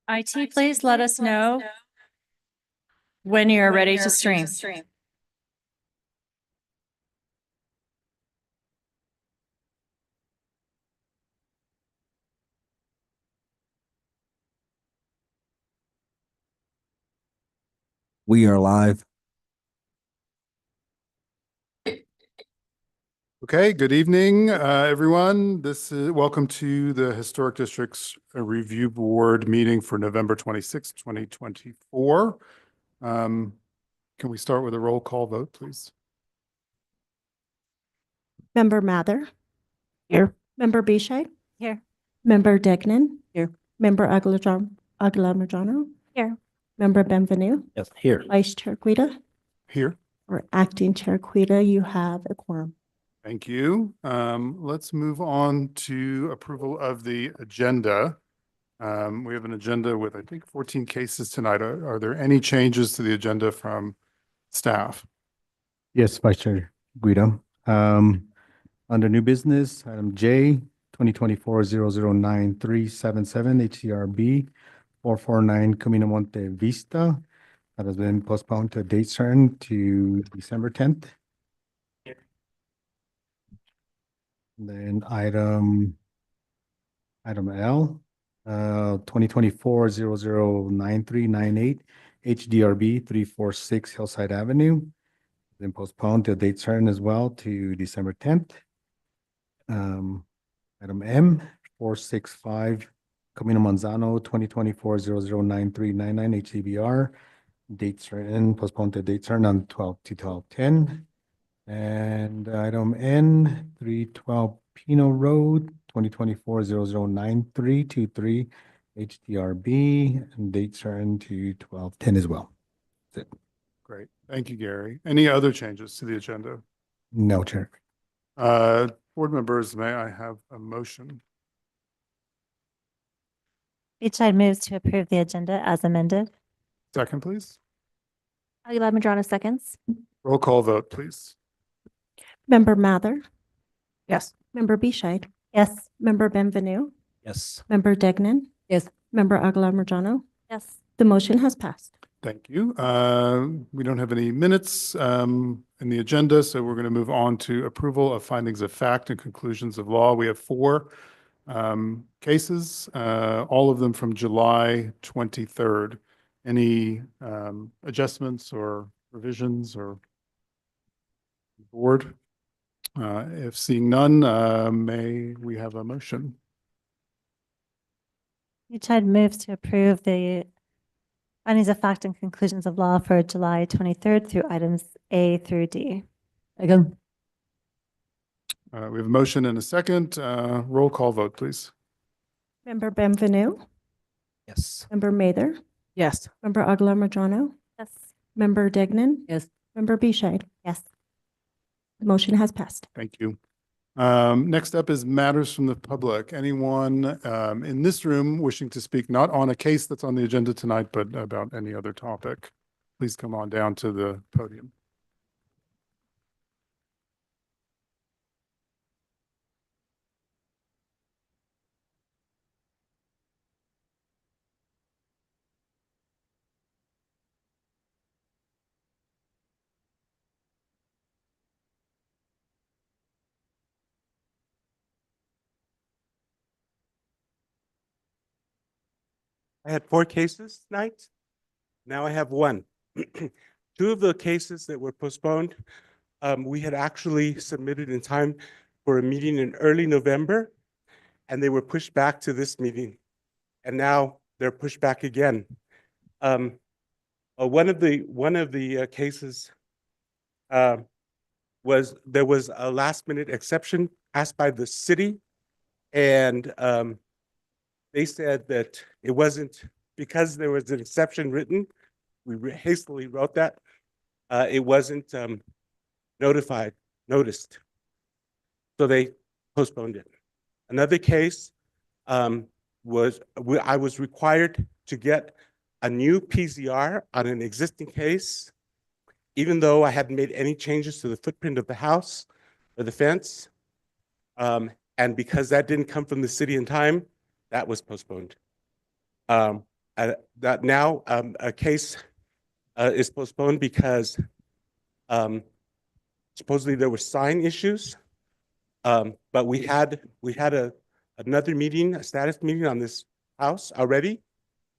IT, please let us know when you're ready to stream. We are live. Okay, good evening, everyone. Welcome to the Historic Districts Review Board meeting for November 26, 2024. Can we start with a roll call vote, please? Member Mather. Here. Member Bishai. Here. Member Degnan. Here. Member Aguilar-Majano. Here. Member Benvenu. Yes, here. Vice Chair Guida. Here. Or Acting Chair Guida, you have a quorum. Thank you. Let's move on to approval of the agenda. We have an agenda with, I think, 14 cases tonight. Are there any changes to the agenda from staff? Yes, Vice Chair Guido. Under new business, item J, 2024-009377, HDRB 449 Camino Monte Vista. That has been postponed to a date certain to December 10th. Then item L, 2024-009398, HDRB 346 Hillside Avenue. Then postponed to a date certain as well to December 10th. Item M, 465 Camino Manzano, 2024-009399, HDBR. Date certain, postponed to date certain on 12/2/12/10. And item N, 312 Pino Road, 2024-009323, HDRB, and date certain to 12/10 as well. That's it. Great. Thank you, Gary. Any other changes to the agenda? No, Chair. Board members, may I have a motion? Beachside moves to approve the agenda as amended. Second, please. Aguilar-Majano seconds. Roll call vote, please. Member Mather. Yes. Member Bishai. Yes. Member Benvenu. Yes. Member Degnan. Yes. Member Aguilar-Majano. Yes. The motion has passed. Thank you. We don't have any minutes in the agenda, so we're going to move on to approval of findings of fact and conclusions of law. We have 4 cases, all of them from July 23rd. Any adjustments or revisions or board? If seeing none, may we have a motion? Beachside moves to approve the findings of fact and conclusions of law for July 23rd through items A through D. Again. We have a motion and a second. Roll call vote, please. Member Benvenu. Yes. Member Mather. Yes. Member Aguilar-Majano. Yes. Member Degnan. Yes. Member Bishai. Yes. The motion has passed. Thank you. Next up is matters from the public. Anyone in this room wishing to speak not on a case that's on the agenda tonight, but about any other topic, please come on down to the podium. I had 4 cases tonight. Now I have 1. 2 of the cases that were postponed, we had actually submitted in time for a meeting in early November, and they were pushed back to this meeting. And now they're pushed back again. One of the cases was there was a last-minute exception asked by the city, and they said that it wasn't because there was an exception written. We hastily wrote that. It wasn't noticed. So they postponed it. Another case was I was required to get a new PZR on an existing case, even though I hadn't made any changes to the footprint of the house or the fence. And because that didn't come from the city in time, that was postponed. that now a case is postponed because supposedly there were sign issues. But we had another meeting, a status meeting on this house already,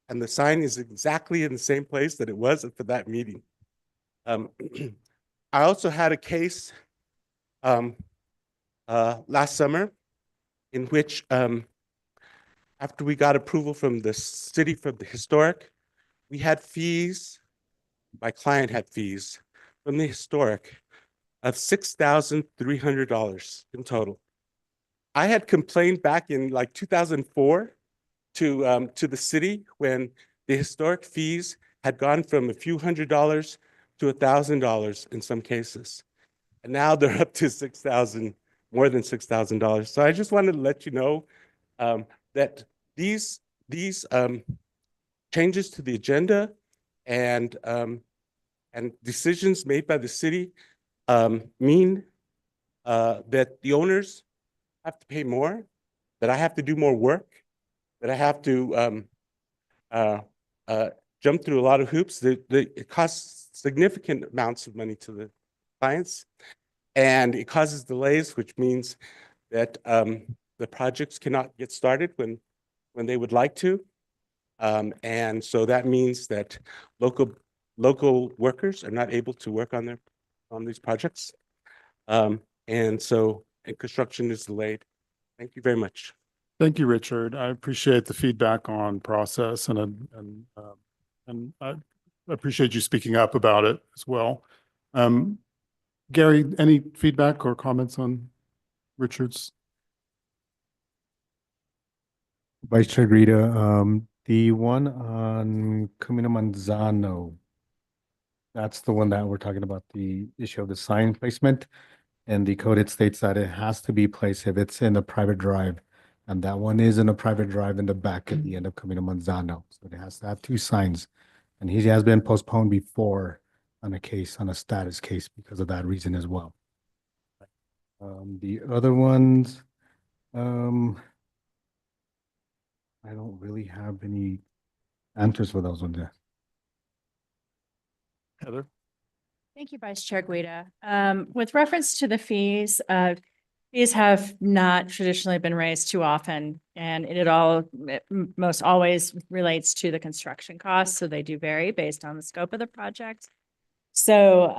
and the sign is exactly in the same place that it was for that meeting. I also had a case last summer in which after we got approval from the city for the historic, we had fees, my client had fees from the historic of $6,300 in total. I had complained back in like 2004 to the city when the historic fees had gone from a few $100s to $1,000 in some cases. And now they're up to more than $6,000. So I just wanted to let you know that these changes to the agenda and decisions made by the city mean that the owners have to pay more, that I have to do more work, that I have to jump through a lot of hoops. It costs significant amounts of money to the clients, and it causes delays, which means that the projects cannot get started when they would like to. And so that means that local workers are not able to work on these projects. And construction is delayed. Thank you very much. Thank you, Richard. I appreciate the feedback on process and I appreciate you speaking up about it as well. Gary, any feedback or comments on Richard's? Vice Chair Guida, the one on Camino Manzano, that's the one that we're talking about, the issue of the sign placement. And the code, it states that it has to be placed if it's in a private drive. And that one is in a private drive in the back at the end of Camino Manzano. So it has to have two signs. And he has been postponed before on a status case because of that reason as well. The other ones, I don't really have any answers for those ones yet. Heather? Thank you, Vice Chair Guida. With reference to the fees, fees have not traditionally been raised too often, and it most always relates to the construction costs, so they do vary based on the scope of the project. So,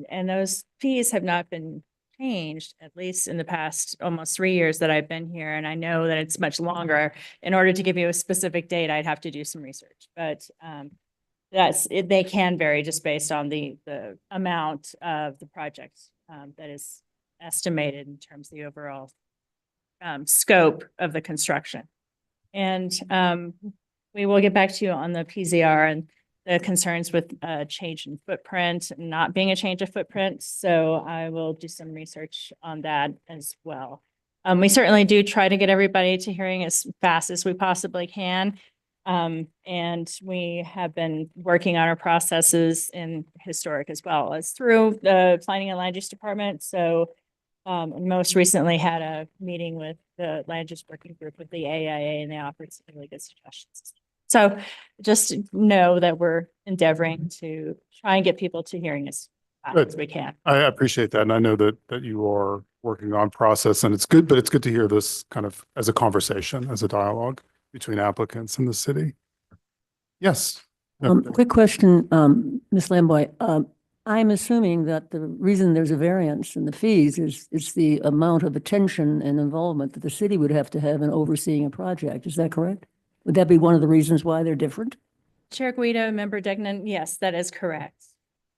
and those fees have not been changed, at least in the past almost 3 years that I've been here, and I know that it's much longer. In order to give you a specific date, I'd have to do some research, but they can vary just based on the amount of the project that is estimated in terms of the overall scope of the construction. And we will get back to you on the PZR and the concerns with change in footprint and not being a change of footprint. So I will do some research on that as well. We certainly do try to get everybody to hearing as fast as we possibly can. And we have been working on our processes in historic as well as through the planning and land use department. So most recently had a meeting with the land use working group with the AIA, and they offered some really good suggestions. So just know that we're endeavoring to try and get people to hearing as fast as we can. I appreciate that. And I know that you are working on process, and it's good, but it's good to hear this kind of as a conversation, as a dialogue between applicants and the city. Yes. Quick question, Ms. Lamboy. I'm assuming that the reason there's a variance in the fees is the amount of attention and involvement that the city would have to have in overseeing a project. Is that correct? Would that be one of the reasons why they're different? Chair Guido, Member Degnan, yes, that is correct.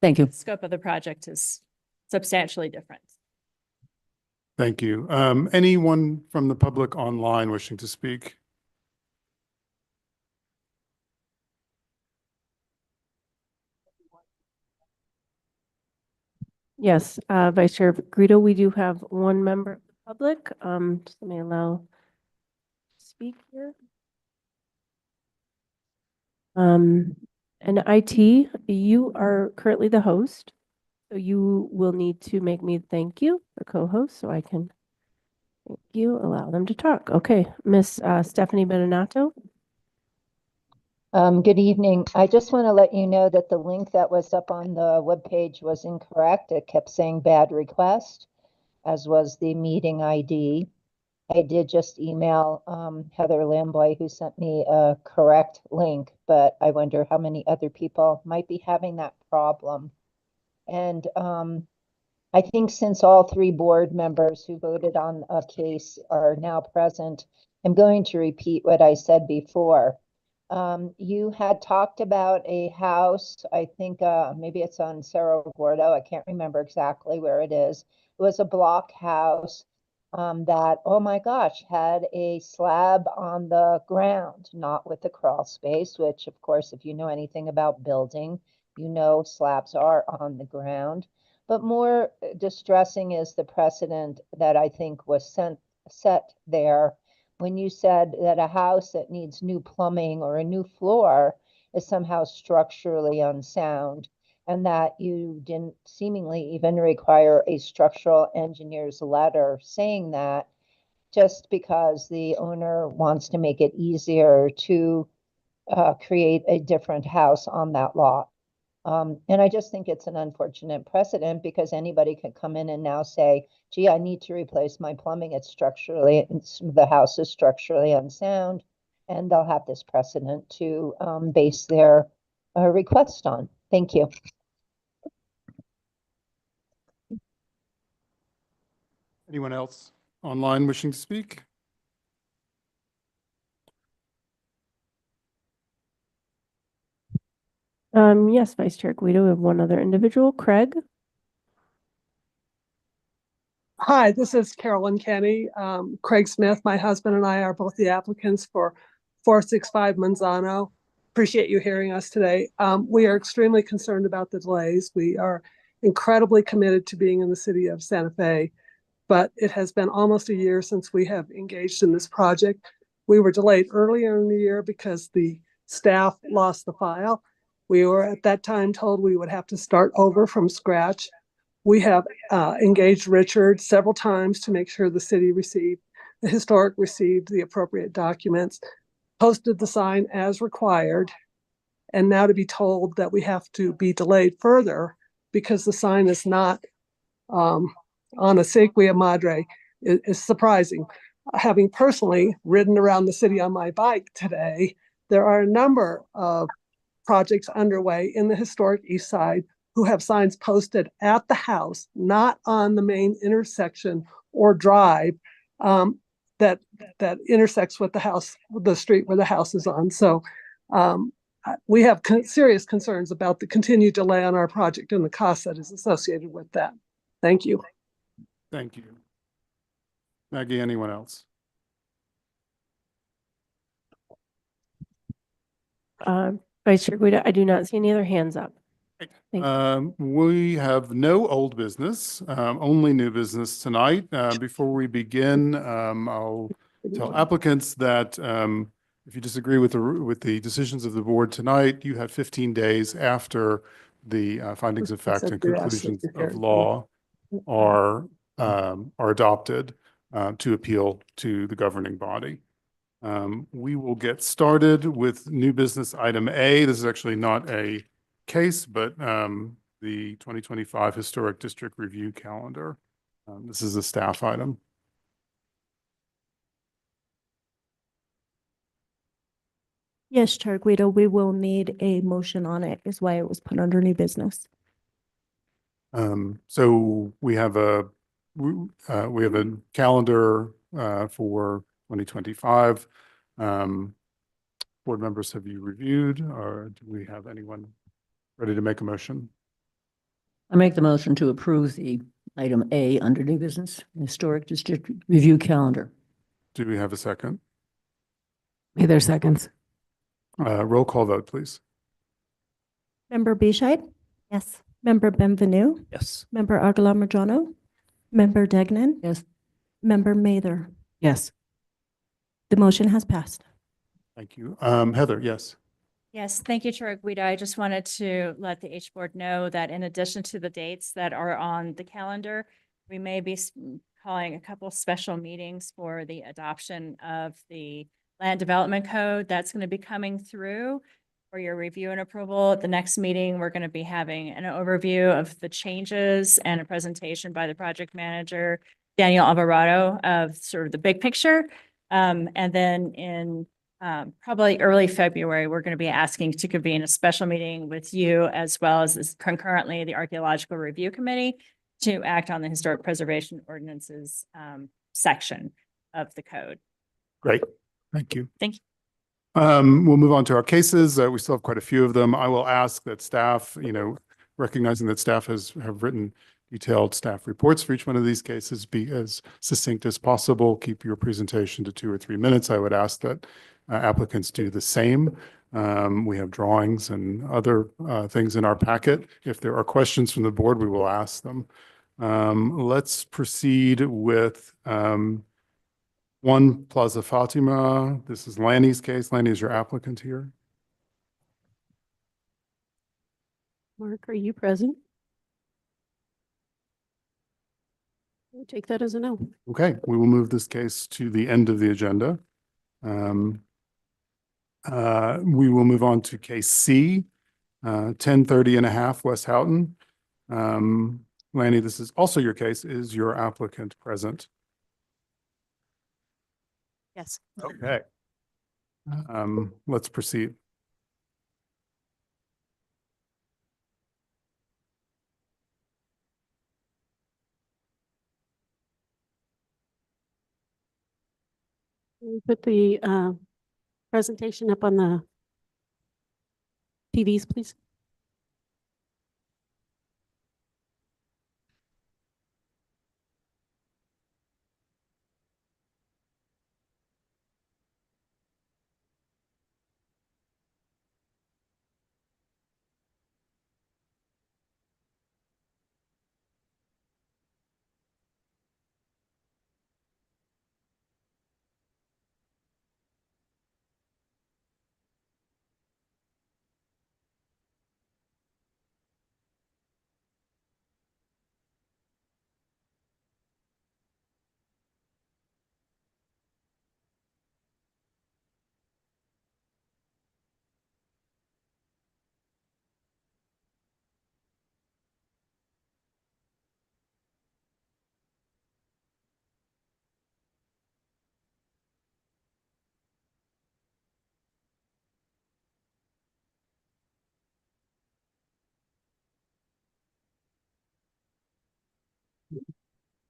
Thank you. The scope of the project is substantially different. Thank you. Anyone from the public online wishing to speak? Yes, Vice Chair Guido, we do have one member of the public. Just let me allow to speak here. And IT, you are currently the host, so you will need to make me thank you, the co-host, so I can thank you, allow them to talk. Okay, Miss Stephanie Bedonato. Good evening. I just want to let you know that the link that was up on the webpage was incorrect. It kept saying bad request, as was the meeting ID. I did just email Heather Lamboy, who sent me a correct link, but I wonder how many other people might be having that problem. And I think since all three board members who voted on a case are now present, I'm going to repeat what I said before. You had talked about a house, I think maybe it's on Cerro Gordo. I can't remember exactly where it is. It was a block house that, oh my gosh, had a slab on the ground, not with the crawl space, which of course, if you know anything about building, you know slabs are on the ground. But more distressing is the precedent that I think was set there when you said that a house that needs new plumbing or a new floor is somehow structurally unsound, and that you didn't seemingly even require a structural engineer's letter saying that, just because the owner wants to make it easier to create a different house on that lot. And I just think it's an unfortunate precedent because anybody could come in and now say, gee, I need to replace my plumbing. The house is structurally unsound, and they'll have this precedent to base their request on. Thank you. Anyone else online wishing to speak? Yes, Vice Chair Guido, we have one other individual, Craig. Hi, this is Carolyn Kenny. Craig Smith, my husband and I are both the applicants for 465 Manzano. Appreciate you hearing us today. We are extremely concerned about the delays. We are incredibly committed to being in the city of Santa Fe, but it has been almost a year since we have engaged in this project. We were delayed earlier in the year because the staff lost the file. We were at that time told we would have to start over from scratch. We have engaged Richard several times to make sure the historic received the appropriate documents, posted the sign as required, and now to be told that we have to be delayed further because the sign is not on a Sequia Madre is surprising. Having personally ridden around the city on my bike today, there are a number of projects underway in the historic East Side who have signs posted at the house, not on the main intersection or drive that intersects with the street where the house is on. So we have serious concerns about the continued delay on our project and the cost that is associated with that. Thank you. Thank you. Maggie, anyone else? Vice Chair Guido, I do not see any other hands up. Thank you. We have no old business, only new business tonight. Before we begin, I'll tell applicants that if you disagree with the decisions of the board tonight, you have 15 days after the findings of fact and conclusions of law are adopted to appeal to the governing body. We will get started with new business item A. This is actually not a case, but the 2025 Historic District Review Calendar. This is a staff item. Yes, Chair Guido, we will need a motion on it, is why it was put under new business. So we have a calendar for 2025. Board members, have you reviewed, or do we have anyone ready to make a motion? I make the motion to approve the item A under new business, Historic District Review Calendar. Do we have a second? Hey there, seconds. Roll call vote, please. Member Bescheid? Yes. Member Benvenu? Yes. Member Aguilar-Madrano? Member Degnan? Yes. Member Mather? Yes. The motion has passed. Thank you. Heather, yes. Yes, thank you, Chair Guida. I just wanted to let the H Board know that in addition to the dates that are on the calendar, we may be calling a couple special meetings for the adoption of the Land Development Code that's going to be coming through. for your review and approval. At the next meeting, we're going to be having an overview of the changes and a presentation by the project manager, Daniel Alvarado, of sort of the big picture. And then in probably early February, we're going to be asking to convene a special meeting with you as well as concurrently the Archaeological Review Committee to act on the historic preservation ordinances section of the code. Great. Thank you. Thank you. We'll move on to our cases. We still have quite a few of them. I will ask that staff, recognizing that staff have written detailed staff reports for each one of these cases, be as succinct as possible. Keep your presentation to 2 or 3 minutes. I would ask that applicants do the same. We have drawings and other things in our packet. If there are questions from the board, we will ask them. Let's proceed with 1 Plaza Fatima. This is Lanny's case. Lanny is your applicant here. Mark, are you present? We'll take that as a no. Okay, we will move this case to the end of the agenda. We will move on to case C, 1030 and a half West Houghton. Lanny, this is also your case. Is your applicant present? Yes. Okay. Let's proceed. Can we put the presentation up on the TVs, please?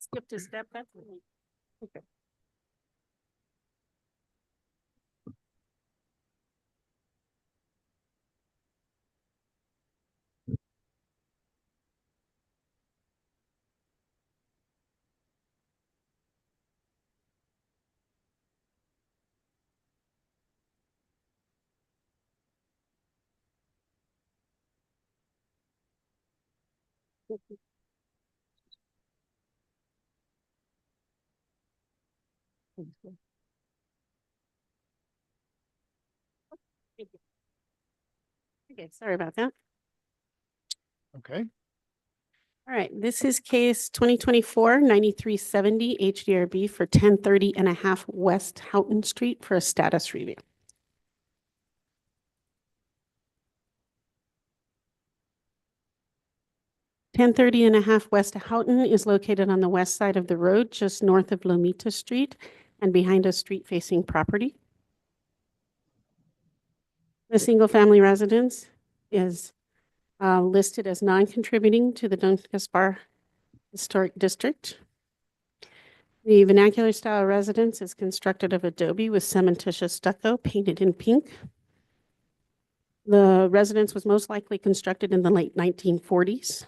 Skip to step. That's okay. Okay, sorry about that. Okay. All right, this is case 2024-9370 HDRB for 1030 and a half West Houghton Street for a status review. 1030 and a half West Houghton is located on the west side of the road, just north of Lomita Street and behind a street-facing property. The single-family residence is listed as non-contributing to the Don Gaspar Historic District. The vernacular style residence is constructed of adobe with cementitious stucco painted in pink. The residence was most likely constructed in the late 1940s.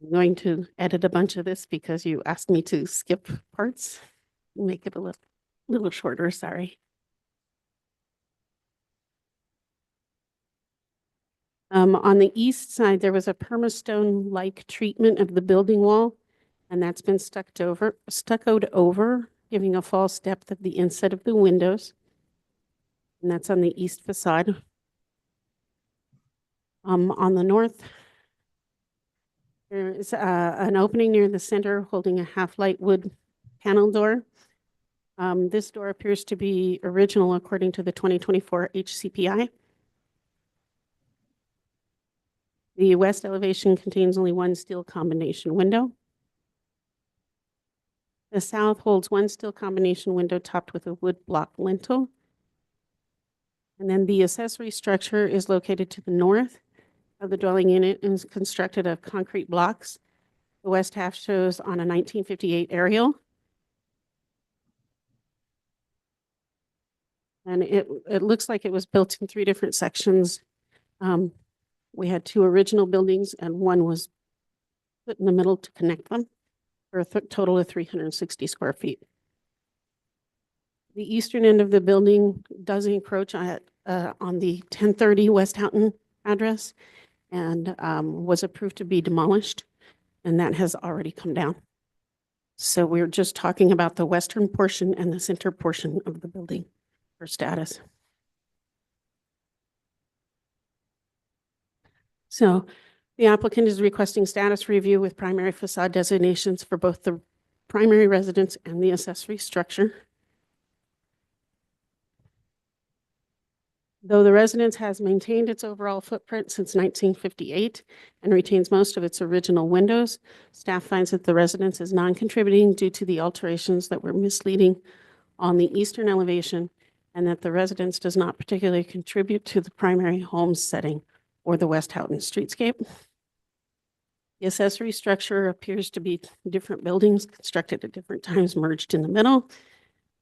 I'm going to edit a bunch of this because you asked me to skip parts, make it a little shorter, sorry. On the east side, there was a permastone-like treatment of the building wall, and that's been stuccoed over, giving a false depth of the inside of the windows. And that's on the east facade. On the north, there is an opening near the center holding a half-light wood panel door. This door appears to be original according to the 2024 HCPI. The west elevation contains only one steel combination window. The south holds one steel combination window topped with a wood block lintel. And then the accessory structure is located to the north of the dwelling unit and is constructed of concrete blocks. The west half shows on a 1958 aerial. And it looks like it was built in 3 different sections. We had 2 original buildings and one was put in the middle to connect them for a total of 360 square feet. The eastern end of the building does encroach on the 1030 West Houghton address and was approved to be demolished, and that has already come down. So we're just talking about the western portion and the center portion of the building for status. So the applicant is requesting status review with primary facade designations for both the primary residence and the accessory structure. Though the residence has maintained its overall footprint since 1958 and retains most of its original windows, staff finds that the residence is non-contributing due to the alterations that were misleading on the eastern elevation, and that the residence does not particularly contribute to the primary home setting or the West Houghton streetscape. The accessory structure appears to be different buildings constructed at different times merged in the middle,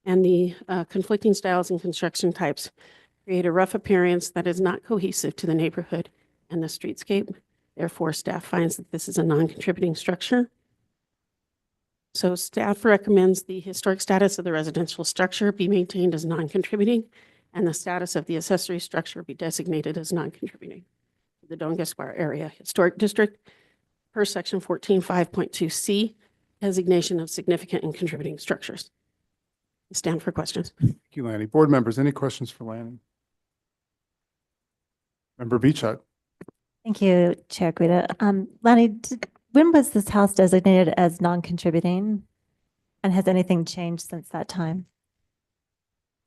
and the conflicting styles and construction types create a rough appearance that is not cohesive to the neighborhood and the streetscape. Therefore, staff finds that this is a non-contributing structure. So staff recommends the historic status of the residential structure be maintained as non-contributing, and the status of the accessory structure be designated as non-contributing to the Don Gaspar Area Historic District per section 14.5.2C, designation of significant and contributing structures. I stand for questions. Thank you, Lanny. Board members, any questions for Lanny? Member Beachut. Thank you, Chair Guida. Lanny, when was this house designated as non-contributing? And has anything changed since that time?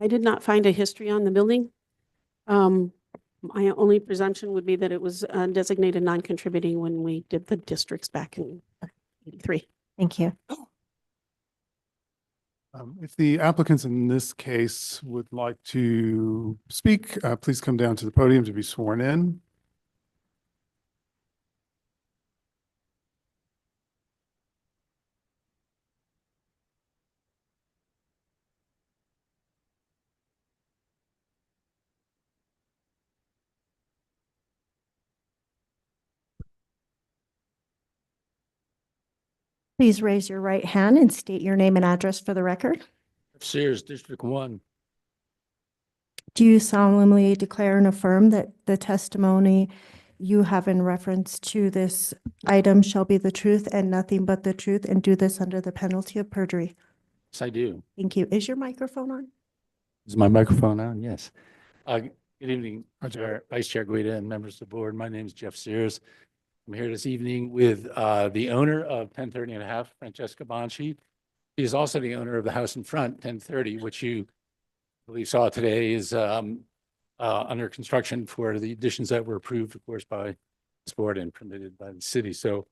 I did not find a history on the building. My only presumption would be that it was designated non-contributing when we did the districts back in '83. Thank you. If the applicants in this case would like to speak, please come down to the podium to be sworn in. Please raise your right hand and state your name and address for the record. Sears, District 1. Do you solemnly declare and affirm that the testimony you have in reference to this item shall be the truth and nothing but the truth, and do this under the penalty of perjury? Yes, I do. Thank you. Is your microphone on? Is my microphone on? Yes. Good evening, Hi, Jeff. Vice Chair Guida and members of the board. My name is Jeff Sears. I'm here this evening with the owner of 1030 and a half, Francesca Bonci. She is also the owner of the house in front, 1030, which you I believe saw today is under construction for the additions that were approved, of course, by this board and permitted by the city. So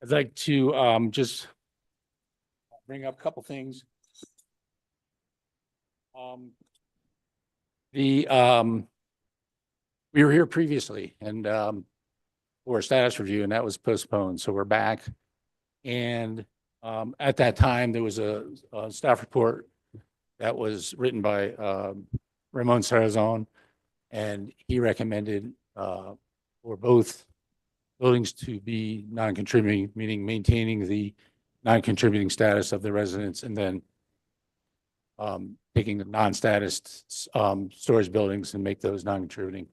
I'd like to just bring up a couple things. We were here previously and for a status review, and that was postponed. So we're back. And at that time, there was a staff report that was written by Ramon Sarazon, and he recommended for both buildings to be non-contributing, meaning maintaining the non-contributing status of the residents, and then taking the non-status storage buildings and make those non-contributing.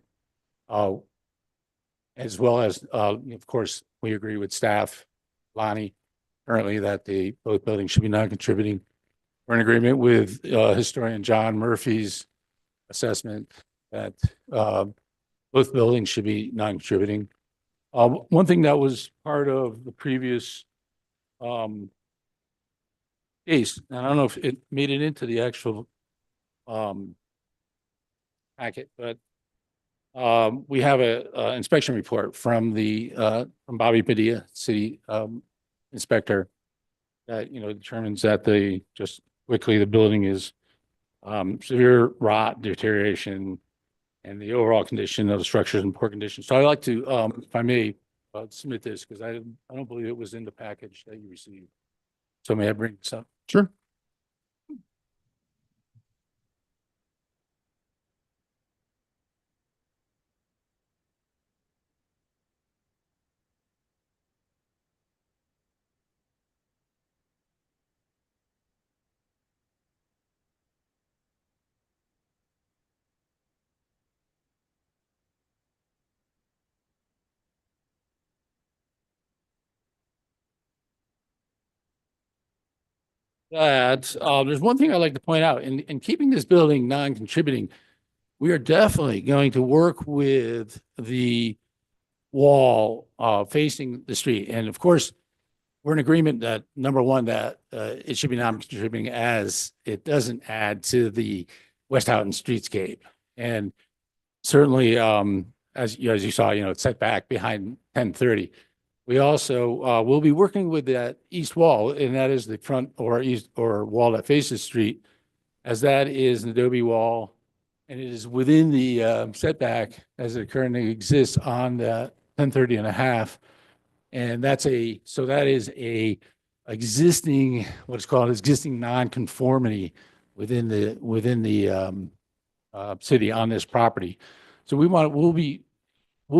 As well as, of course, we agree with staff, Lonnie, currently that both buildings should be non-contributing. We're in agreement with historian John Murphy's assessment that both buildings should be non-contributing. One thing that was part of the previous case, and I don't know if it made it into the actual packet, but we have a inspection report from from Bobby Padilla, city inspector, that, determines that just quickly, the building is severe rot, deterioration, and the overall condition of the structure is in poor condition. So I'd like to, if I may, submit this, because I don't believe it was in the package that you received. So may I bring this up? Sure. That there's one thing I'd like to point out in keeping this building non-contributing, we are definitely going to work with the wall facing the street. And of course, we're in agreement that, number one, that it should be non-contributing as it doesn't add to the West Houghton streetscape. And certainly, as you saw, it's set back behind 1030. We also will be working with that east wall, and that is the front or east or wall that faces the street, as that is an adobe wall, and it is within the setback as it currently exists on the 1030 and a half. And that is a existing, what's called existing non-conformity within the city on this property. So we'll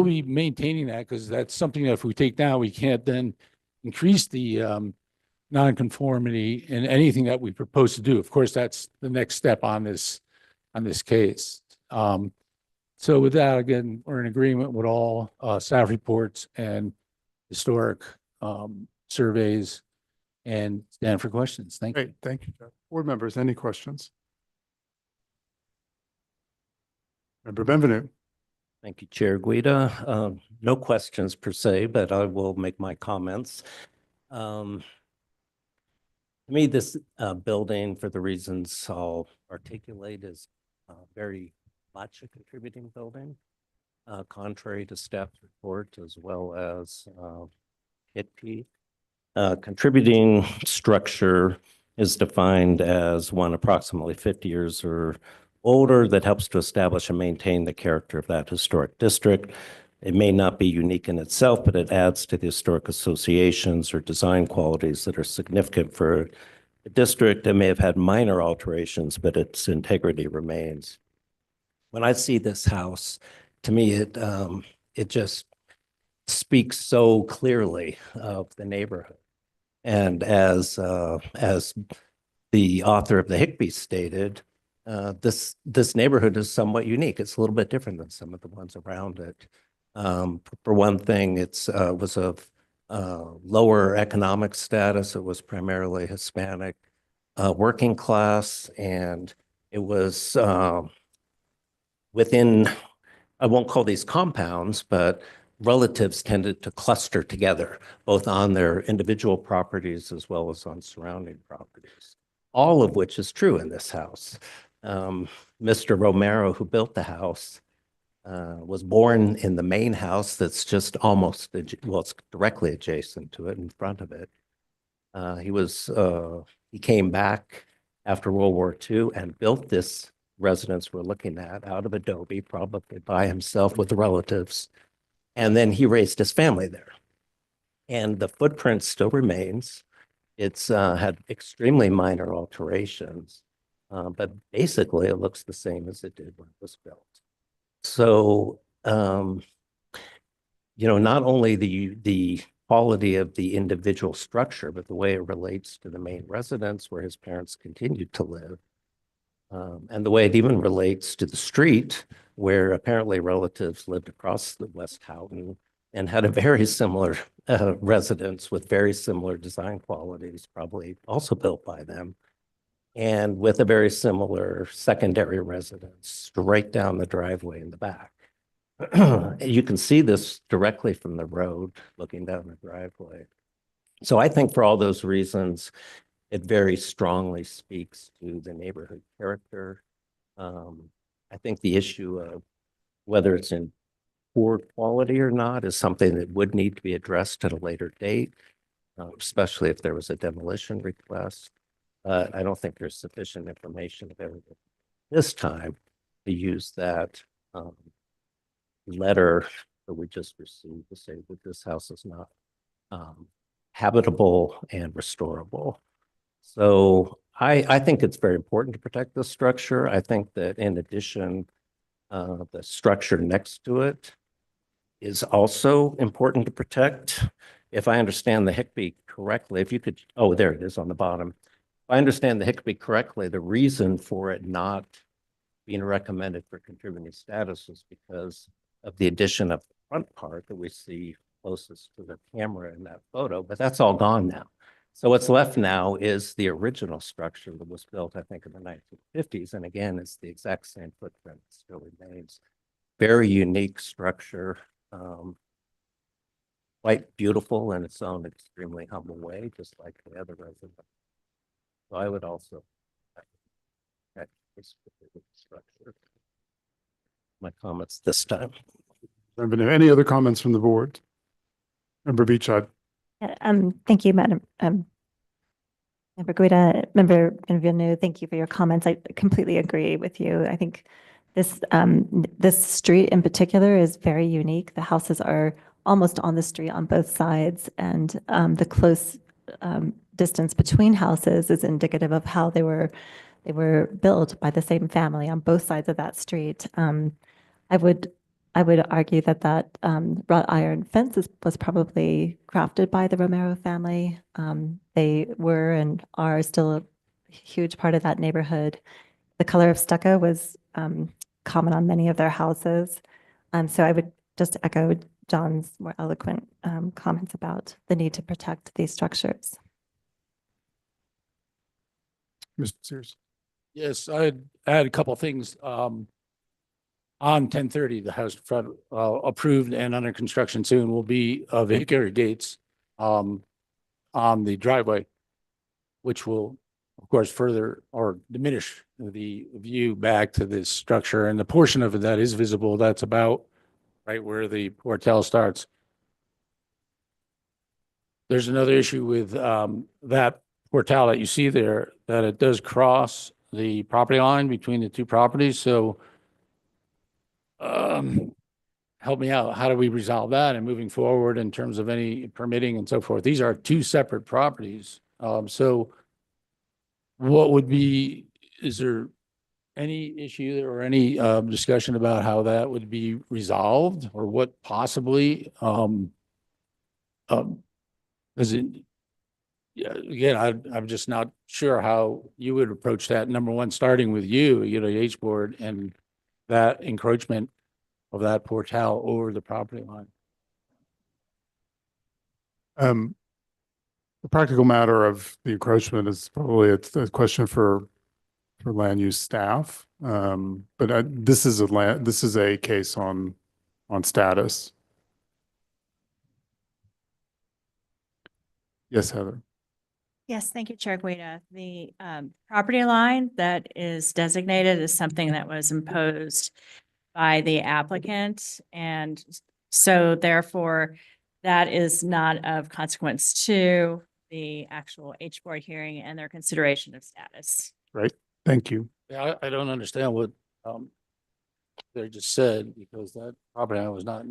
be maintaining that, because that's something that if we take down, we can't then increase the non-conformity in anything that we propose to do. Of course, that's the next step on this case. So with that, again, we're in agreement with all staff reports and historic surveys, and stand for questions. Thank you. Great, thank you, Jeff. Board members, any questions? Member Benvenu. Thank you, Chair Guida. No questions per se, but I will make my comments. To me, this building, for the reasons I'll articulate, is very much a contributing building, contrary to staff report as well as HDRB. Contributing structure is defined as one approximately 50 years or older that helps to establish and maintain the character of that historic district. It may not be unique in itself, but it adds to the historic associations or design qualities that are significant for the district. It may have had minor alterations, but its integrity remains. When I see this house, to me, it just speaks so clearly of the neighborhood. And as the author of the Higbee stated, this neighborhood is somewhat unique. It's a little bit different than some of the ones around it. For one thing, it was of lower economic status. It was primarily Hispanic, working class, and it was within, I won't call these compounds, but relatives tended to cluster together, both on their individual properties as well as on surrounding properties, all of which is true in this house. Mr. Romero, who built the house, was born in the main house that's just almost, well, it's directly adjacent to it, in front of it. He came back after World War II and built this residence we're looking at out of adobe, probably by himself with the relatives. And then he raised his family there. And the footprint still remains. It's had extremely minor alterations, but basically it looks the same as it did when it was built. So, not only the quality of the individual structure, but the way it relates to the main residence where his parents continued to live, and the way it even relates to the street where apparently relatives lived across the West Houghton and had a very similar residence with very similar design qualities, probably also built by them, and with a very similar secondary residence right down the driveway in the back. You can see this directly from the road looking down the driveway. So I think for all those reasons, it very strongly speaks to the neighborhood character. I think the issue of whether it's in poor quality or not is something that would need to be addressed at a later date, especially if there was a demolition request. I don't think there's sufficient information available this time to use that letter that we just received to say that this house is not habitable and restorable. So I think it's very important to protect this structure. I think that in addition, the structure next to it is also important to protect. If I understand the HDRB correctly, if you could, oh, there it is on the bottom. If I understand the HDRB correctly, the reason for it not being recommended for contributing status is because of the addition of the front part that we see closest to the camera in that photo, but that's all gone now. So what's left now is the original structure that was built, I think, in the 1950s. And again, it's the exact same footprint that still remains. Very unique structure, quite beautiful in its own extremely humble way, just like the other residents. So I would also this structure. My comments this time. Any other comments from the board? Member Beachard. Thank you, Madam Member Guida, Member Villeneuve, thank you for your comments. I completely agree with you. I think this street in particular is very unique. The houses are almost on the street on both sides, and the close distance between houses is indicative of how they were built by the same family on both sides of that street. I would argue that wrought iron fence was probably crafted by the Romero family. They were and are still a huge part of that neighborhood. The color of stucco was common on many of their houses. So I would just echo John's more eloquent comments about the need to protect these structures. Mr. Sears. Yes, I'd add a couple of things. On 1030, the house front approved and under construction soon will be vehicular gates on the driveway, which will, of course, further or diminish the view back to this structure. And the portion of it that is visible, that's about right where the portal starts. There's another issue with that portal that you see there, that it does cross the property line between the two properties. So help me out. How do we resolve that and moving forward in terms of any permitting and so forth? These are two separate properties. So what would be, is there any issue or any discussion about how that would be resolved or what possibly, is it, yeah, again, I'm just not sure how you would approach that. Number one, starting with you, the H board and that encroachment of that portal over the property line. The practical matter of the encroachment is probably a question for land use staff. But this is a case on status. Yes, Heather. Yes, thank you, Chair Guida. The property line that is designated is something that was imposed by the applicant. And so therefore, that is not of consequence to the actual H board hearing and their consideration of status. Right. Thank you. Yeah, I don't understand what they just said, because that property line was not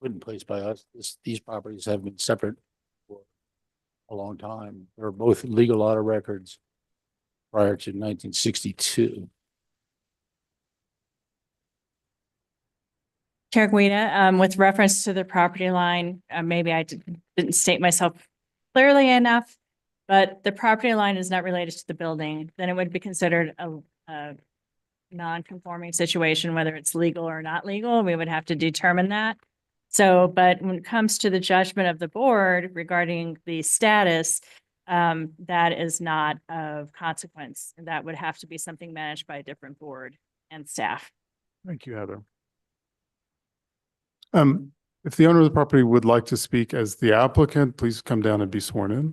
put in place by us. These properties have been separate for a long time. They're both legal auto records prior to 1962. Chair Guida, with reference to the property line, maybe I didn't state myself clearly enough, but the property line is not related to the building. Then it would be considered a non-conforming situation, whether it's legal or not legal. We would have to determine that. So, but when it comes to the judgment of the board regarding the status, that is not of consequence. That would have to be something managed by a different board and staff. Thank you, Heather. If the owner of the property would like to speak as the applicant, please come down and be sworn in.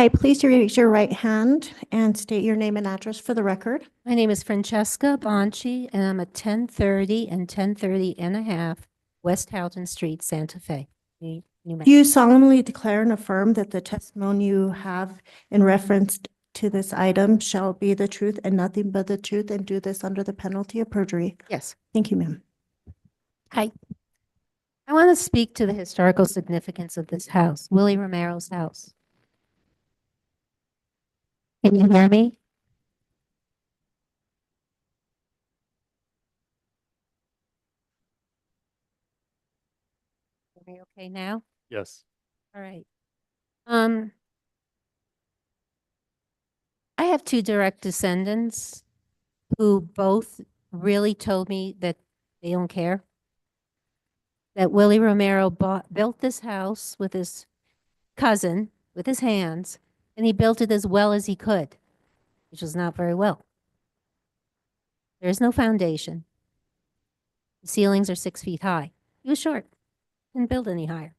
Hi, please raise your right hand and state your name and address for the record. My name is Francesca Bonci, and I'm at 1030 and 1030 and a half West Houghton Street, Santa Fe, New Do Mexico. you solemnly declare and affirm that the testimony you have in reference to this item shall be the truth and nothing but the truth, and do this under the penalty of perjury? Yes. Thank you, ma'am. Hi. I want to speak to the historical significance of this house, Willie Romero's house. Can you hear me? Are you okay now? Yes. All right. I have two direct descendants who both really told me that they don't care. That Willie Romero built this house with his cousin, with his hands, and he built it as well as he could, which was not very well. There's no foundation. The ceilings are 6 feet high. He was short, didn't build any higher.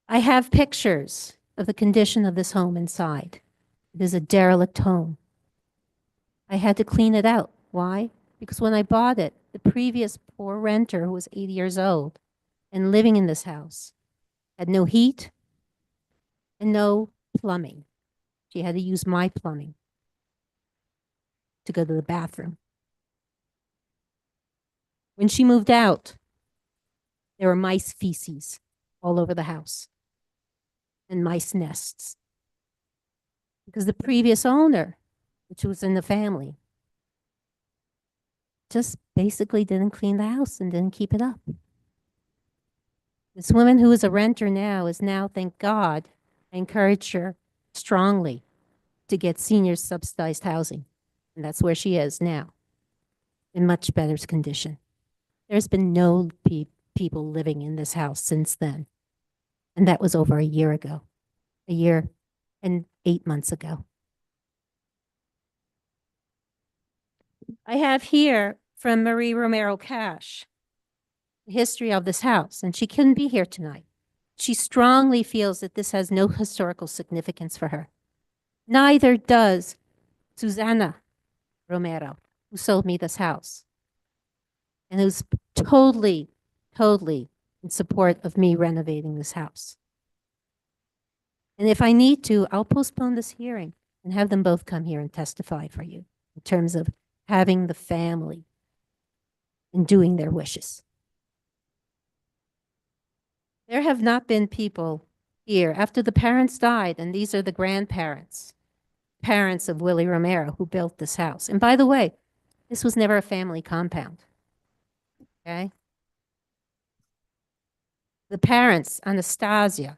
I have pictures of the condition of this home inside. It is a derelict home. I had to clean it out. Why? Because when I bought it, the previous poor renter, who was 80 years old and living in this house, had no heat and no plumbing. She had to use my plumbing to go to the bathroom. When she moved out, there were mice feces all over the house and mice nests. Because the previous owner, which was in the family, just basically didn't clean the house and didn't keep it up. This woman who is a renter now is now, thank God, I encourage her strongly to get senior subsidized housing. And that's where she is now, in much better condition. There's been no people living in this house since then. And that was over a year ago, a year and 8 months ago. I have here from Marie Romero Cash, the history of this house, and she couldn't be here tonight. She strongly feels that this has no historical significance for her. Neither does Susanna Romero, who sold me this house, and who's totally in support of me renovating this house. And if I need to, I'll postpone this hearing and have them both come here and testify for you in terms of having the family and doing their wishes. There have not been people here after the parents died, and these are the grandparents, parents of Willie Romero, who built this house. And by the way, this was never a family compound, okay? The parents, Anastasia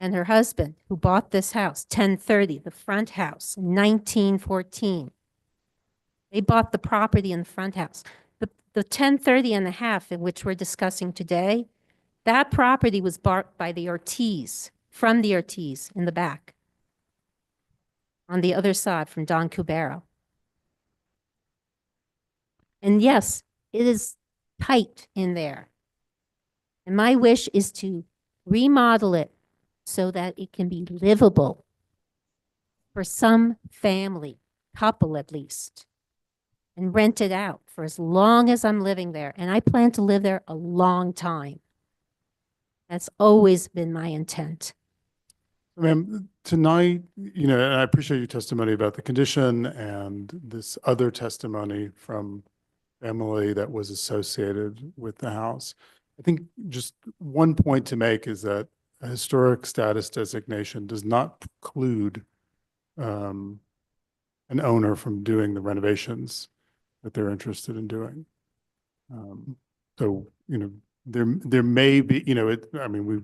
and her husband, who bought this house, 1030, the front house, in 1914. They bought the property in the front house. The 1030 and a half, in which we're discussing today, that property was bought by the Ortiz, from the Ortiz in the back, on the other side from Don Cubero. And yes, it is tight in there. And my wish is to remodel it so that it can be livable for some family, couple at least, and rent it out for as long as I'm living there. And I plan to live there a long time. That's always been my intent. Ma'am, tonight, and I appreciate your testimony about the condition and this other testimony from family that was associated with the house. I think just one point to make is that a historic status designation does not preclude an owner from doing the renovations that they're interested in doing. So, there may be, we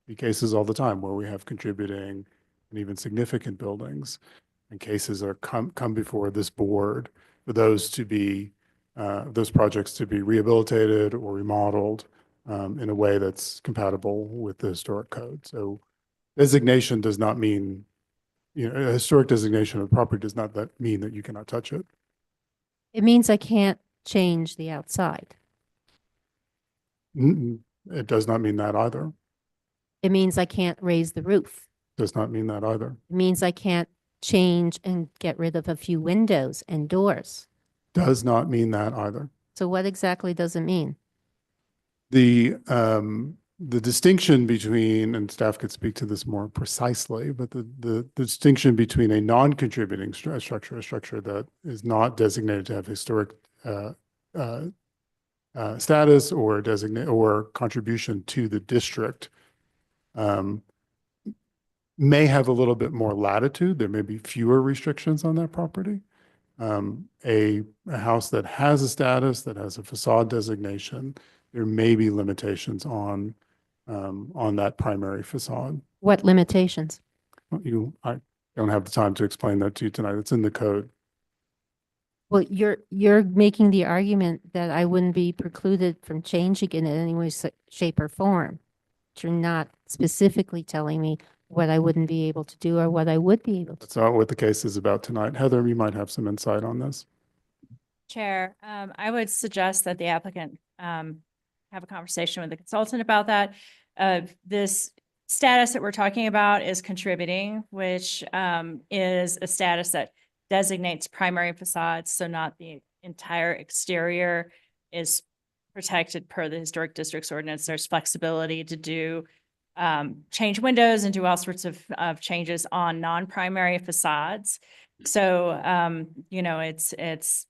see cases all the time where we have contributing and even significant buildings, and cases are come before this board for those to be, those projects to be rehabilitated or remodeled in a way that's compatible with the historic code. So designation does not mean, a historic designation of property does not mean that you cannot touch it. It means I can't change the outside. It does not mean that either. It means I can't raise the roof. Does not mean that either. It means I can't change and get rid of a few windows and doors. Does not mean that either. So what exactly does it mean? The distinction between, and staff could speak to this more precisely, but the distinction between a non-contributing structure, a structure that is not designated to have historic status or designate or contribution to the district, may have a little bit more latitude. There may be fewer restrictions on that property. A house that has a status, that has a facade designation, there may be limitations on that primary facade. What limitations? I don't have the time to explain that to you tonight. It's in the code. Well, you're making the argument that I wouldn't be precluded from changing it in any way, shape, or form. But you're not specifically telling me what I wouldn't be able to do or what I would be able to. That's not what the case is about tonight. Heather, you might have some insight on this. Chair, I would suggest that the applicant have a conversation with the consultant about that. This status that we're talking about is contributing, which is a status that designates primary facades, so not the entire exterior is protected per the Historic Districts Ordinance. There's flexibility to do change windows and do all sorts of changes on non-primary facades. So, you know, it's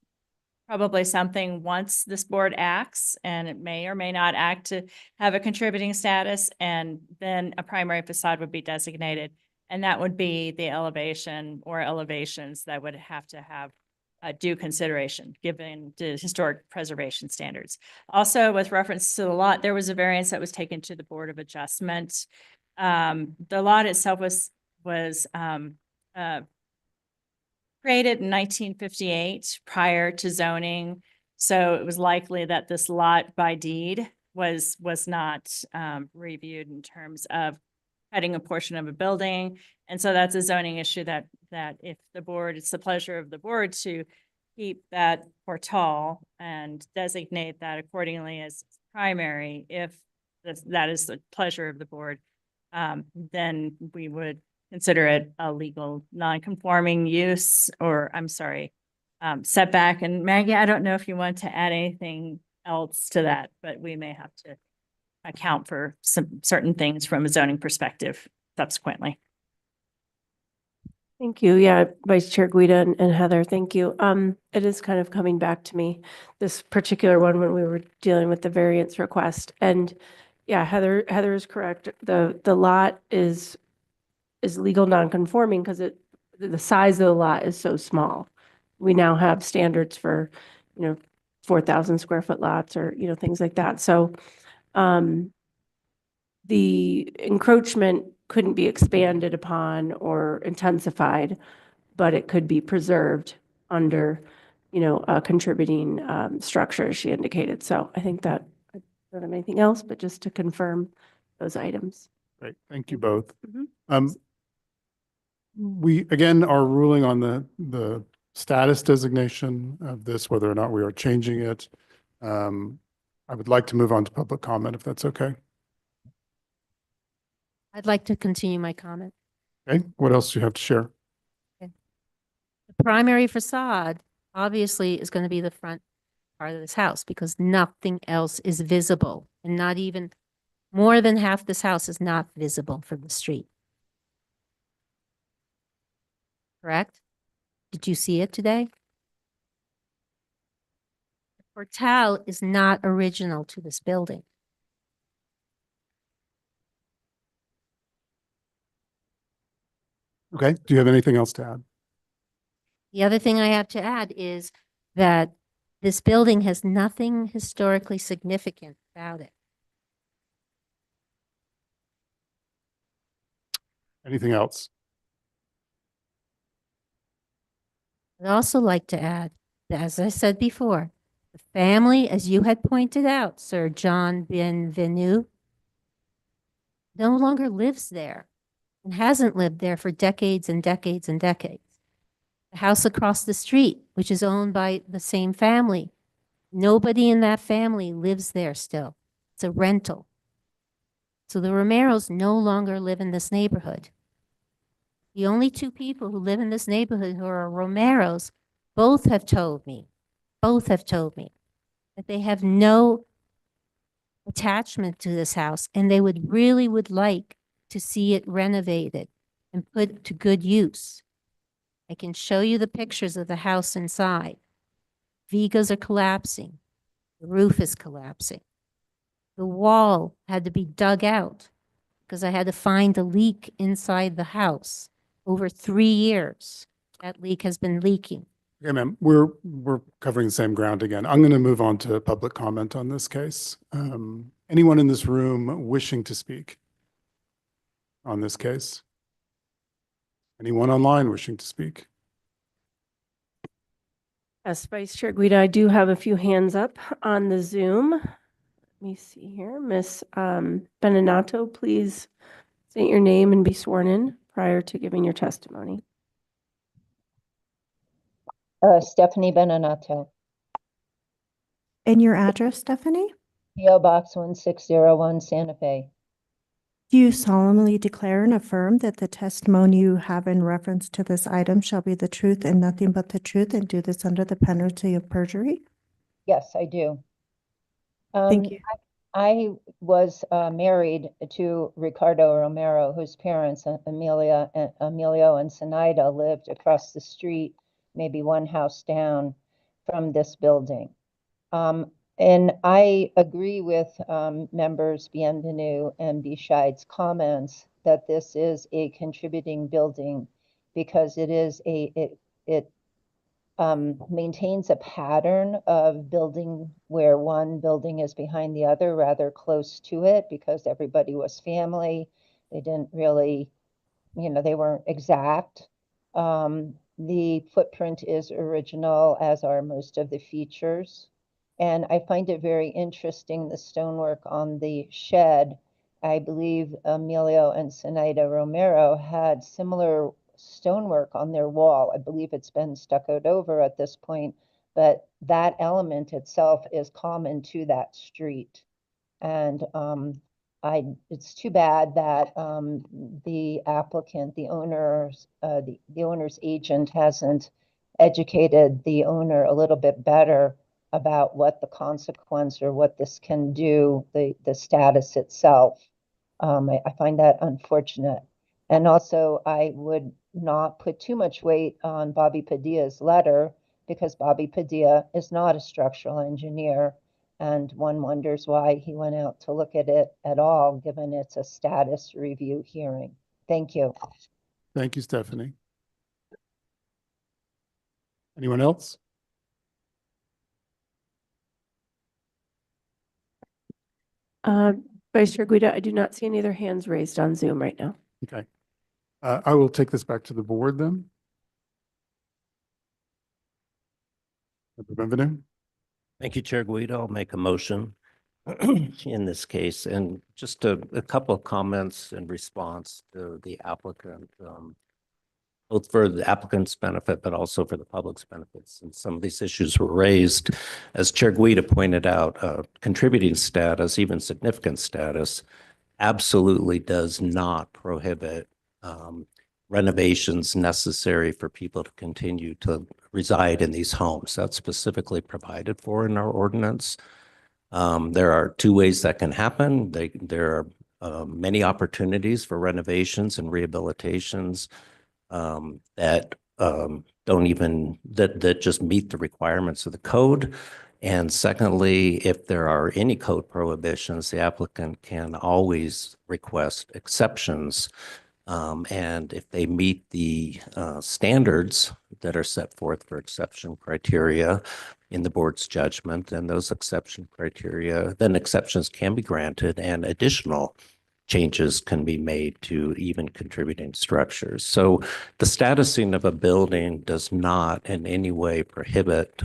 probably something once this board acts, and it may or may not act to have a contributing status, and then a primary facade would be designated. And that would be the elevation or elevations that would have to have due consideration given the historic preservation standards. Also, with reference to the lot, there was a variance that was taken to the Board of Adjustment. The lot itself was created in 1958 prior to zoning. So it was likely that this lot by deed was not reviewed in terms of cutting a portion of a building. And so that's a zoning issue that if the board, it's the pleasure of the board to keep that portal and designate that accordingly as primary. If that is the pleasure of the board, then we would consider it a legal non-conforming use, or I'm sorry, setback. And Maggie, I don't know if you want to add anything else to that, but we may have to account for some certain things from a zoning perspective subsequently. Thank you. Yeah, Vice Chair Guida and Heather, thank you. It is kind of coming back to me, this particular one when we were dealing with the variance request. And yeah, Heather is correct. The lot is legal non-conforming because the size of the lot is so small. We now have standards for, 4,000 square foot lots or, things like that. So the encroachment couldn't be expanded upon or intensified, but it could be preserved under, a contributing structure, as she indicated. So I think that I don't have anything else, but just to confirm those items. Great, thank you both. Mhm. We, again, are ruling on the status designation of this, whether or not we are changing it. I would like to move on to public comment, if that's okay. I'd like to continue my comment. Okay, what else do you have to share? The primary facade obviously is going to be the front part of this house because nothing else is visible, and not even more than half this house is not visible from the street. Correct? Did you see it today? The portal is not original to this building. Okay, do you have anything else to add? The other thing I have to add is that this building has nothing historically significant about it. Anything else? I'd also like to add, that, as I said before, the family, as you had pointed out, Sir John Bienvenu, no longer lives there and hasn't lived there for decades and decades and decades. The house across the street, which is owned by the same family, nobody in that family lives there still. It's a rental. So the Romeros no longer live in this neighborhood. The only two people who live in this neighborhood who are Romeros, both have told me that they have no attachment to this house and they would like to see it renovated and put to good use. I can show you the pictures of the house inside. Vigas are collapsing. The roof is collapsing. The wall had to be dug out because I had to find a leak inside the house. Over 3 years, that leak has been leaking. Okay, ma'am, we're covering the same ground again. I'm going to move on to public comment on this case. Anyone in this room wishing to speak on this case? Anyone online wishing to speak? As Vice Chair Guida, I do have a few hands up on the Zoom. Let me see here. Miss Beninato, please state your name and be sworn in prior to giving your testimony. Stephanie Beninato, And your address, Stephanie? PO Box 1601, Santa Fe. Do you solemnly declare and affirm that the testimony you have in reference to this item shall be the truth and nothing but the truth, and do this under the penalty of perjury? Yes, I do. Thank you. I was married to Ricardo Romero, whose parents, Emilio and Zenaida, lived across the street, maybe one house down from this building. And I agree with members Bienvenu and Bischeid's comments that this is a contributing building because it is it maintains a pattern of building where one building is behind the other rather close to it because everybody was family. They didn't really, they weren't exact. The footprint is original, as are most of the features. And I find it very interesting, the stonework on the shed. I believe Emilio and Zenaida Romero had similar stonework on their wall. I believe it's been stuccoed over at this point, but that element itself is common to that street. And it's too bad that the applicant, the owner's agent hasn't educated the owner a little bit better about what the consequence or what this can do, the status itself. I find that unfortunate. And also, I would not put too much weight on Bobby Padilla's letter because Bobby Padilla is not a structural engineer. And one wonders why he went out to look at it at all, given it's a status review hearing. Thank you. Thank you, Stephanie. Anyone else? Vice Chair Guida, I do not see any other hands raised on Zoom right now. Okay. I will take this back to the board then. Member Bienvenu? Thank you, Chair Guido. I'll make a motion in this case. And just a couple of comments in response to the applicant, both for the applicant's benefit, but also for the public's benefits. And some of these issues were raised. As Chair Guida pointed out, contributing status, even significant status, absolutely does not prohibit renovations necessary for people to continue to reside in these homes. That's specifically provided for in our ordinance. There are two ways that can happen. There are many opportunities for renovations and rehabilitations that just meet the requirements of the code. And secondly, if there are any code prohibitions, the applicant can always request exceptions. And if they meet the standards that are set forth for exception criteria in the board's judgment, and those exception criteria, then exceptions can be granted and additional changes can be made to even contributing structures. So the statusing of a building does not in any way prohibit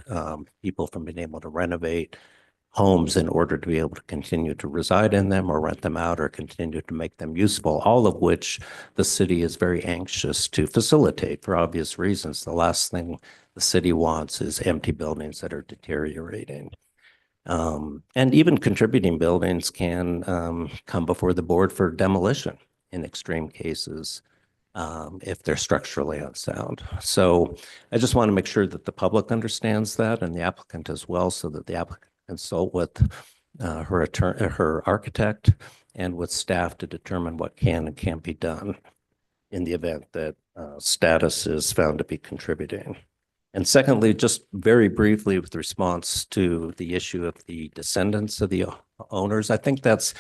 people from being able to renovate homes in order to be able to continue to reside in them or rent them out or continue to make them useful, all of which the city is very anxious to facilitate for obvious reasons. The last thing the city wants is empty buildings that are deteriorating. And even contributing buildings can come before the board for demolition in extreme cases. if they're structurally unsound. So I just want to make sure that the public understands that and the applicant as well, so that the applicant can consult with her attorney, her architect, and with staff to determine what can and can't be done in the event that status is found to be contributing. And secondly, just very briefly with response to the issue of the descendants of the owners, I think that's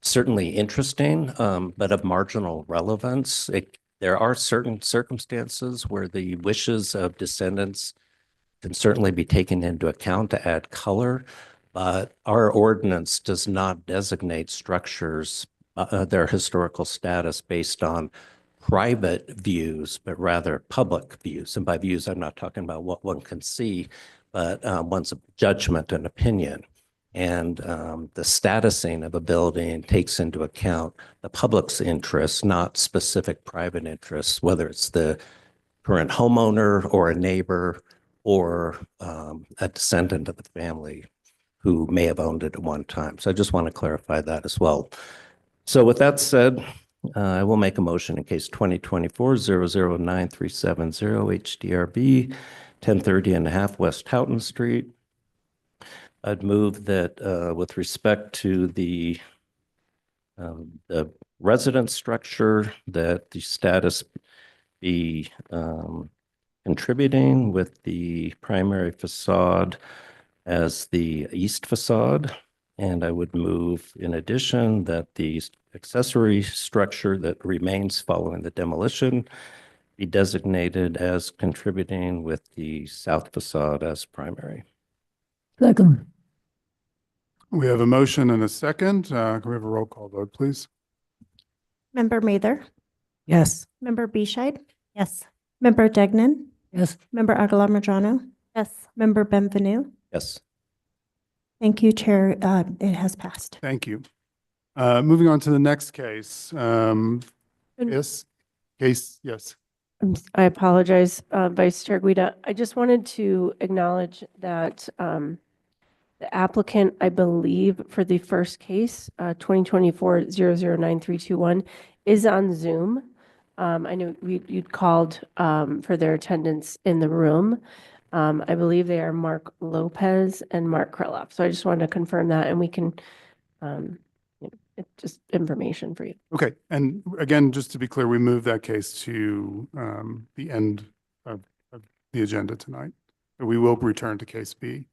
certainly interesting, but of marginal relevance. There are certain circumstances where the wishes of descendants can certainly be taken into account to add color, but our ordinance does not designate structures, their historical status based on private views, but rather public views. And by views, I'm not talking about what one can see, but one's judgment and opinion. And the statusing of a building takes into account the public's interests, not specific private interests, whether it's the current homeowner or a neighbor or a descendant of the family who may have owned it at one time. So I just want to clarify that as well. So with that said, I will make a motion in case 2024-009370 HDRB, 1030 and a half West Houghton Street. I'd move that with respect to the residence structure, that the status be contributing with the primary facade as the east facade. And I would move in addition that the accessory structure that remains following the demolition be designated as contributing with the south facade as primary. Second. We have a motion and a second. Can we have a roll call vote, please? Member Mather, Yes. Member Bescheid, Yes. Member Degnan, Yes. Member Aguilar Madrano, Yes. Member Benvenu. Yes. Thank you, Chair. It has passed. Thank you. Moving on to the next case. Yes, yes. I apologize, Vice Chair Guida. I just wanted to acknowledge that the applicant, I believe, for the first case, 2024-009321, is on Zoom. I know you'd called for their attendance in the room. I believe they are Mark Lopez and Mark Krylov. So I just wanted to confirm that, and we can, it's just information for you. Okay. And again, just to be clear, we moved that case to the end of the agenda tonight. But we will return to case B.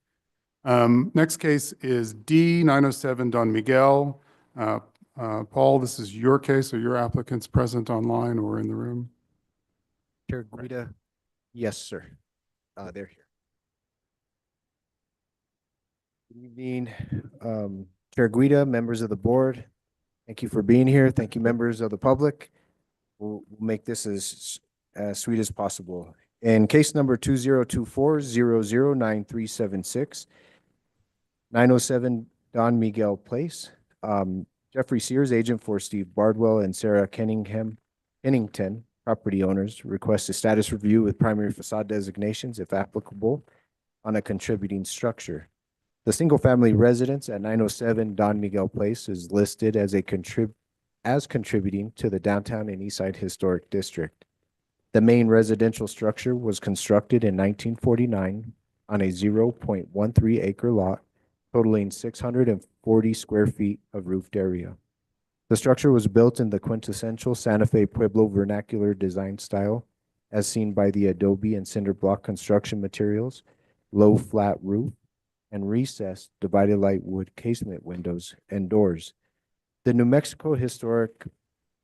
Next case is D907 Don Miguel. Paul, this is your case. Are your applicants present online or in the room? Chair Guida, yes, sir. They're here. Good evening, Chair Guida, members of the board. Thank you for being here. Thank you, members of the public. We'll make this as sweet as possible. In case number 2024-009376, 907 Don Miguel Place, Jeffrey Sears, agent for Steve Bardwell and Sarah Kennington, property owners, request a status review with primary facade designations, if applicable, on a contributing structure. The single-family residence at 907 Don Miguel Place is listed as contributing to the downtown and Eastside Historic District. The main residential structure was constructed in 1949 on a 0.13 acre lot, totaling 640 square feet of roofed area. The structure was built in the quintessential Santa Fe Pueblo vernacular design style, as seen by the adobe and cinder block construction materials, low flat roof, and recessed divided light wood casement windows and doors. The New Mexico Historic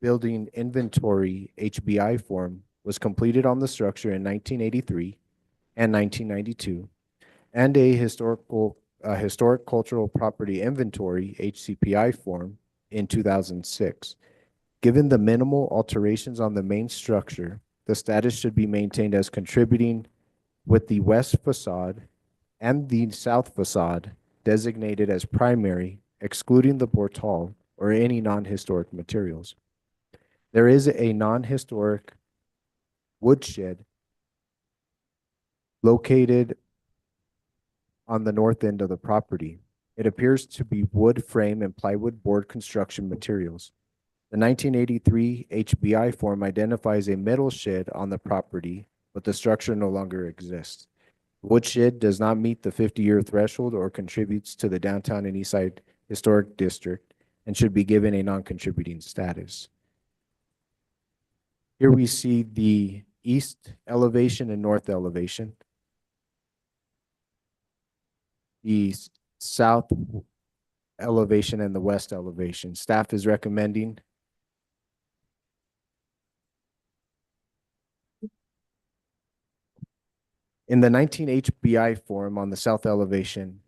Building Inventory HBI form was completed on the structure in 1983 and 1992, and a Historic Cultural Property Inventory HCPI form in 2006. Given the minimal alterations on the main structure, the status should be maintained as contributing, with the west facade and the south facade designated as primary, excluding the portal or any non-historic materials. There is a non-historic woodshed located on the north end of the property. It appears to be wood frame and plywood board construction materials. The 1983 HBI form identifies a metal shed on the property, but the structure no longer exists. Wood shed does not meet the 50-year threshold or contributes to the downtown and Eastside Historic District and should be given a non-contributing status. Here we see the east elevation and north elevation. The south elevation and the west elevation. Staff is recommending in the 19 HBI form on the south elevation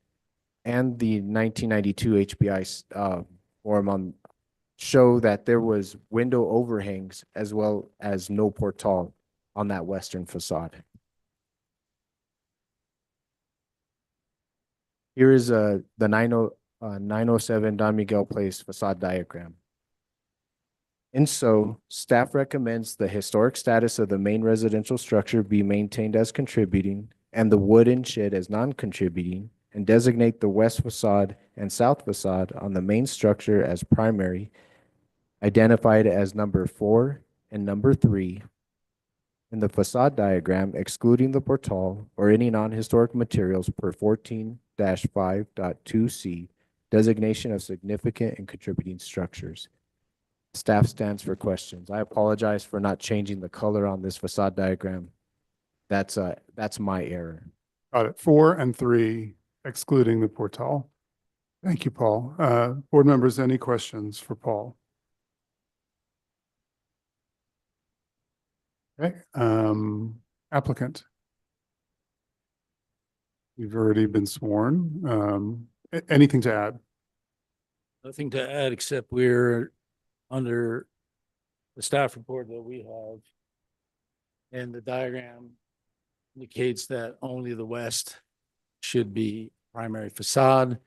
and the 1992 HBI form on show that there was window overhangs as well as no portal on that western facade. Here is the 907 Don Miguel Place facade diagram. And so staff recommends the historic status of the main residential structure be maintained as contributing and the wooden shed as non-contributing, and designate the west facade and south facade on the main structure as primary, identified as number 4 and number 3 in the facade diagram, excluding the portal or any non-historic materials per 14-5.2C, designation of significant and contributing structures. Staff stands for questions. I apologize for not changing the color on this facade diagram. That's my error. Got it. 4 and 3 excluding the portal. Thank you, Paul. Board members, any questions for Paul? Okay, applicant. You've already been sworn. Anything to add? Nothing to add, except we're under the staff report that we have. And the diagram indicates that only the west should be primary facade.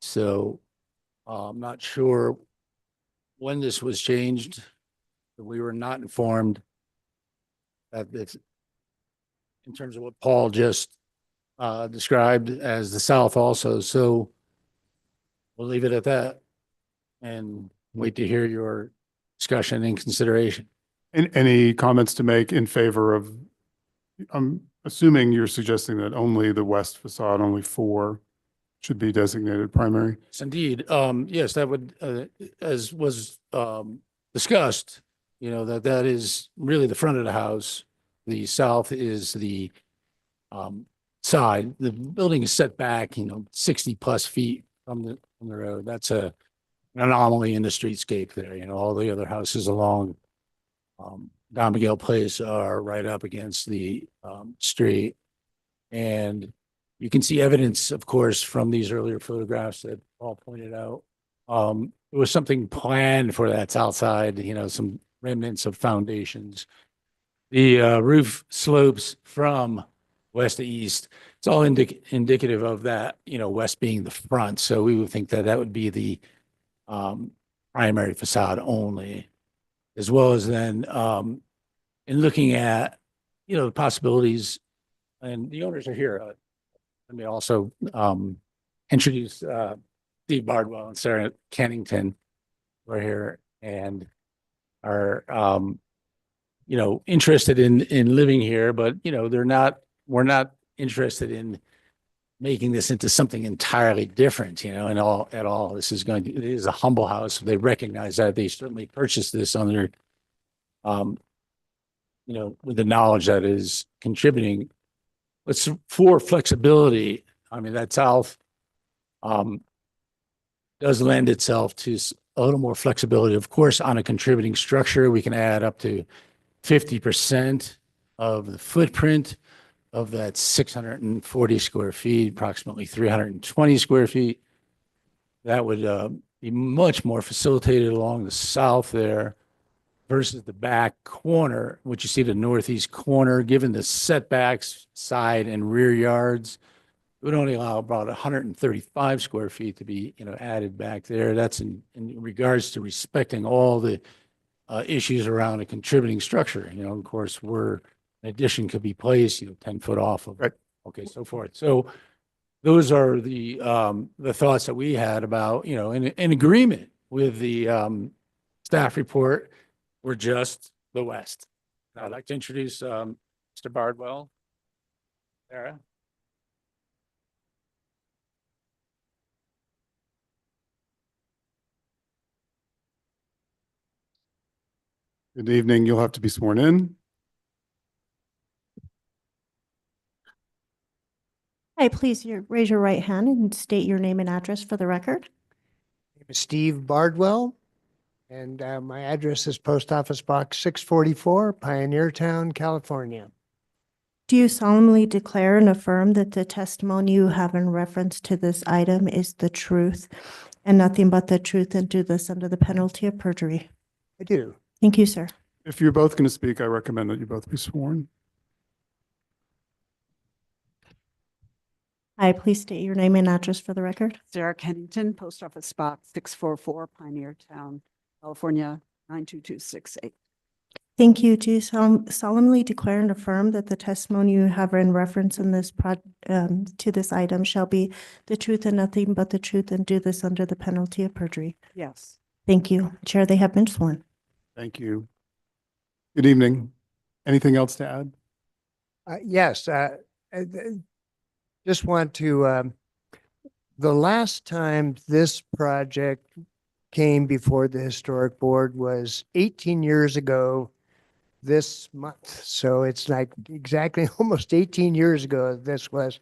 So I'm not sure when this was changed. We were not informed that it's in terms of what Paul just described as the south also. So we'll leave it at that and wait to hear your discussion and consideration. Any comments to make in favor of, I'm assuming you're suggesting that only the west facade, only 4 should be designated primary? Yes, indeed. Yes, that would, as was discussed, that is really the front of the house. The south is the side. The building is set back, 60 plus feet from the road. That's an anomaly in the streetscape there. All the other houses along Don Miguel Place are right up against the street. And you can see evidence, of course, from these earlier photographs that Paul pointed out. It was something planned for that south side, some remnants of foundations. The roof slopes from west to east. It's all indicative of that, west being the front. So we would think that that would be the primary facade only, as well as then in looking at, the possibilities, and the owners are here. Let me also introduce Steve Bardwell and Sarah Kennington, who are here and are, interested in living here, but, we're not interested in making this into something entirely different, at all. This is it is a humble house. They recognize that. They certainly purchased this under, with the knowledge that is contributing. But for flexibility, that south does lend itself to a little more flexibility. Of course, on a contributing structure, we can add up to 50% of the footprint of that 640 square feet, approximately 320 square feet. That would be much more facilitated along the south there versus the back corner, which you see the northeast corner, given the setbacks, side and rear yards. It would only allow about 135 square feet to be, added back there. That's in regards to respecting all the issues around a contributing structure. Of course, where an addition could be placed, 10 foot off of, right. Okay, so forth. So those are the thoughts that we had about, in agreement with the staff report, we're just the west. I'd like to introduce Mr. Bardwell. Sarah. Good evening. You'll have to be sworn in. Hi, please raise your right hand and state your name and address for the record. name is Steve Bardwell, and my address is Post Office Box 644, Pioneertown, California. Do you solemnly declare and affirm that the testimony you have in reference to this item is the truth and nothing but the truth, and do this under the penalty of perjury? I do. Thank you, sir. If you're both going to speak, I recommend that you both be sworn. Hi, please state your name and address for the record. Sarah Kennington, Post Office Box 644, Pioneertown, California, 92268. Thank you. Do you solemnly declare and affirm that the testimony you have in reference in this to this item shall be the truth and nothing but the truth, and do this under the penalty of perjury? Yes. Thank you. Chair, they have been sworn. Thank you. Good evening. Anything else to add? Yes, just want to, the last time this project came before the historic board was 18 years ago this month. So it's like exactly almost 18 years ago this was.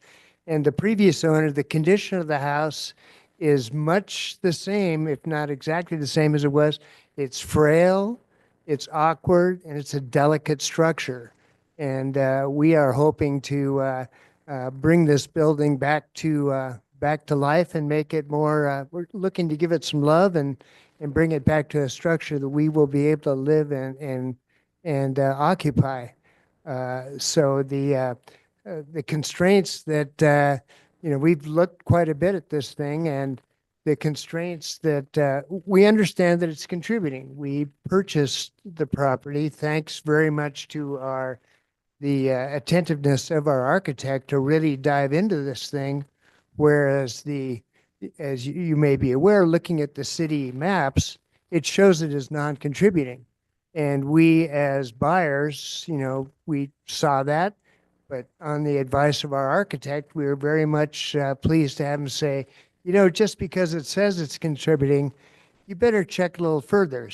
And the previous owner, the condition of the house is much the same, if not exactly the same as it was. It's frail, it's awkward, and it's a delicate structure. And we are hoping to bring this building back to life and make it more. We're looking to give it some love and bring it back to a structure that we will be able to live in and occupy. So the constraints that we've looked quite a bit at this thing, and the constraints that we understand that it's contributing. We purchased the property thanks very much to the attentiveness of our architect to really dive into this thing, whereas as you may be aware, looking at the city maps, it shows it as non-contributing. And we as buyers, we saw that, but on the advice of our architect, we were very much pleased to have him say, just because it says it's contributing, you better check a little further.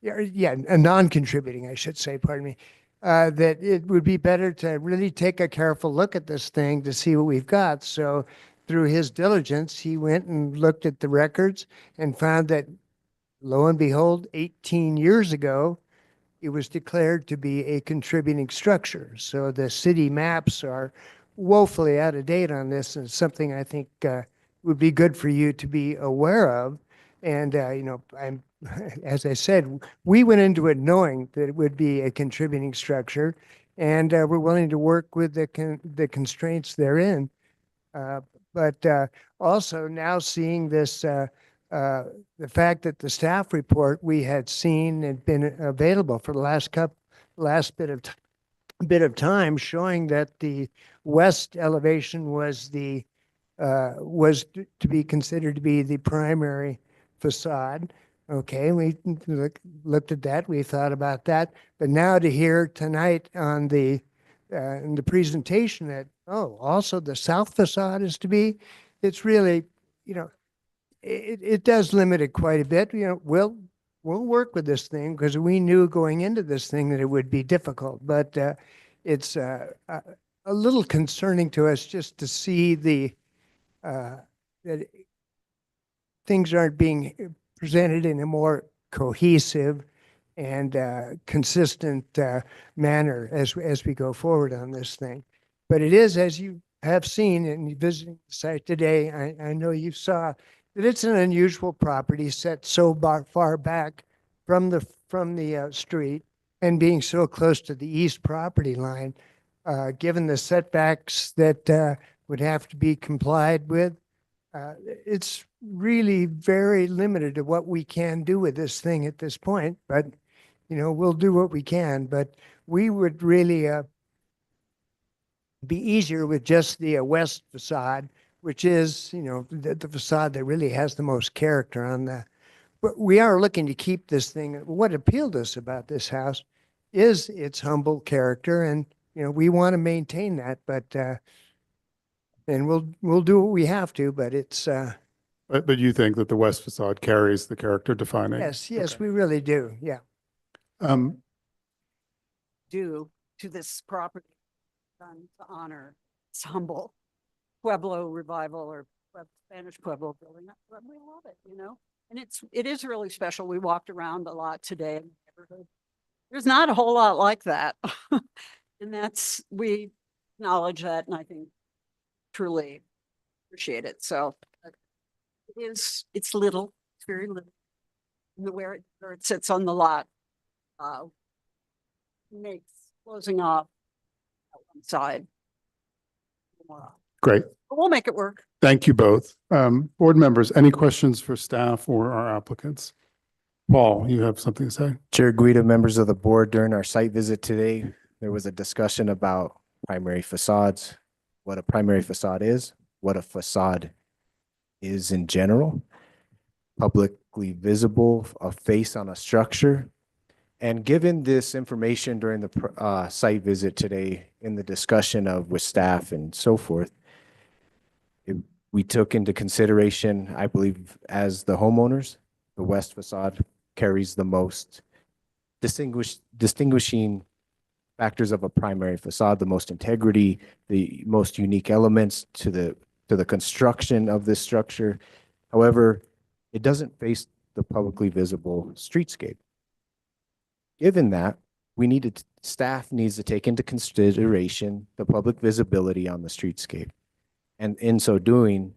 Yeah, non-contributing, I should say, pardon me. That it would be better to really take a careful look at this thing to see what we've got. So through his diligence, he went and looked at the records and found that, lo and behold, 18 years ago, it was declared to be a contributing structure. So the city maps are woefully out of date on this, and something I think would be good for you to be aware of. And, as I said, we went into it knowing that it would be a contributing structure, and we're willing to work with the constraints therein. But also now seeing this, the fact that the staff report we had seen had been available for the last bit of time, showing that the west elevation was to be considered to be the primary facade. Okay, we looked at that, we thought about that, but now to hear tonight on in the presentation that, also the south facade is to be, it's really, it does limit it quite a bit. We'll work with this thing because we knew going into this thing that it would be difficult, but it's a little concerning to us just to see that things aren't being presented in a more cohesive and consistent manner as we go forward on this thing. But it is, as you have seen in visiting the site today, I know you saw that it's an unusual property set so far back from the street and being so close to the east property line, given the setbacks that would have to be complied with. It's really very limited to what we can do with this thing at this point, but we'll do what we can. But we would really be easier with just the west facade, which is the facade that really has the most character on the but we are looking to keep this thing. What appealed to us about this house is its humble character, and we want to maintain that. But and we'll do what we have to. But it's But you think that the west facade carries the character defining? yes, Okay. we really do. Yeah. Do to this property done to honor its humble Pueblo revival or Spanish Pueblo building. We love it, and it is really special. We walked around a lot today in the neighborhood. There's not a whole lot like that. And we acknowledge that, and I think truly appreciate it. So it's little, it's very little. And where it sits on the lot makes closing off one side. Great. But we'll make it work. Thank you both. Board members, any questions for staff or our applicants? Paul, you have something to say? Chair Guida, members of the board, during our site visit today, there was a discussion about primary facades, what a primary facade is, what a facade is in general, publicly visible, a face on a structure. And given this information during the site visit today in the discussion with staff and so forth, we took into consideration, I believe, as the homeowners, the west facade carries the most distinguishing factors of a primary facade, the most integrity, the most unique elements to the construction of this structure. However, it doesn't face the publicly visible streetscape. Given that, staff needs to take into consideration the public visibility on the streetscape. And in so doing,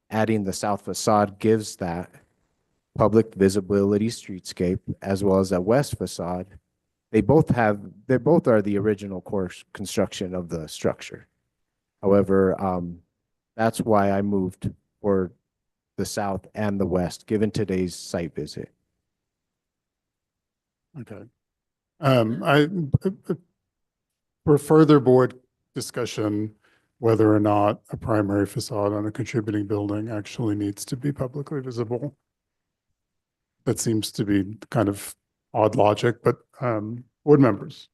adding the south facade gives that public visibility streetscape as well as that west facade. They both are the original core construction of the structure. However, that's why I moved for the south and the west, given today's site visit. Okay. For further board discussion, whether or not a primary facade on a contributing building actually needs to be publicly visible. That seems to be kind of odd logic, but board members,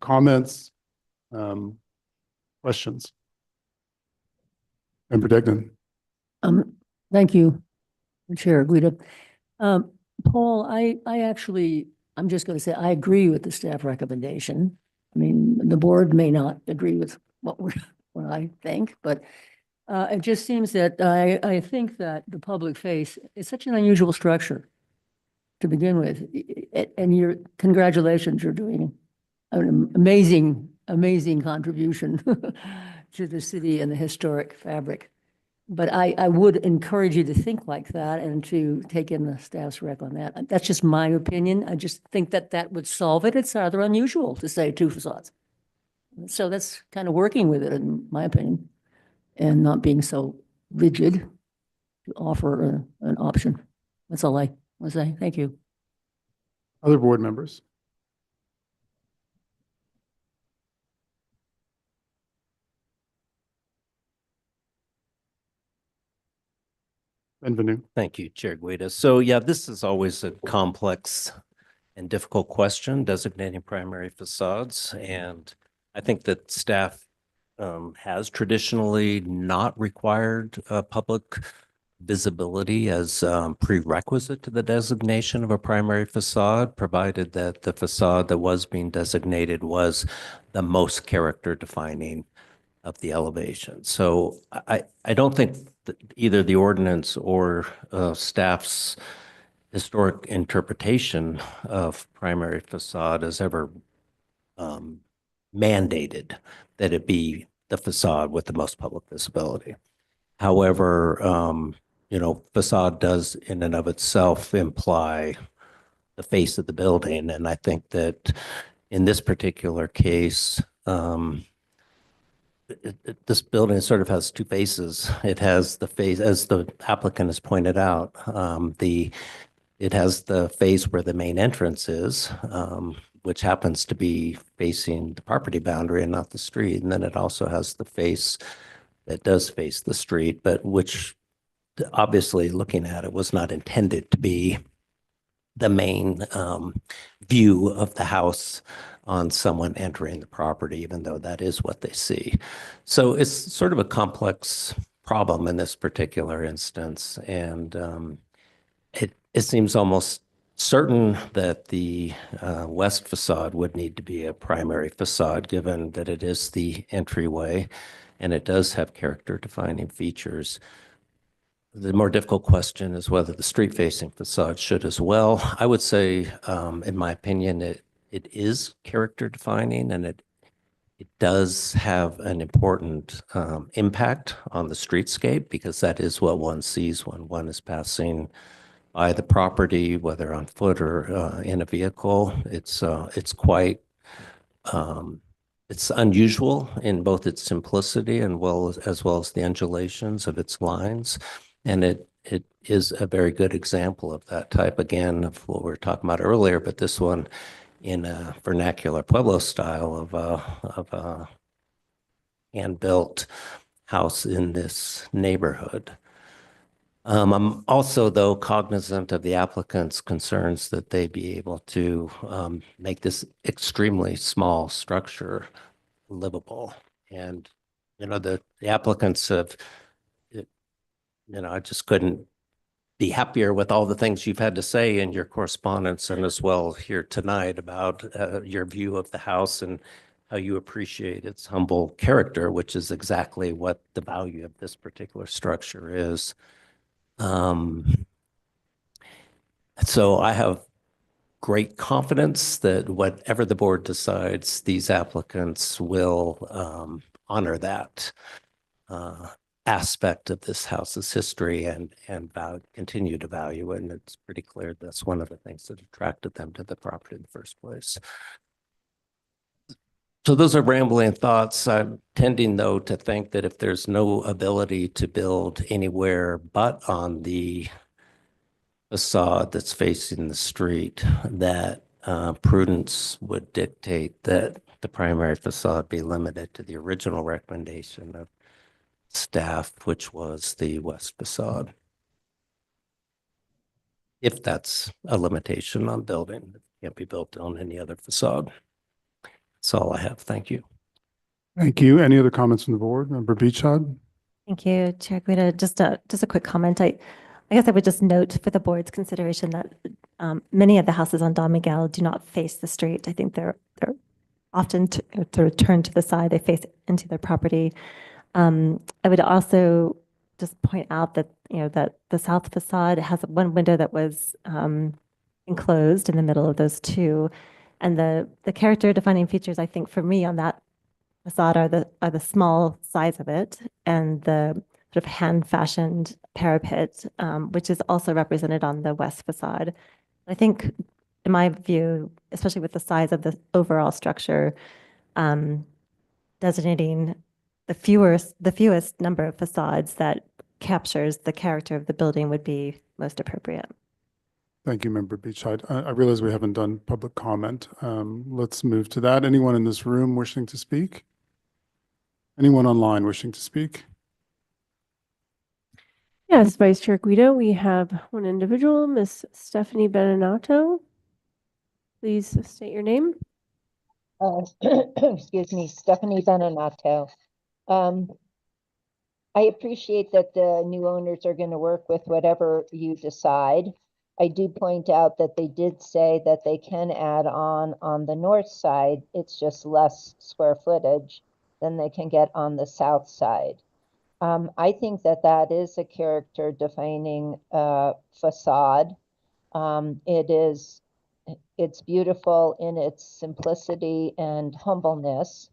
comments, questions? Member Degnan. Thank you, Chair Guida. Paul, I'm just going to say, I agree with the staff recommendation. I mean, the board may not agree with what I think, but it just seems that I think that the public face is such an unusual structure to begin with. And congratulations, you're doing an amazing contribution to the city and the historic fabric. But I would encourage you to think like that and to take in the staff's rec on that. That's just my opinion. I just think that would solve it. It's rather unusual to say two facades. So that's kind of working with it, in my opinion, and not being so rigid to offer an option. That's all I want to say. Thank you. Other board members? Benvenu. Thank you, Chair Guida. So yeah, this is always a complex and difficult question, designating primary facades. And I think that staff has traditionally not required public visibility as prerequisite to the designation of a primary facade, provided that the facade that was being designated was the most character defining of the elevation. So I don't think that either the ordinance or staff's historic interpretation of primary facade has ever mandated that it be the facade with the most public visibility. However, facade does in and of itself imply the face of the building. And I think that in this particular case, this building sort of has two faces. It has the face, as the applicant has pointed out, it has the face where the main entrance is, which happens to be facing the property boundary and not the street. And then it also has the face that does face the street, but which obviously looking at it was not intended to be the main view of the house on someone entering the property, even though that is what they see. So it's sort of a complex problem in this particular instance. And it seems almost certain that the west facade would need to be a primary facade, given that it is the entryway and it does have character defining features. The more difficult question is whether the street-facing facade should as well. I would say, in my opinion, it is character-defining, and it does have an important impact on the streetscape, because that is what one sees when one is passing by the property, whether on foot or in a vehicle. It's quite it's unusual in both its simplicity and as well as the undulations of its lines. And it is a very good example of that type, again, of what we were talking about earlier, but this one in a vernacular Pueblo style of a hand-built house in this neighborhood. I'm also, though, cognizant of the applicant's concerns that they be able to make this extremely small structure livable. And, the applicants have, I just couldn't be happier with all the things you've had to say in your correspondence and as well here tonight about your view of the house and how you appreciate its humble character, which is exactly what the value of this particular structure is. So I have great confidence that whatever the board decides, these applicants will honor that aspect of this house's history and continue to value it. And it's pretty clear that's one of the things that attracted them to the property in the first place. So those are rambling thoughts. I'm tending, though, to think that if there's no ability to build anywhere but on the facade that's facing the street, that prudence would dictate that the primary facade be limited to the original recommendation of staff, which was the west facade. If that's a limitation on building, it can't be built on any other facade. That's all I have. Thank you. Thank you. Any other comments from the board? Member Beachod? Thank you, Chair Guida. Just a quick comment. I guess I would just note for the board's consideration that many of the houses on Don Miguel do not face the street. I think they're often to turn to the side. They face into their property. I would also just point out that that the south facade has one window that was enclosed in the middle of those two, and the character defining features, I think, for me on that facade are the small size of it and the sort of hand fashioned parapet, which is also represented on the west facade. I think, in my view, especially with the size of the overall structure, designating the fewest number of facades that captures the character of the building would be most appropriate. Thank you, Member Beachhead. I realize we haven't done public comment. Let's move to that. Anyone in this room wishing to speak? Anyone online wishing to speak? Yes, Vice Chair Guido, we have one individual, Miss Stephanie Beninato. Please state your name. Excuse me, Stephanie Beninato. I appreciate that the new owners are going to work with whatever you decide. I do point out that they did say that they can add on the north side. It's just less square footage than they can get on the south side. I think that is a character defining facade. It's beautiful in its simplicity and humbleness.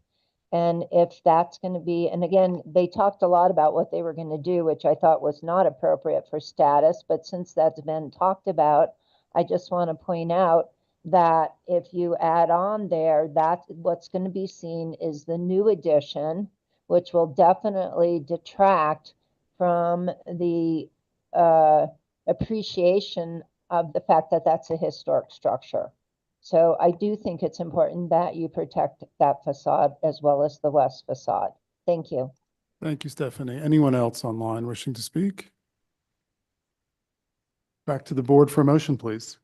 And if that's going to be, and again, they talked a lot about what they were going to do, which I thought was not appropriate for status. But since that's been talked about, I just want to point out that if you add on there, that's what's going to be seen is the new addition, which will definitely detract from the appreciation of the fact that that's a historic structure. So I do think it's important that you protect that facade as well as the west facade. Thank you. Thank you, Stephanie. Anyone else online wishing to speak? Back to the board for a motion, please.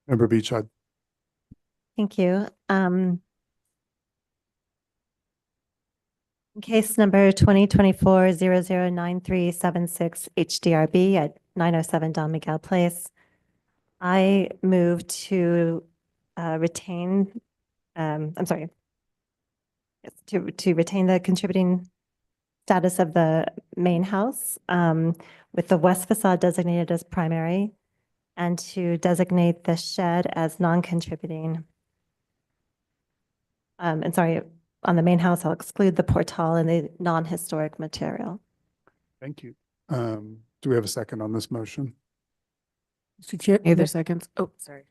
Member Beachhead. Thank you. Case number 2024-009376 HDRB at 907 Don Miguel Place. I move to retain, I'm sorry, yes, to retain the contributing status of the main house with the west facade designated as primary and to designate the shed as non-contributing. And sorry, on the main house, I'll exclude the portal and the non-historic material. Thank you. Do we have a second on this motion? Mr. Chair. Either seconds. Oh, sorry.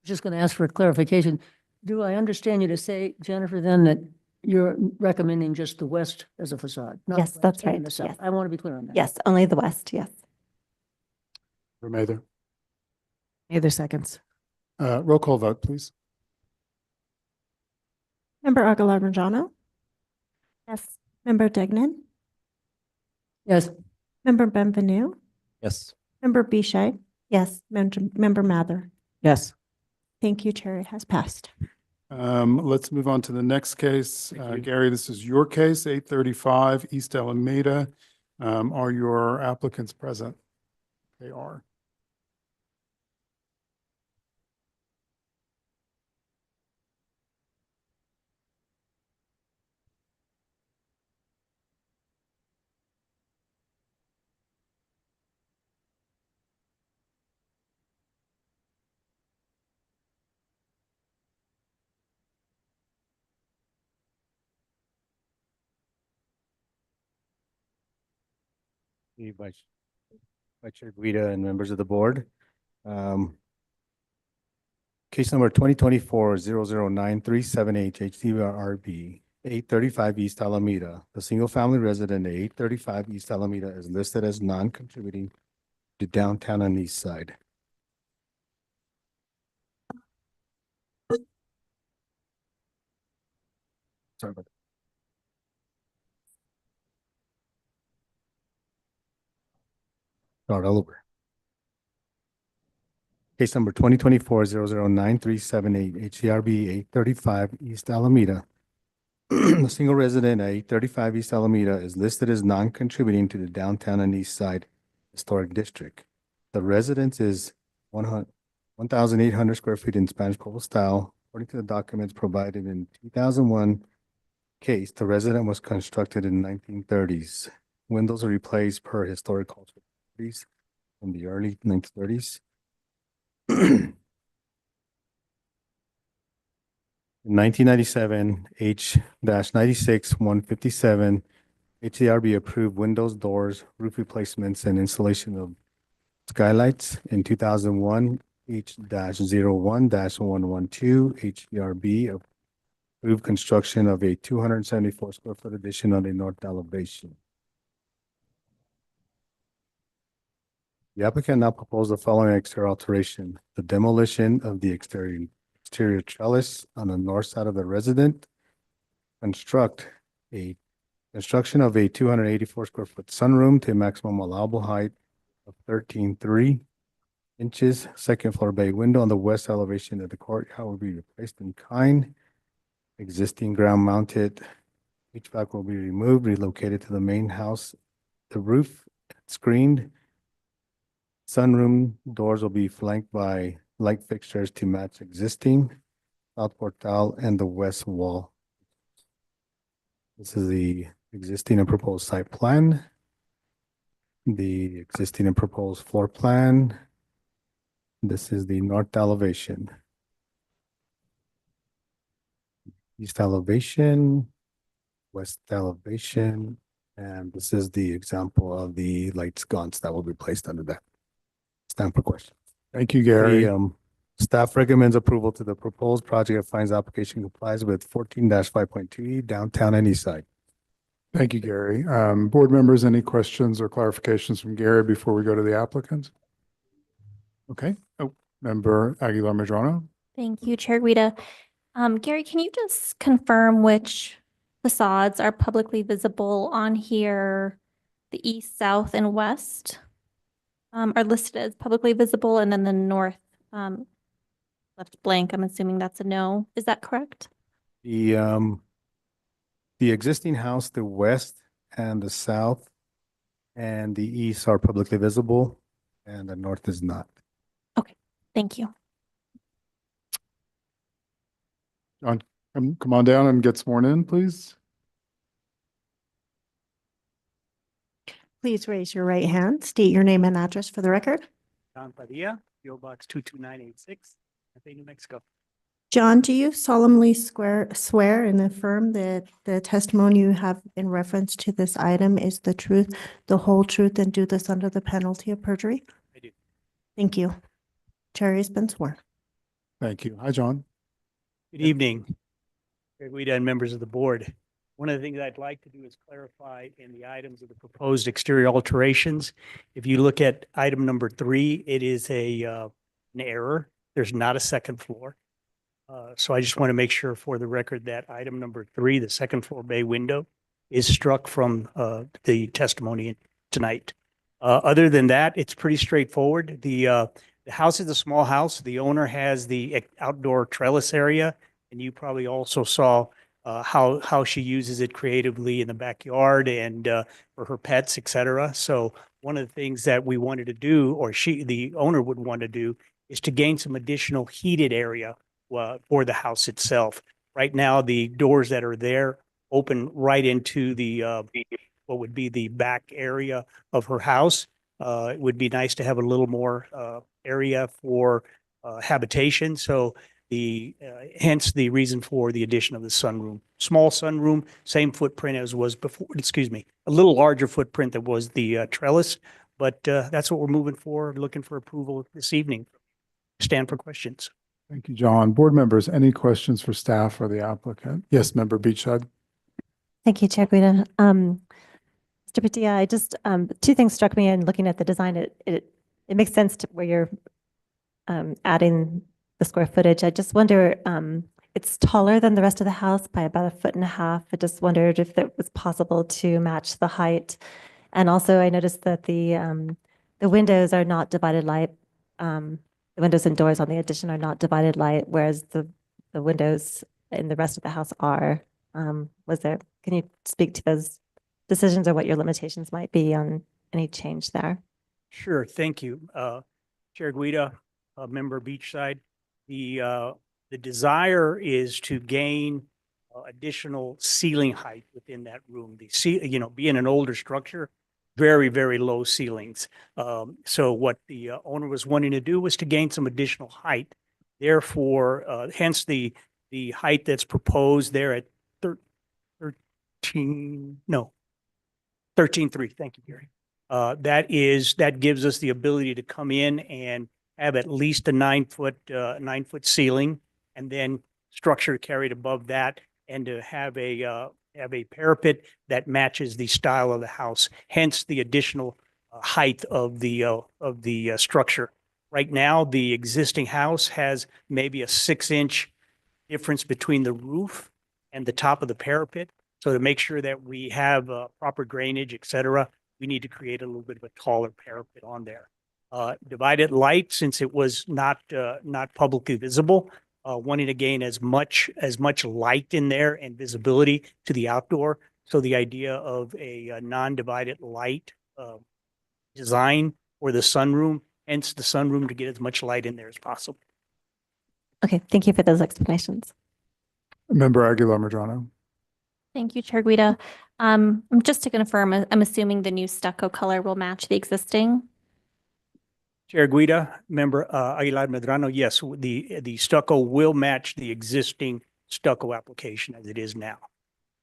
Just going to ask for clarification. Do I understand you to say, Jennifer, then that you're recommending just the west as a facade? not Yes, the that's west and right. the south? Yes. I want to be clear on that. Yes, only the west, yes. Member Mather. Either seconds. Roll call vote, please. Member Aguilar-Majano, Yes. Member Degnan, Yes. Member Benvenu, Yes. Member Biche, Yes. Member Mather. Yes. Thank you, Chair. It has passed. Let's move on to the next case. Gary, this is your case, 835 East Alameda. Are your applicants present? They are. Vice Chair Guida and members of the board. Case number 2024-009378 HDRB 835 East Alameda. The single-family resident at 835 East Alameda is listed as non-contributing to downtown and east side. Sorry about that. Start all over. Case number 2024-009378 HDRB 835 East Alameda. The single resident at 835 East Alameda is listed as non-contributing to the downtown and east side historic district. The residence is 1,800 square feet in Spanish Colonial style. According to the documents provided in 2001 case, the resident was constructed in 1930s. Windows are replaced per historic cultural properties from the early 1930s. In 1997, H-96-157, HDRB approved windows, doors, roof replacements, and installation of skylights. In 2001, H-01-112, HDRB approved construction of a 274 square foot addition on the north elevation. The applicant now proposed the following exterior alteration: the demolition of the exterior trellis on the north side of the resident, construction of a 284 square foot sunroom to a maximum allowable height of 13.3 inches. Second floor bay window on the west elevation of the courtyard will be replaced in kind. Existing ground mounted HVAC will be removed, relocated to the main house. The roof screened. Sunroom doors will be flanked by light fixtures to match existing south portal and the west wall. This is the existing and proposed site plan. The existing and proposed floor plan. This is the north elevation. East elevation, west elevation, and this is the example of the light sconce that will be placed under that. Stand for questions. Thank you, Gary. Staff recommends approval to the proposed project. Finds application complies with 14-5.2E downtown and east side. Thank you, Gary. Board members, any questions or clarifications from Gary before we go to the applicant? Okay. Oh, Member Aguilar-Majano. Thank you, Chair Guida. Gary, can you just confirm which facades are publicly visible on here? The east, south, and west are listed as publicly visible, and then the north left blank. I'm assuming that's a no. Is that correct? The existing house, the west and the south and the east are publicly visible, and the north is not. Thank you. John, come on down and get sworn in, please. Please raise your right hand, state your name and address for the record. John Padilla, PO Box 22986, Cafe, New Mexico. John, do you solemnly swear and affirm that the testimony you have in reference to this item is the truth, the whole truth, and do this under the penalty of perjury? I do. Thank you. Chair has been sworn. Thank you. Hi, John. Good evening, Chair Guida and members of the board. One of the things I'd like to do is clarify in the items of the proposed exterior alterations. If you look at item number 3, it is an error. There's not a second floor. So I just want to make sure for the record that item number 3, the second floor bay window, is struck from the testimony tonight. Other than that, it's pretty straightforward. The house is a small house. The owner has the outdoor trellis area, and you probably also saw how she uses it creatively in the backyard and for her pets, et cetera. So one of the things that we wanted to do, or the owner would want to do, is to gain some additional heated area for the house itself. Right now, the doors that are there open right into the what would be the back area of her house. It would be nice to have a little more area for habitation. So hence the reason for the addition of the sunroom. Small sunroom, same footprint as was before, excuse me, a little larger footprint that was the trellis, but that's what we're moving for, looking for approval this evening. Stand for questions. Thank you, John. Board members, any questions for staff or the applicant? Yes, Member Beachhead. Thank you, Chair Guida. Mr. Padilla, I just, two things struck me in looking at the design. It makes sense to where you're adding the square footage. I just wonder, it's taller than the rest of the house by about 1.5 feet. I just wondered if it was possible to match the height. And also I noticed that the windows are not divided light. The windows and doors on the addition are not divided light, whereas the windows in the rest of the house are. Can you speak to those decisions or what your limitations might be on any change there? Sure, thank you. Chair Guida, Member Beachside, the desire is to gain additional ceiling height within that room. Being an older structure, very, very low ceilings. So what the owner was wanting to do was to gain some additional height. Therefore, hence the height that's proposed there at 13.3. Thank you, Gary. That gives us the ability to come in and have at least a 9-foot ceiling, and then structure carried above that, and to have a parapet that matches the style of the house. Hence the additional height of the structure. Right now, the existing house has maybe a 6-inch difference between the roof and the top of the parapet. So to make sure that we have proper drainage, et cetera, we need to create a little bit of a taller parapet on there. Divided light, since it was not publicly visible, wanting to gain as much light in there and visibility to the outdoor. So the idea of a non-divided light design for the sunroom, hence the sunroom, to get as much light in there as possible. Okay, thank you for those explanations. Member Aguilar Medrano. Thank you, Chair Guida. Just to confirm, I'm assuming the new stucco color will match the existing? Chair Guida, Member Aguilar Medrano, yes, the stucco will match the existing stucco application as it is now.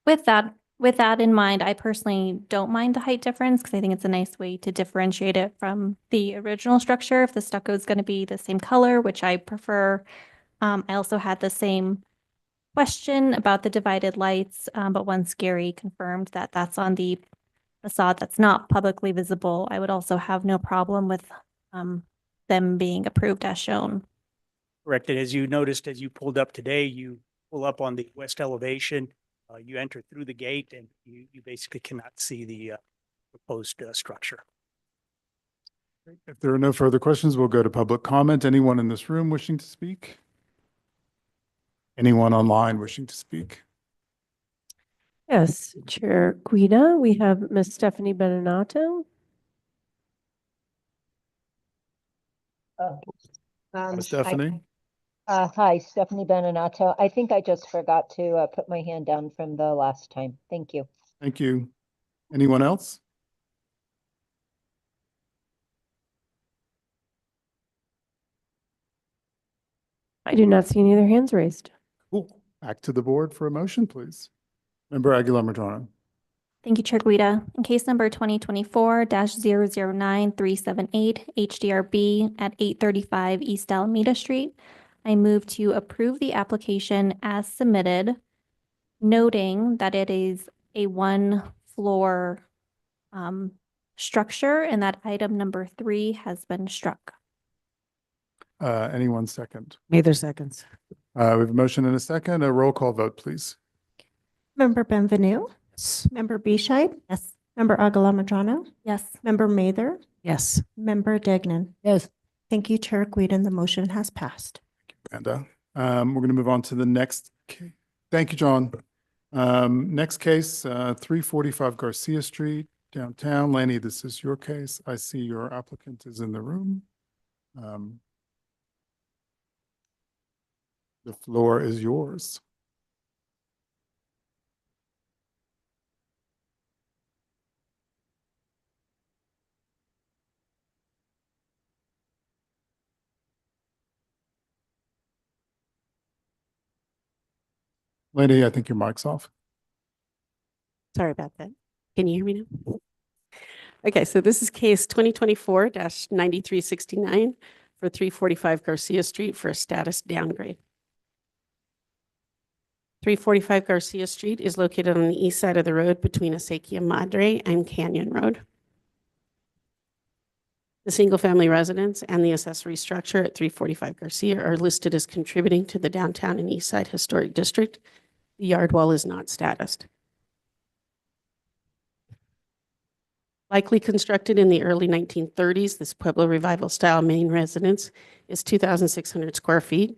With that in mind, I personally don't mind the height difference because I think it's a nice way to differentiate it from the original structure. If the stucco is going to be the same color, which I prefer. I also had the same question about the divided lights, but once Gary confirmed that that's on the facade that's not publicly visible, I would also have no problem with them being approved as shown. Correct. And as you noticed, as you pulled up today, you pull up on the west elevation, you enter through the gate, and you basically cannot see the proposed structure. If there are no further questions, we'll go to public comment. Anyone in this room wishing to speak? Anyone online wishing to speak? Yes, Chair Guida, we have Ms. Stephanie Benenato. Stephanie? Hi, Stephanie Benenato. I think I just forgot to put my hand down from the last time. Thank you. Thank you. Anyone else? I do not see any other hands raised. Cool. Back to the board for a motion, please. Member Aguilar-Madrano. Thank you, Chair Guida. In case number 2024-009378, HDRB at 835 East Alameda Street, I move to approve the application as submitted, noting that it is a one-floor structure and that item number 3 has been struck. Anyone second? Mather seconds. We have a motion and a second. A roll call vote, please. Member Benvenu? Yes. Member Bescheid? Yes. Member Aguilar-Madrano? Yes. Member Mather? Yes. Member Degnan? Yes. Thank you, Chair Guida, and the motion has passed. Brenda. We're going to move on to the next. Thank you, John. Next case, 345 Garcia Street, downtown. Lanny, this is your case. I see your applicant is in the room. The floor is yours. Lanny, I think your mic's off. Sorry about that. Can you hear me now? Okay, so this is case 2024-9369 for 345 Garcia Street for a status downgrade. 345 Garcia Street is located on the east side of the road between Acequia Madre and Canyon Road. The single-family residence and the accessory structure at 345 Garcia are listed as contributing to the downtown and east side historic district. The yard wall is not statused. Likely constructed in the early 1930s, this Pueblo Revival style main residence is 2,600 square feet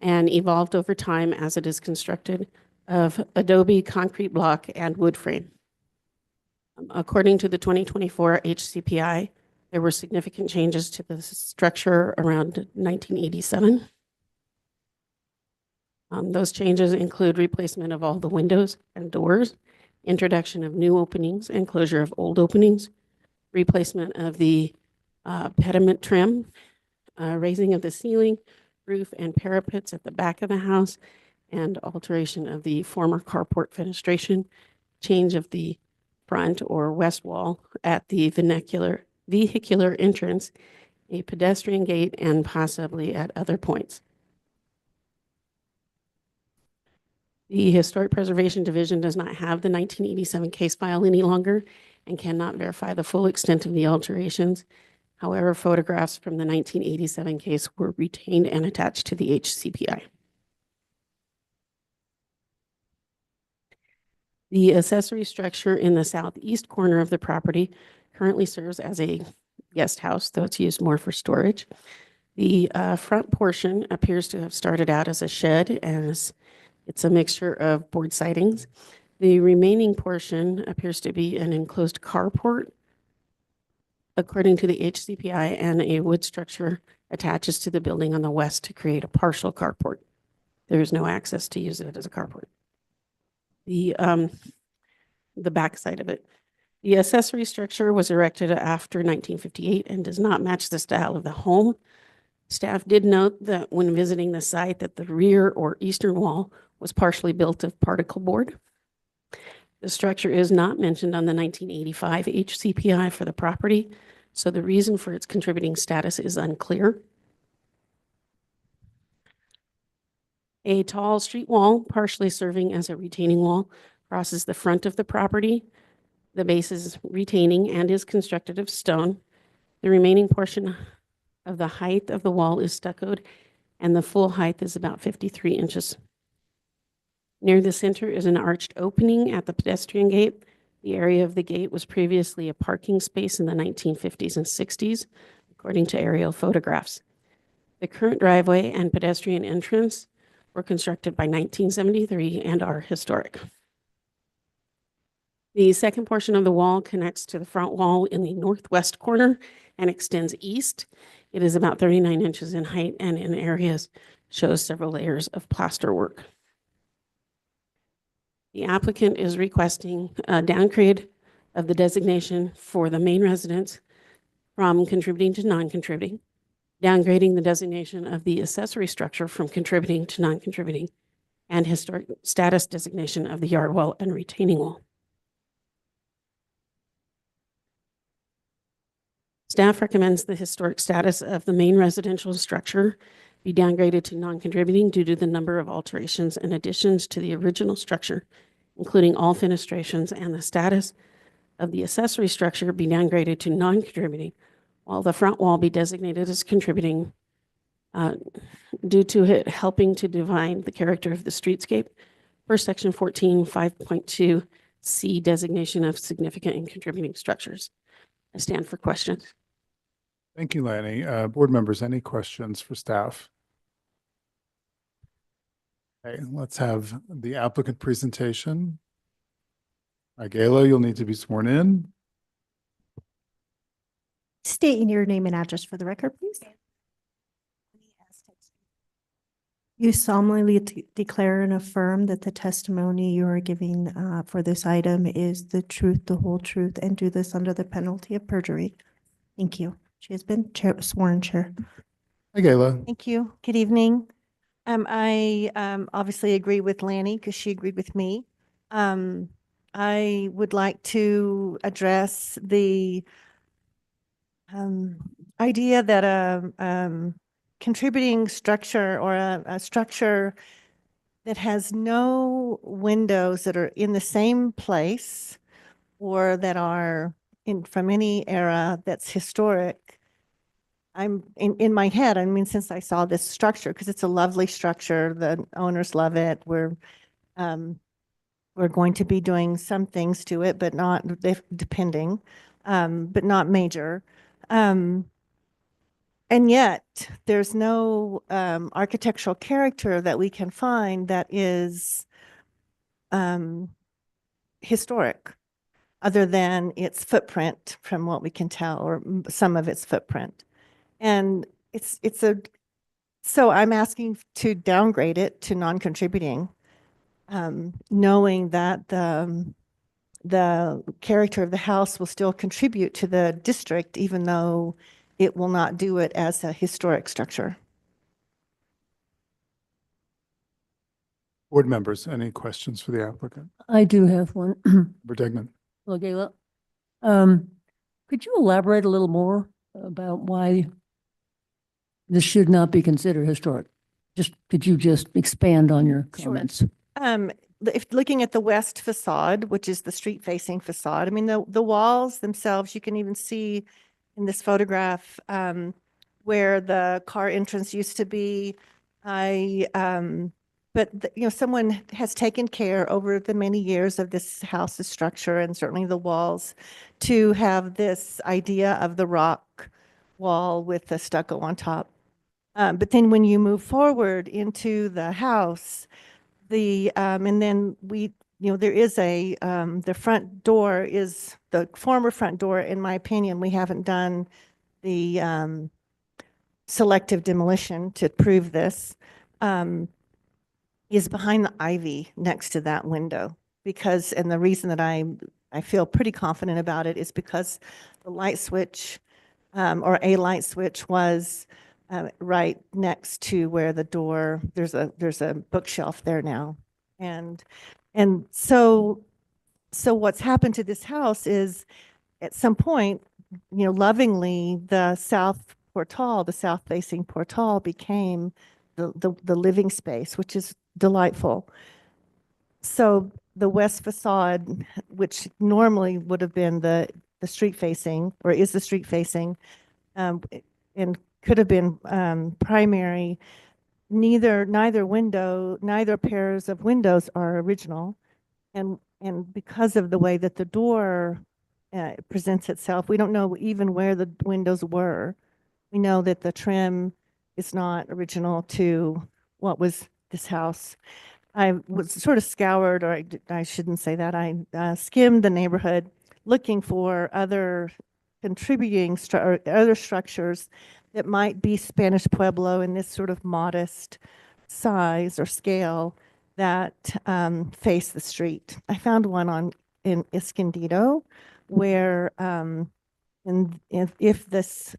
and evolved over time as it is constructed of adobe concrete block and wood frame. According to the 2024 HCPI, there were significant changes to the structure around 1987. Those changes include replacement of all the windows and doors, introduction of new openings and closure of old openings, replacement of the pediment trim, raising of the ceiling, roof, and parapets at the back of the house, and alteration of the former carport fenestration, change of the front or west wall at the vehicular entrance, a pedestrian gate, and possibly at other points. The Historic Preservation Division does not have the 1987 case file any longer and cannot verify the full extent of the alterations. However, photographs from the 1987 case were retained and attached to the HCPI. The accessory structure in the southeast corner of the property currently serves as a guest house, though it's used more for storage. The front portion appears to have started out as a shed, as it's a mixture of board sidings. The remaining portion appears to be an enclosed carport, according to the HCPI, and a wood structure attaches to the building on the west to create a partial carport. There is no access to use it as a carport. The back side of it. The accessory structure was erected after 1958 and does not match the style of the home. Staff did note that when visiting the site that the rear or eastern wall was partially built of particle board. The structure is not mentioned on the 1985 HCPI for the property, so the reason for its contributing status is unclear. A tall street wall, partially serving as a retaining wall, crosses the front of the property. The base is retaining and is constructed of stone. The remaining portion of the height of the wall is stuccoed, and the full height is about 53 inches. Near the center is an arched opening at the pedestrian gate. The area of the gate was previously a parking space in the 1950s and 60s, according to aerial photographs. The current driveway and pedestrian entrance were constructed by 1973 and are historic. The second portion of the wall connects to the front wall in the northwest corner and extends east. It is about 39 inches in height and in areas shows several layers of plaster work. The applicant is requesting a downgrade of the designation for the main residence from contributing to non-contributing, downgrading the designation of the accessory structure from contributing to non-contributing, and historic status designation of the yard wall and retaining wall. Staff recommends the historic status of the main residential structure be downgraded to non-contributing due to the number of alterations and additions to the original structure, including all fenestrations, and the status of the accessory structure be downgraded to non-contributing, while the front wall be designated as contributing due to it helping to define the character of the streetscape per section 14.5.2C designation of significant and contributing structures. I stand for questions. Thank you, Lanny. Board members, any questions for staff? Okay, let's have the applicant presentation. Gayla, you'll need to be sworn in. State your name and address for the record, please. You solemnly declare and affirm that the testimony you are giving for this item is the truth, the whole truth, and do this under the penalty of perjury. Thank you. She has been sworn, Chair. Hi, Gayla. Thank you. Good evening. I obviously agree with Lanny because she agreed with me. I would like to address the idea that a contributing structure or a structure that has no windows that are in the same place or that are from any era that's historic. I'm in my head, I mean, since I saw this structure, because it's a lovely structure, the owners love it. We're going to be doing some things to it, but not depending, but not major. And yet there's no architectural character that we can find that is historic, other than its footprint, from what we can tell, or some of its footprint. And so I'm asking to downgrade it to non-contributing, knowing that the character of the house will still contribute to the district, even though it will not do it as a historic structure. Board members, any questions for the applicant? I do have one. Bertegman. Hello, Gayla. Could you elaborate a little more about why this should not be considered historic? Could you just expand on your comments? Sure. If looking at the west facade, which is the street facing facade, I mean, the walls themselves, you can even see in this photograph where the car entrance used to be. But someone has taken care over the many years of this house's structure, and certainly the walls, to have this idea of the rock wall with the stucco on top. But then when you move forward into the house, and then there is the front door is the former front door. In my opinion, we haven't done the selective demolition to prove this, is behind the ivy next to that window. And the reason that I feel pretty confident about it is because the light switch, or a light switch, was right next to where the door, there's a bookshelf there now. And so what's happened to this house is, at some point, lovingly, the south facing portal became the living space, which is delightful. So the west facade, which normally would have been the street facing, or is the street facing, and could have been primary, neither pairs of windows are original. And because of the way that the door presents itself, we don't know even where the windows were. We know that the trim is not original to what was this house. I was sort of scoured, or I shouldn't say that. I skimmed the neighborhood looking for other contributing or other structures that might be Spanish Pueblo in this sort of modest size or scale that face the street. I found one in Escondido where if this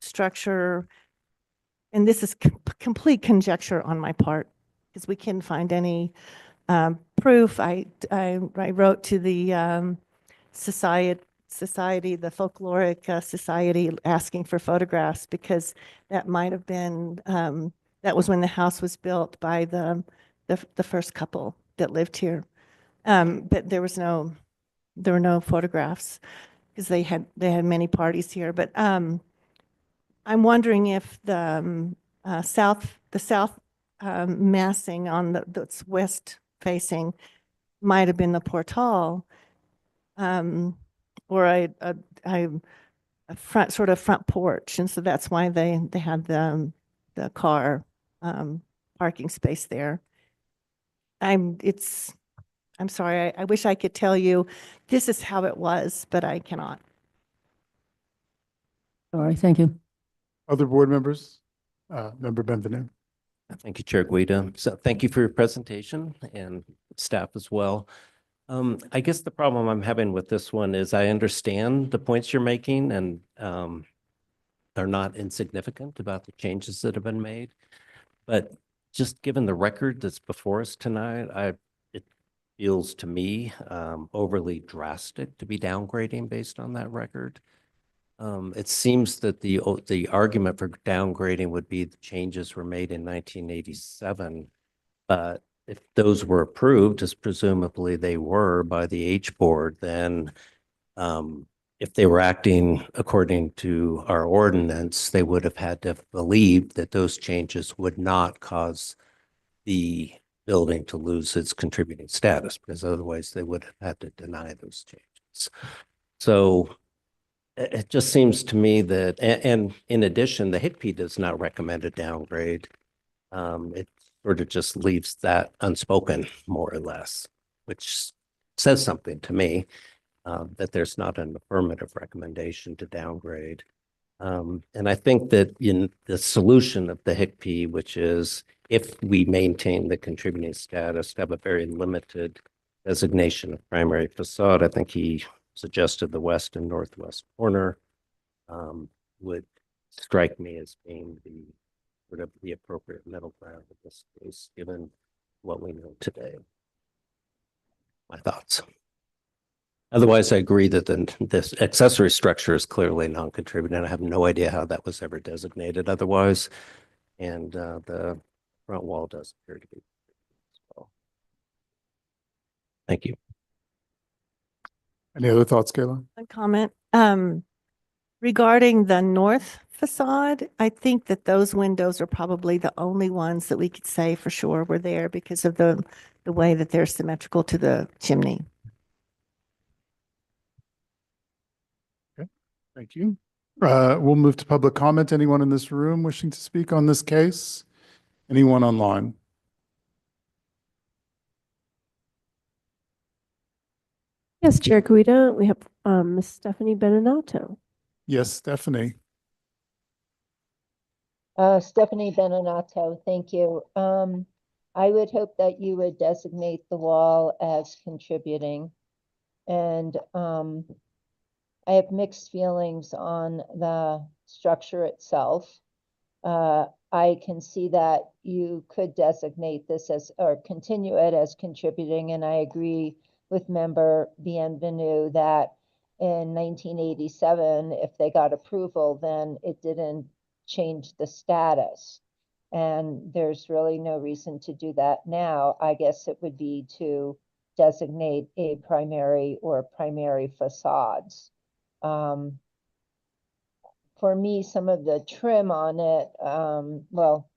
structure, and this is complete conjecture on my part, because we couldn't find any proof. I wrote to the society, the folkloric society, asking for photographs, because that might have been that was when the house was built by the first couple that lived here. But there were no photographs because they had many parties here. But I'm wondering if the south massing on that's west facing might have been the portal, or a front sort of front porch, and so that's why they had the car parking space there. I'm sorry. I wish I could tell you this is how it was, but I cannot. All right, thank you. Other board members? Member Benvenu. Thank you, Chair Guida. So thank you for your presentation and staff as well. I guess the problem I'm having with this one is I understand the points you're making, and they're not insignificant about the changes that have been made. But just given the record that's before us tonight, it feels to me overly drastic to be downgrading based on that record. It seems that the argument for downgrading would be the changes were made in 1987, but if those were approved, as presumably they were by the H board, then if they were acting according to our ordinance, they would have had to believe that those changes would not cause the building to lose its contributing status, because otherwise they would have had to deny those changes. So it just seems to me that, and in addition, the HDRB does not recommend a downgrade. It sort of just leaves that unspoken, more or less, which says something to me, that there's not an affirmative recommendation to downgrade. And I think that in the solution of the HDRB, which is if we maintain the contributing status, to have a very limited designation of primary facade, I think he suggested the west and northwest corner would strike me as being the sort of the appropriate middle ground in this case, given what we know today. My thoughts. Otherwise, I agree that this accessory structure is clearly non-contributing. I have no idea how that was ever designated otherwise. And the front wall does appear to be as well. Thank you. Any other thoughts, Kayla? A comment. Regarding the north facade, I think that those windows are probably the only ones that we could say for sure were there because of the way that they're symmetrical to the chimney. Okay, thank you. We'll move to public comment. Anyone in this room wishing to speak on this case? Anyone online? Yes, Chair Guida, we have Ms. Stephanie Beninato. Yes, Stephanie. Stephanie Beninato, thank you. I would hope that you would designate the wall as contributing. And I have mixed feelings on the structure itself. I can see that you could designate this as, or continue it as contributing, and I agree with member Bienvenu that in 1987, if they got approval, then it didn't change the status. And there's really no reason to do that now. I guess it would be to designate a primary or primary facades. For me, some of the trim on it, well,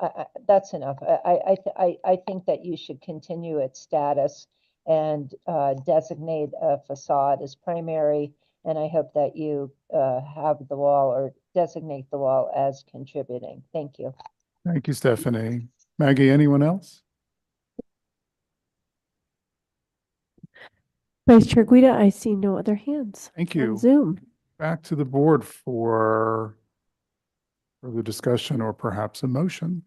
that's enough. I think that you should continue its status and designate a facade as primary. And I hope that you have the wall or designate the wall as contributing. Thank you. Thank you, Stephanie. Maggie, anyone else? Vice Chair Guida, I see no other hands. Thank on you. Zoom. Back to the board for further discussion or perhaps a motion.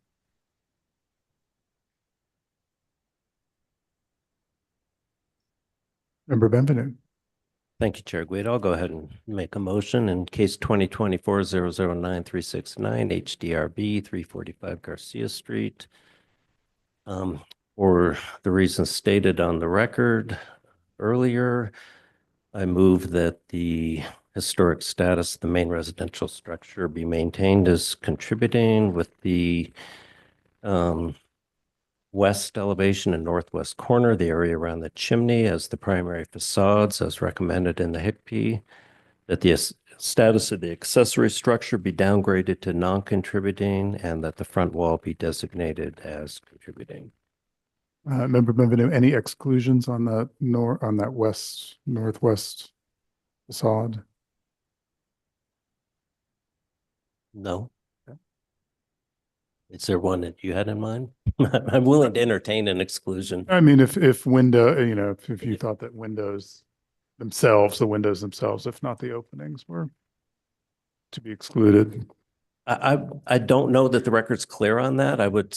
Member Benvenu. Thank you, Chair Guida. I'll go ahead and make a motion in case 2024-009-369 HDRB 345 Garcia Street. For the reasons stated on the record earlier, I move that the historic status of the main residential structure be maintained as contributing with the west elevation and northwest corner, the area around the chimney as the primary facades as recommended in the HICP, that the status of the accessory structure be downgraded to non-contributing and that the front wall be designated as contributing. Member Benvenu, any exclusions on the on that northwest facade? No. Is there one that you had in mind? I'm willing to entertain an exclusion. I mean, if window, you know, if you thought that windows themselves, the windows themselves, if not the openings, were to be excluded. I don't know that the record's clear on that. I would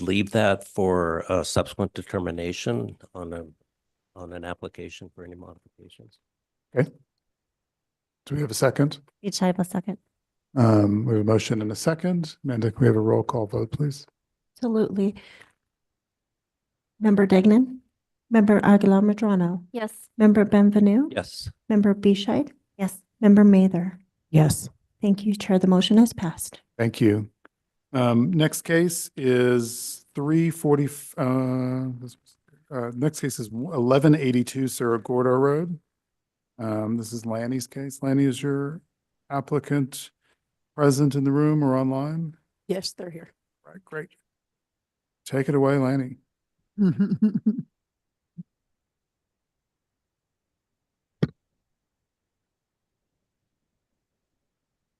leave that for a subsequent determination on an application for any modifications. Okay. Do we have a second? Each I have a second. We have a motion and a second. Amanda, can we have a roll call vote, please? Absolutely. Member Degnan, Member Aguilar Madrano, Yes. Member Benvenu, Yes. Member Bescheid, Yes. Member Mather. Yes. Thank you, Chair. The motion has passed. Thank you. Next case is 340, next case is 1182 Cerro Gordo Road. This is Lanny's case. Lanny, is your applicant present in the room or online? Yes, they're here. Right, great. Take it away, Lanny.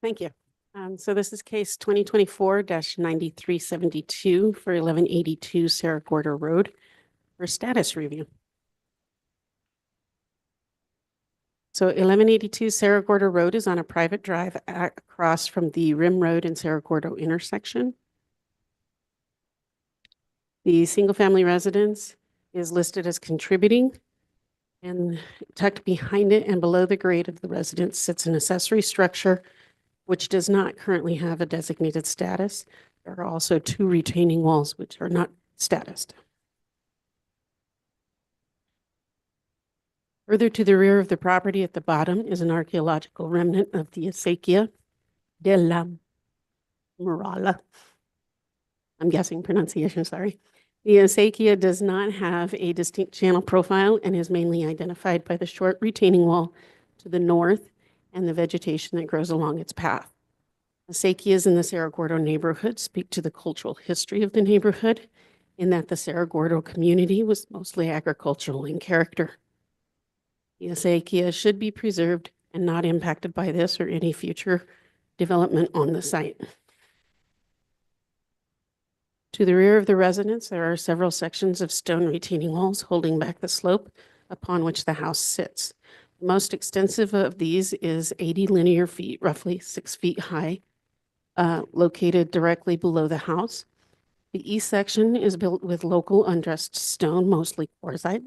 Thank you. So this is case 2024-9372 for 1182 Cerro Gordo Road for status review. So 1182 Cerro Gordo Road is on a private drive across from the Rim Road and Cerro Gordo intersection. The single-family residence is listed as contributing, and tucked behind it and below the grade of the residence sits an accessory structure which does not currently have a designated status. There are also two retaining walls which are not statused. Further to the rear of the property at the bottom is an archaeological remnant of the Acequia de la Muralla. I'm guessing pronunciation, sorry. The Acequia does not have a distinct channel profile and is mainly identified by the short retaining wall to the north and the vegetation that grows along its path. Acequias in the Cerro Gordo neighborhood speak to the cultural history of the neighborhood, in that the Cerro Gordo community was mostly agricultural in character. The Acequia should be preserved and not impacted by this or any future development on the site. To the rear of the residence, there are several sections of stone retaining walls holding back the slope upon which the house sits. The most extensive of these is 80 linear feet, roughly 6 feet high, located directly below the house. The east section is built with local undressed stone, mostly quartzite,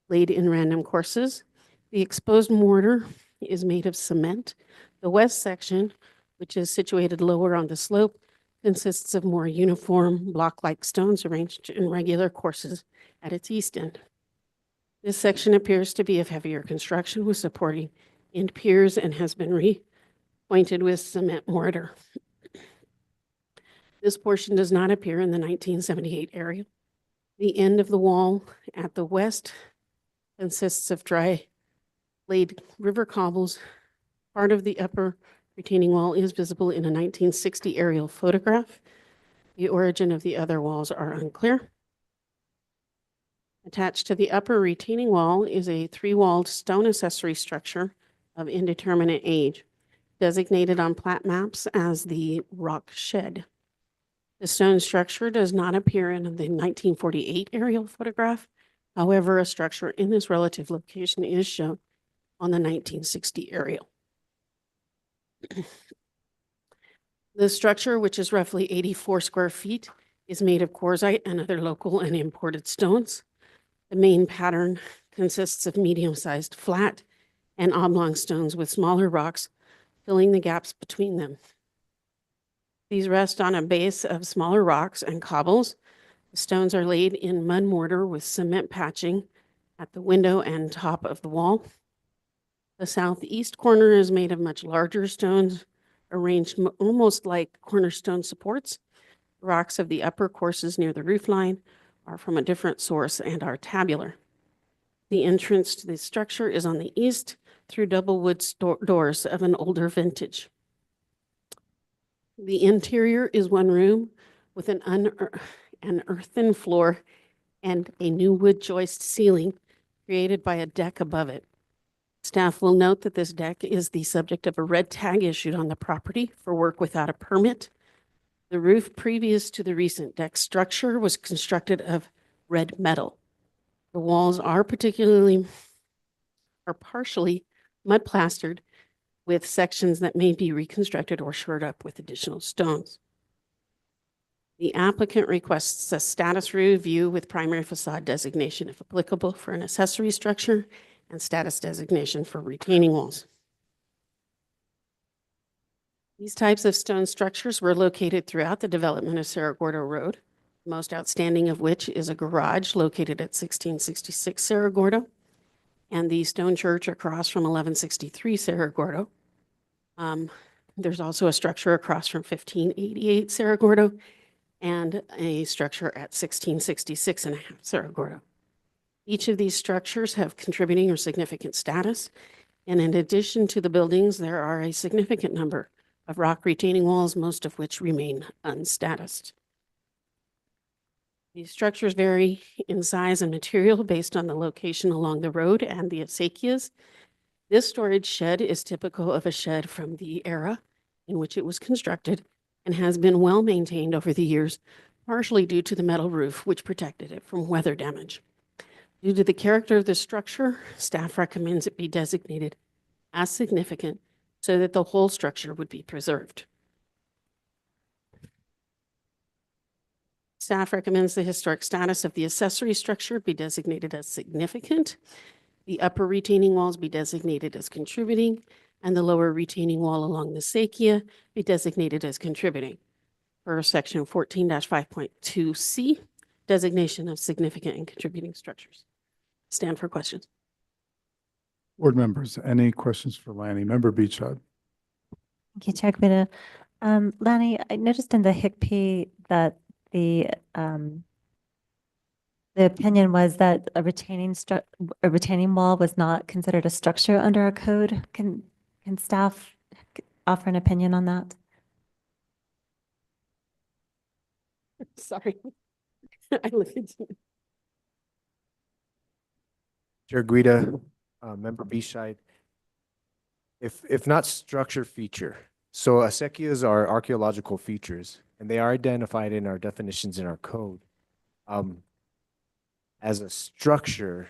laid in random courses. The exposed mortar is made of cement. The west section, which is situated lower on the slope, consists of more uniform block-like stones arranged in regular courses at its east end. This section appears to be of heavier construction with supporting end piers and has been repointed with cement mortar. This portion does not appear in the 1978 area. The end of the wall at the west consists of dry laid river cobbles. Part of the upper retaining wall is visible in a 1960 aerial photograph. The origin of the other walls are unclear. Attached to the upper retaining wall is a three-walled stone accessory structure of indeterminate age, designated on plat maps as the rock shed. The stone structure does not appear in the 1948 aerial photograph. However, a structure in this relative location is shown on the 1960 aerial. The structure, which is roughly 84 square feet, is made of quartzite and other local and imported stones. The main pattern consists of medium-sized flat and oblong stones with smaller rocks filling the gaps between them. These rest on a base of smaller rocks and cobbles. The stones are laid in mud mortar with cement patching at the window and top of the wall. The southeast corner is made of much larger stones arranged almost like cornerstone supports. Rocks of the upper courses near the roof line are from a different source and are tabular. The entrance to the structure is on the east through double wood doors of an older vintage. The interior is one room with an earthen floor and a new wood joist ceiling created by a deck above it. Staff will note that this deck is the subject of a red tag issued on the property for work without a permit. The roof previous to the recent deck structure was constructed of red metal. The walls are partially mud plastered with sections that may be reconstructed or shored up with additional stones. The applicant requests a status review with primary facade designation if applicable for an accessory structure and status designation for retaining walls. These types of stone structures were located throughout the development of Cerro Gordo Road, most outstanding of which is a garage located at 1666 Cerro Gordo and the stone church across from 1163 Cerro Gordo. There's also a structure across from 1588 Cerro Gordo and a structure at 1666 and a half Cerro Gordo. Each of these structures have contributing or significant status, and in addition to the buildings, there are a significant number of rock retaining walls, most of which remain unstatused. These structures vary in size and material based on the location along the road and the acequias. This storage shed is typical of a shed from the era in which it was constructed and has been well maintained over the years, partially due to the metal roof, which protected it from weather damage. Due to the character of the structure, staff recommends it be designated as significant so that the whole structure would be preserved. Staff recommends the historic status of the accessory structure be designated as significant, the upper retaining walls be designated as contributing, and the lower retaining wall along the acequia be designated as contributing. Per section 14-5.2C, designation of significant and contributing structures. Stand for questions. Board members, any questions for Lanny? Member Beachhead. Thank you, Chair Guida. Lanny, I noticed in the HICP that the opinion was that a retaining wall was not considered a structure under our code. Can staff offer an opinion on that? Sorry. I listened to Chair Guida, Member Beachside, if not structure feature, so acequias are archaeological features, and they are identified in our definitions in our code. As a structure,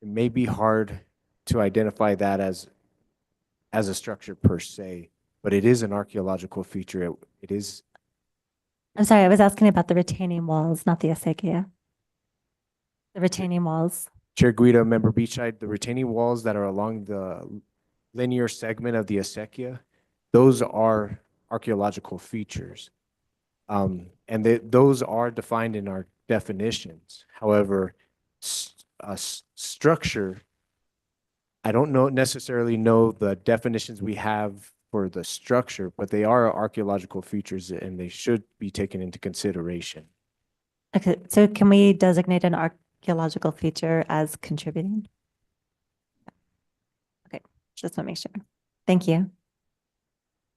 it may be hard to identify that as a structure per se, but it is an archaeological feature. It is. I'm sorry, I was asking about the retaining walls, not the acequia. The retaining walls. Chair Guida, Member Beachside, the retaining walls that are along the linear segment of the acequia, those are archaeological features. And those are defined in our definitions. However, a structure, I don't necessarily know the definitions we have for the structure, but they are archaeological features and they should be taken into consideration. Okay, so can we designate an archaeological feature as contributing? Okay, just want to make sure. Thank you.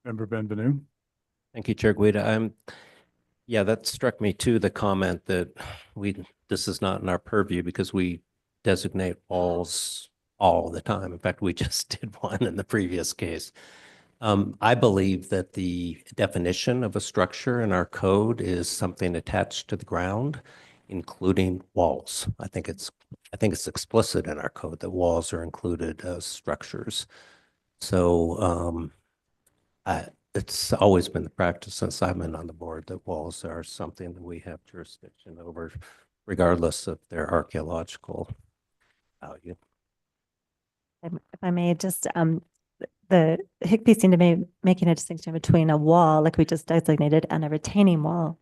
Member Benvenu. Thank you, Chair Guida. Yeah, that struck me too, the comment that this is not in our purview because we designate walls all the time. In fact, we just did one in the previous case. I believe that the definition of a structure in our code is something attached to the ground, including walls. I think it's explicit in our code that walls are included as structures. So it's always been the practice since I've been on the board that walls are something that we have jurisdiction over, regardless of their archaeological value. If I may, just the Higbee seemed to be making a distinction between a wall, like we just designated, and a retaining wall,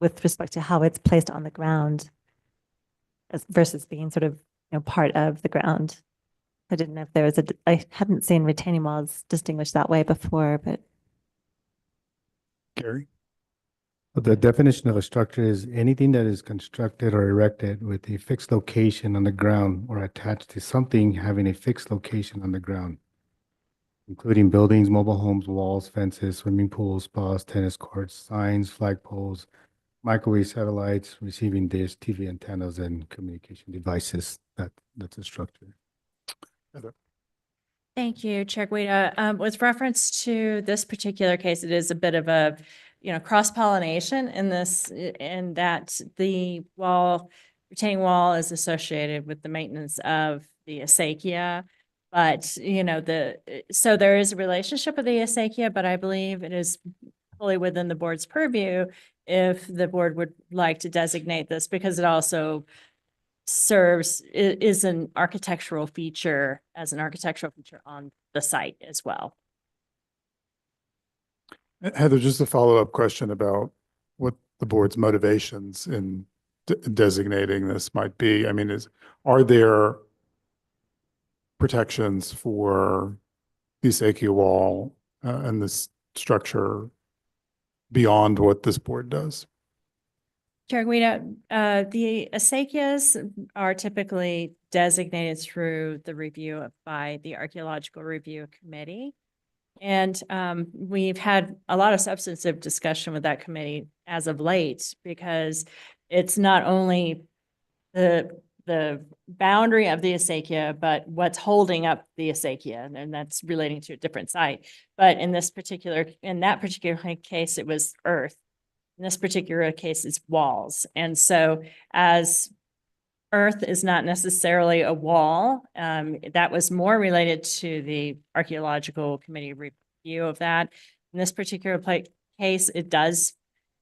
with respect to how it's placed on the ground, versus being sort of part of the ground. I didn't know if there was I hadn't seen retaining walls distinguished that way before, but. Gary? The definition of a structure is anything that is constructed or erected with a fixed location on the ground or attached to something having a fixed location on the ground, including buildings, mobile homes, walls, fences, swimming pools, spas, tennis courts, signs, flagpoles, microwave satellites, receiving dish, TV antennas, and communication devices. That's a structure. Thank you, Chair Guida. With reference to this particular case, it is a bit of a, cross-pollination in this, in that the retaining wall is associated with the maintenance of the acequia. But, so there is a relationship with the acequia, but I believe it is fully within the board's purview if the board would like to designate this, because it also is an architectural feature, as an architectural feature on the site as well. Heather, just a follow-up question about what the board's motivations in designating this might be. I mean, are there protections for the acequia wall and this structure beyond what this board does? Chair Guida, the acequias are typically designated through the review by the Archaeological Review Committee. And we've had a lot of substantive discussion with that committee as of late, because it's not only the boundary of the acequia, but what's holding up the acequia, and that's relating to a different site. But in that particular case, it was earth. In this particular case, it's walls. And so as earth is not necessarily a wall, that was more related to the Archaeological Committee review of that. In this particular case, it does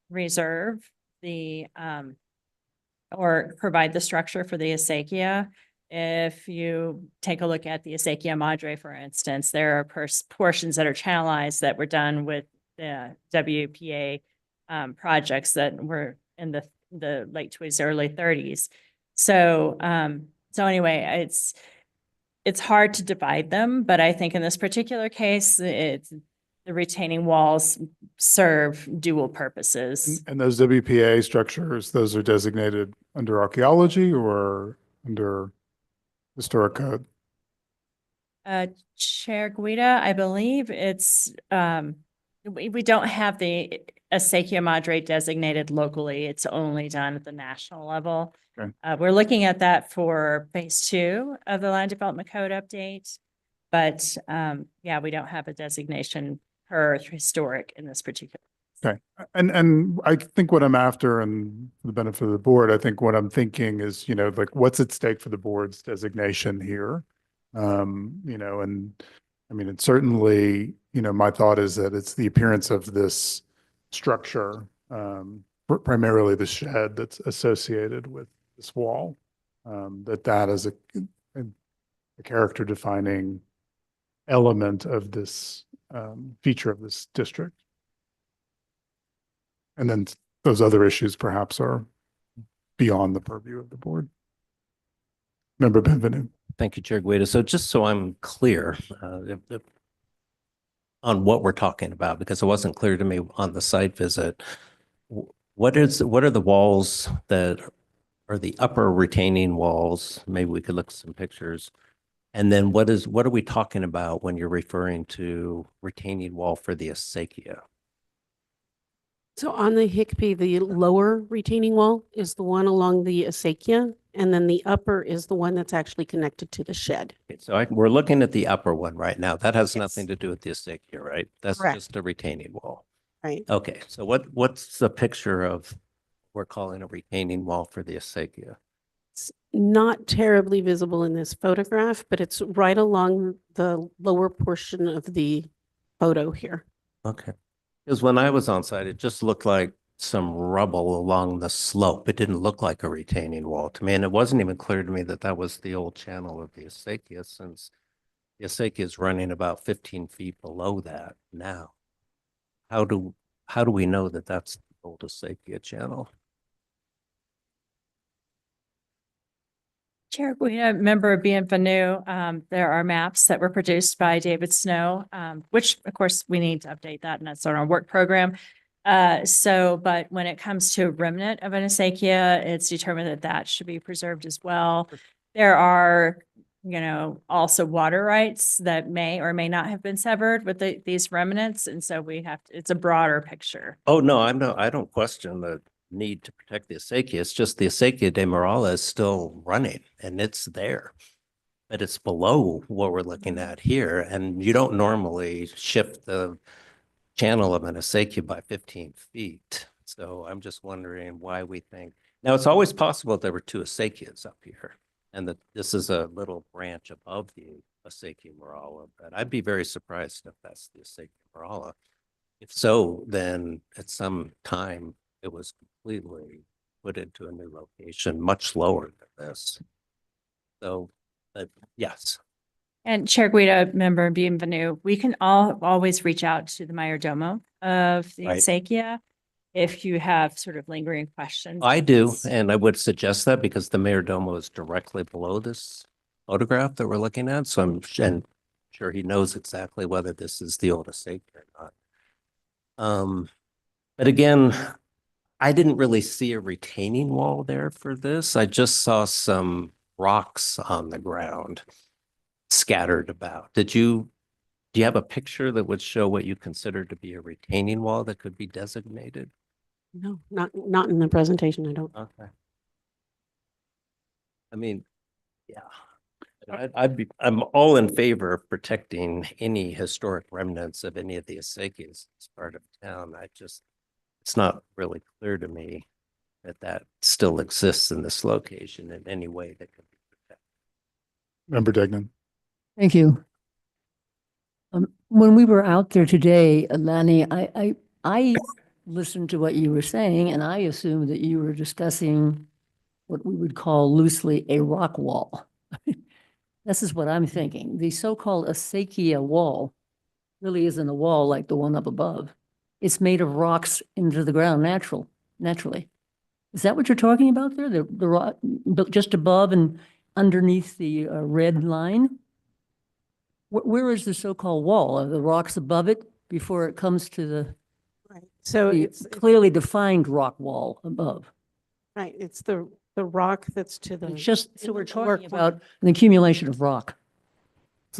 reserve the, or provide the structure for the acequia. If you take a look at the acequia madre, for instance, there are portions that are channelized that were done with the WPA projects that were in the late 20s, early 30s. So, so anyway, it's hard to divide them, but I think in this particular case, the retaining walls serve dual purposes. And those WPA structures, those are designated under archaeology or under historic code? Chair Guida, I believe it's, we don't have the acequia madre designated locally. It's only done at the national level. Okay. We're looking at that for phase 2 of the land development code update. But yeah, we don't have a designation per historic in this particular. Okay. And I think what I'm after, and for the benefit of the board, I think what I'm thinking is, like what's at stake for the board's designation here? And I mean, it's certainly, my thought is that it's the appearance of this structure, primarily the shed that's associated with this wall, that is a character defining element of this feature of this district. And then those other issues perhaps are beyond the purview of the board. Member Benvenu. Thank you, Chair Guida. So just so I'm clear on what we're talking about, because it wasn't clear to me on the site visit, what are the walls that are the upper retaining walls? Maybe we could look at some pictures. And then what are we talking about when you're referring to retaining wall for the acequia? So on the Hickpie, the lower retaining wall is the one along the acequia, and then the upper is the one that's actually connected to the shed. Okay, so we're looking at the upper one right now. That has nothing to do with the acequia, right? That's Correct. just a retaining wall. Right. Okay, so what's the picture of we're calling a retaining wall for the acequia? It's not terribly visible in this photograph, but it's right along the lower portion of the photo here. Okay. Because when I was on site, it just looked like some rubble along the slope. It didn't look like a retaining wall to me. And it wasn't even clear to me that that was the old channel of the acequia, since the acequia is running about 15 feet below that now. How do we know that that's the old acequia channel? Chair Guida, member Bienvenue, there are maps that were produced by David Snow, which of course we need to update that, and that's on our work program. But when it comes to a remnant of an acequia, it's determined that that should be preserved as well. There are, also water rights that may or may not have been severed with these remnants, and so it's a broader picture. Oh, no, I don't question the need to protect the acequia. It's just the acequia de Morala is still running and it's there, but it's below what we're looking at here. And you don't normally shift the channel of an acequia by 15 feet. So I'm just wondering why we think, now it's always possible there were two acequias up here and that this is a little branch above the acequia Morala, but I'd be very surprised if that's the acequia Morala. If so, then at some time it was completely put into a new location, much lower than this. So, but yes. And Chair Guida, member Bienvenue, we can always reach out to the mayordomo of the Right. acequia if you have sort of lingering questions. I do, and I would suggest that because the mayordomo is directly below this photograph that we're looking at. So I'm sure he knows exactly whether this is the old acequia or not. But again, I didn't really see a retaining wall there for this. I just saw some rocks on the ground scattered about. Do you have a picture that would show what you consider to be a retaining wall that could be designated? No, not in the presentation, I don't. Okay. I mean, yeah. I'm all in favor of protecting any historic remnants of any of the acequias as part of town. It's not really clear to me that still exists in this location in any way that could be protected. Member Degnan. Thank you. When we were out there today, Lanny, I listened to what you were saying, and I assumed that you were discussing what we would call loosely a rock wall. This is what I'm thinking. The so-called acequia wall really isn't a wall like the one up above. It's made of rocks into the ground naturally. Is that what you're talking about there? The rock just above and underneath the red line? Where is the so-called wall? Are the rocks above it before it comes to the So the it's clearly defined rock wall above? right. It's the rock that's to the. It's just, so in we're the lower talking corner. about an accumulation of rock.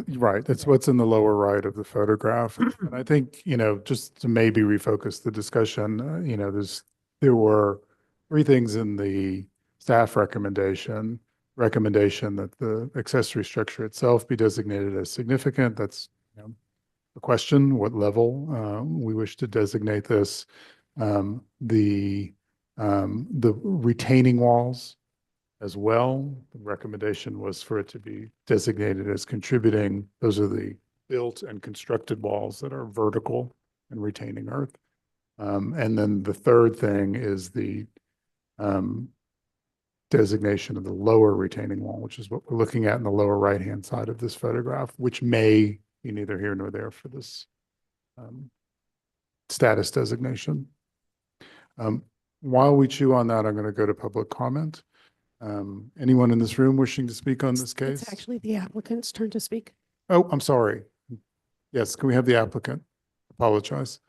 Right, that's what's in the lower right of the photograph. And I think, just to maybe refocus the discussion, there were three things in the staff recommendation that the accessory structure itself be designated as significant. That's, the question, what level we wish to designate this. The retaining walls as well. The recommendation was for it to be designated as contributing. Those are the built and constructed walls that are vertical and retaining earth. And then the third thing is the designation of the lower retaining wall, which is what we're looking at in the lower right-hand side of this photograph, which may be neither here nor there for this status designation. While we chew on that, I'm going to go to public comment. Anyone in this room wishing to speak on this case? It's actually the applicant's turn to speak. Oh, I'm sorry. Yes, can we have the applicant? Apologize.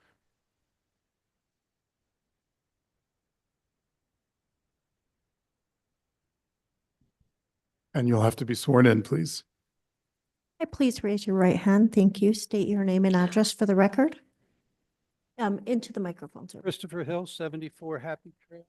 And you'll have to be sworn in, please. Please raise your right hand. Thank you. State your name and address for the record. Into the microphone, sir. Christopher Hill, 74 Happy Trail.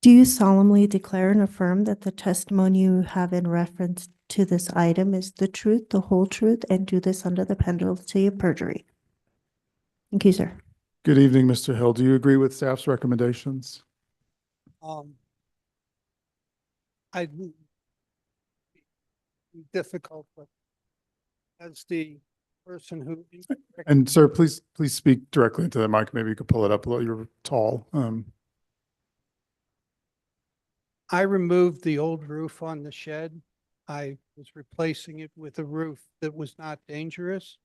Do you solemnly declare and affirm that the testimony you have in reference to this item is the truth, the whole truth, and do this under the penalty of perjury? Thank you, sir. Good evening, Mr. Hill. Do you agree with staff's recommendations? I difficult, but as the person who. And sir, please speak directly into the mic. Maybe you could pull it up a little. You're tall. I removed the old roof on the shed. I was replacing it with a roof that was not dangerous.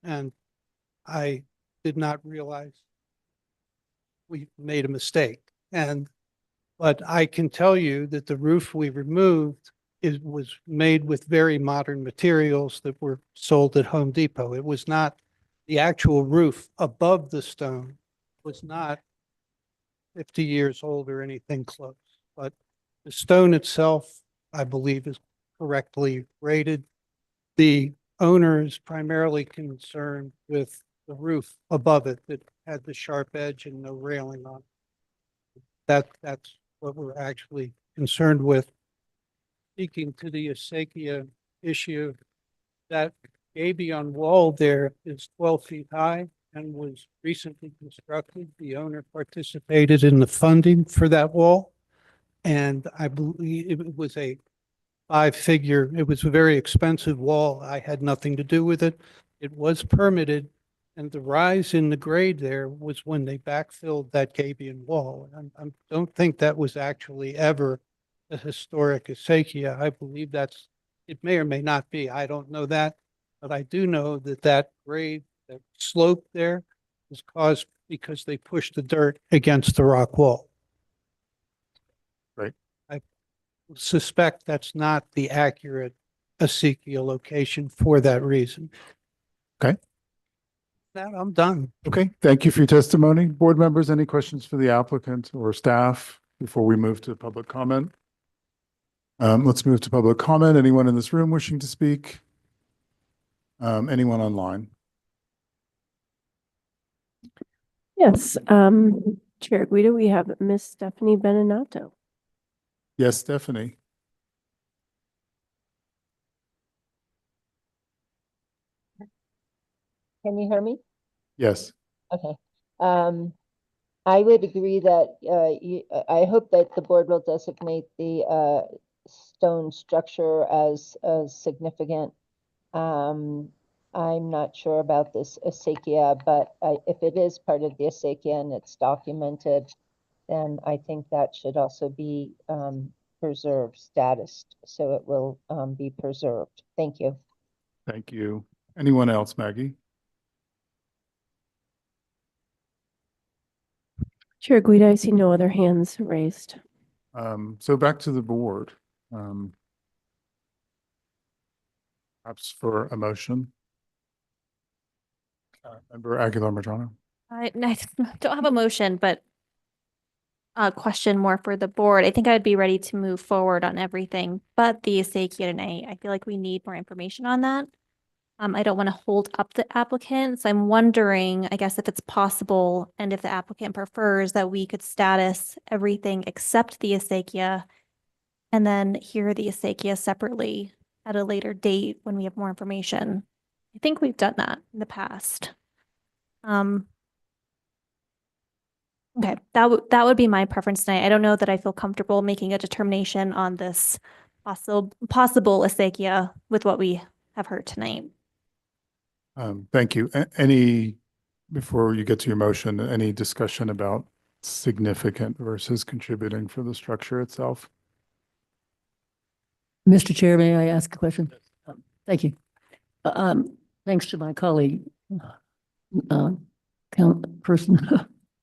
And I did not realize we made a mistake. But I can tell you that the roof we removed was made with very modern materials that were sold at Home Depot. It was not, the actual roof above the stone was not 50 years old or anything close. But the stone itself, I believe, is correctly rated. The owner is primarily concerned with the roof above it that had the sharp edge and no railing on it. That's what we're actually concerned with. Speaking to the acequia issue, that gabion wall there is 12 feet high and was recently constructed. The owner participated in the funding for that wall. And I believe it was a it was a very expensive wall. I had nothing to do with it. It was permitted. And the rise in the grade there was when they backfilled that gabion wall. I don't think that was actually ever a historic acequia. I believe it may or may not be. I don't know that. But I do know that that grade, that slope there was caused because they pushed the dirt against the rock wall. Right. I suspect that's not the accurate acequia location for that reason. Okay. That I'm done. Okay. Thank you for your testimony. Board members, any questions for the applicant or staff before we move to public comment? Let's move to public comment. Anyone in this room wishing to speak? Anyone online? Yes, Chair Guida, we have Miss Stephanie Beninato. Yes, Stephanie. Can you hear me? Yes. Okay. I would agree that I hope that the board will designate the stone structure as significant. I'm not sure about this acequia, but if it is part of the acequia and it's documented, then I think that should also be preserved status, so it will be preserved. Thank you. Thank you. Anyone else, Maggie? Chair Guida, I see no other hands raised. So back to the board. Perhaps for a motion. Member Aguilar-Medrano. I don't have a motion, but a question more for the board. I think I'd be ready to move forward on everything, but the acequia tonight, I feel like we need more information on that. I don't want to hold up the applicants. I'm wondering, I guess, if it's possible and if the applicant prefers that we could status everything except the acequia and then hear the acequia separately at a later date when we have more information. I think we've done that in the past. Okay, that would be my preference tonight. I don't know that I feel comfortable making a determination on this possible acequia with what we have heard tonight. Thank you. Before you get to your motion, any discussion about significant versus contributing for the structure itself? Mr. Chair, may I ask a question? Thank you. Thanks to my colleague,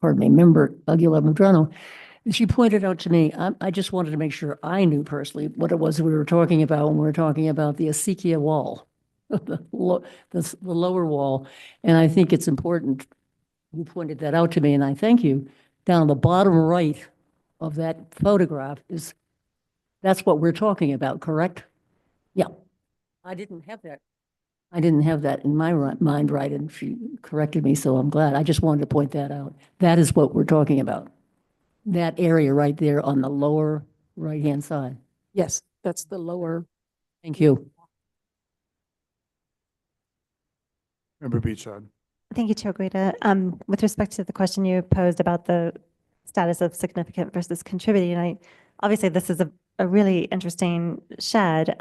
member Aguilar-Medrano. She pointed out to me, I just wanted to make sure I knew personally what it was we were talking about when we were talking about the acequia wall, the lower wall. And I think it's important, you pointed that out to me, and I thank you. Down the bottom right of that photograph that's what we're talking about, correct? Yeah. I didn't have that. I didn't have that in my mind right, and she corrected me, so I'm glad. I just wanted to point that out. That is what we're talking about. That area right there on the lower right-hand side. Yes, that's the lower. Thank you. Member Beachard. Thank you, Chair Guida. With respect to the question you posed about the status of significant versus contributing, obviously this is a really interesting shed,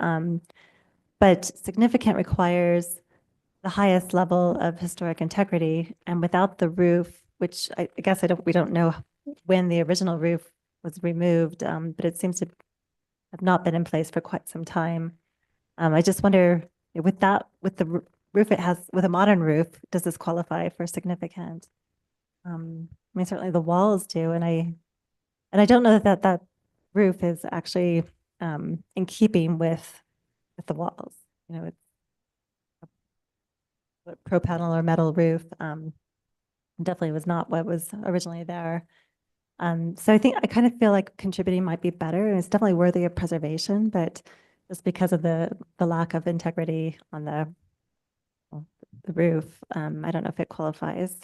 but significant requires the highest level of historic integrity, and without the roof, which I guess we don't know when the original roof was removed, but it seems to have not been in place for quite some time. I just wonder, with the roof it has, with a modern roof, does this qualify for significant? I mean, certainly the walls do, and I don't know that roof is actually in keeping with the walls. You know, it's a pro panel or metal roof. Definitely was not what was originally there. So I kind of feel like contributing might be better, and it's definitely worthy of preservation, but just because of the lack of integrity on the roof, I don't know if it qualifies.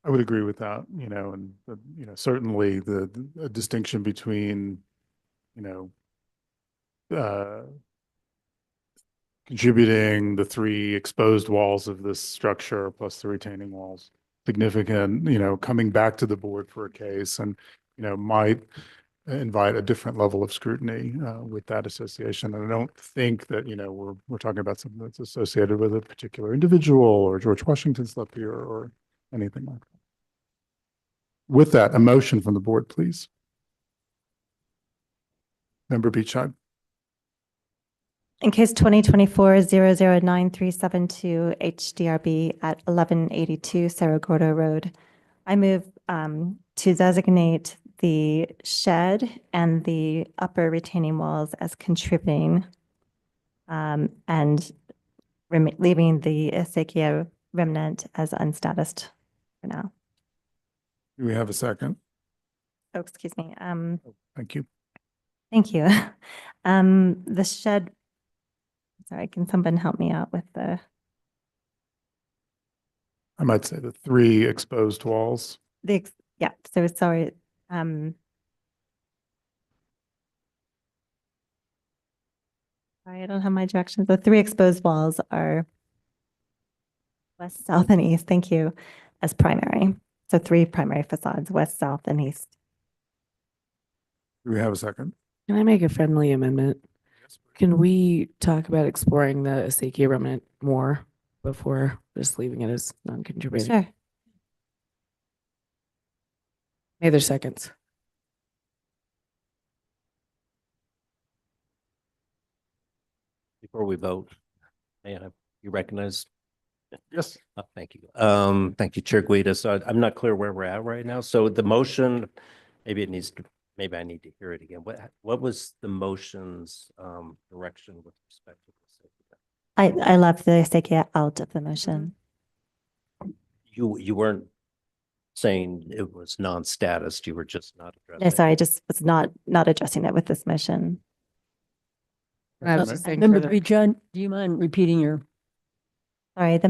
I would agree with that, and, certainly the distinction between, contributing the 3 exposed walls of this structure plus the retaining walls, significant, coming back to the board for a case and, might invite a different level of scrutiny with that association. And I don't think that, we're talking about something that's associated with a particular individual or George Washington slept here or anything like that. With that, a motion from the board, please. Member Beachard. In case 2024-009372 HDRB at 1182 Cerro Gordo Road, I move to designate the shed and the upper retaining walls as contributing and leaving the acequia remnant as unstatused for now. Do we have a second? Oh, excuse me. Thank you. Thank you. The shed, sorry, can someone help me out with the? I might say the 3 exposed walls. Yeah, so sorry. Sorry, I don't have my directions. The 3 exposed walls are west, south, and east. Thank you. As primary. So 3 primary facades, west, south, and east. Do we have a second? Can I make a friendly amendment? Can we talk about exploring the acequia remnant more before just leaving it as non-contributing? Sure. May there seconds. Before we vote, may I be recognized? Yes. Thank you. Thank you, Chair Guida. So I'm not clear where we're at right now. So the motion, maybe I need to hear it again. What was the motion's direction with respect to this? I left the acequia out of the motion. You weren't saying it was non-status, you were just not addressing. No, sorry, I just was not addressing it with this motion. I was just saying Member further- Breach-John, do you mind repeating your? Sorry,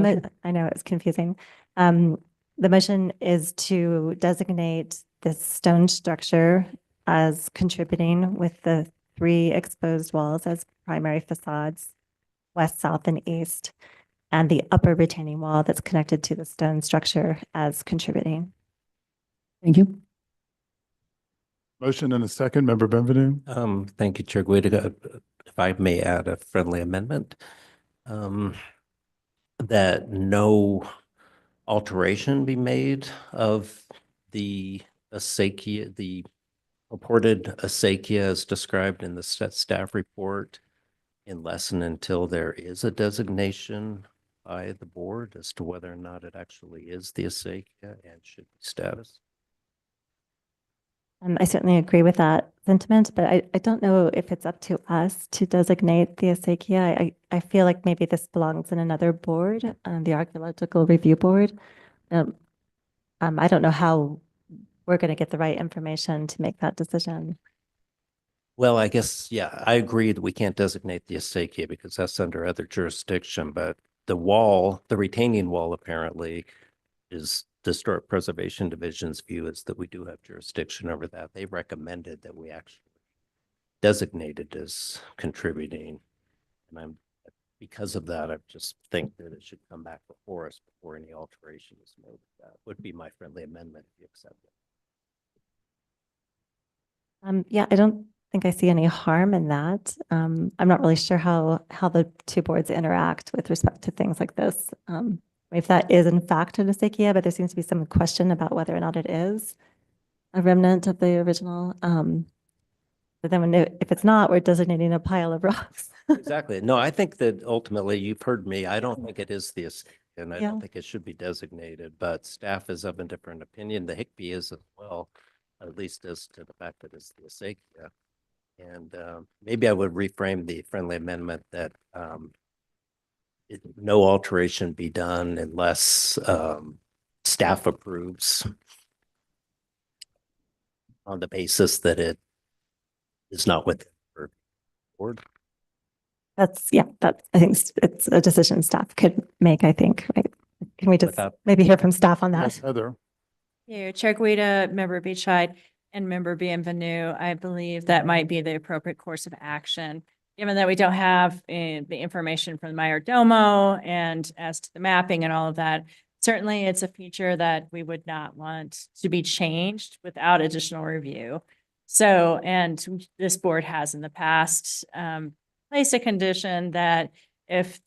I know it's confusing. The motion is to designate this stone structure as contributing with the 3 exposed walls as primary facades, west, south, and east, and the upper retaining wall that's connected to the stone structure as contributing. Thank you. Motion and a second, Member Benvenu. Thank you, Chair Guida. If I may add a friendly amendment, that no alteration be made of the acequia, the purported acequia as described in the staff report, unless and until there is a designation by the board as to whether or not it actually is the acequia and should be status. I certainly agree with that sentiment, but I don't know if it's up to us to designate the acequia. I feel like maybe this belongs in another board, the Archaeological Review Board. I don't know how we're going to get the right information to make that decision. Well, I guess, yeah, I agree that we can't designate the acequia because that's under other jurisdiction, but the wall, the retaining wall apparently is the Historic Preservation Division's view is that we do have jurisdiction over that. They recommended that we actually designate it as contributing. And because of that, I just think that it should come back before us before any alteration is made. That would be my friendly amendment if you accept it. Yeah, I don't think I see any harm in that. I'm not really sure how the two boards interact with respect to things like this. If that is in fact an acequia, but there seems to be some question about whether or not it is a remnant of the original. But then if it's not, we're designating a pile of rocks. Exactly. No, I think that ultimately you've heard me. I don't think it is the acequia, and I Yeah. don't think it should be designated, but staff is of a different opinion. The Higbee is as well, at least as to the fact that it's the acequia. And maybe I would reframe the friendly amendment that no alteration be done unless staff approves on the basis that it is not within the board. I think it's a decision staff could make, I think, right? Can we just maybe hear from staff on that? Yes, Heather. Yeah, Chair Guida, Member Beachside, and Member Bienvenue, I believe that might be the appropriate course of action. Given that we don't have the information from the Mayor Domo and as to the mapping and all of that, certainly it's a feature that we would not want to be changed without additional review. So, and this board has in the past placed a condition that if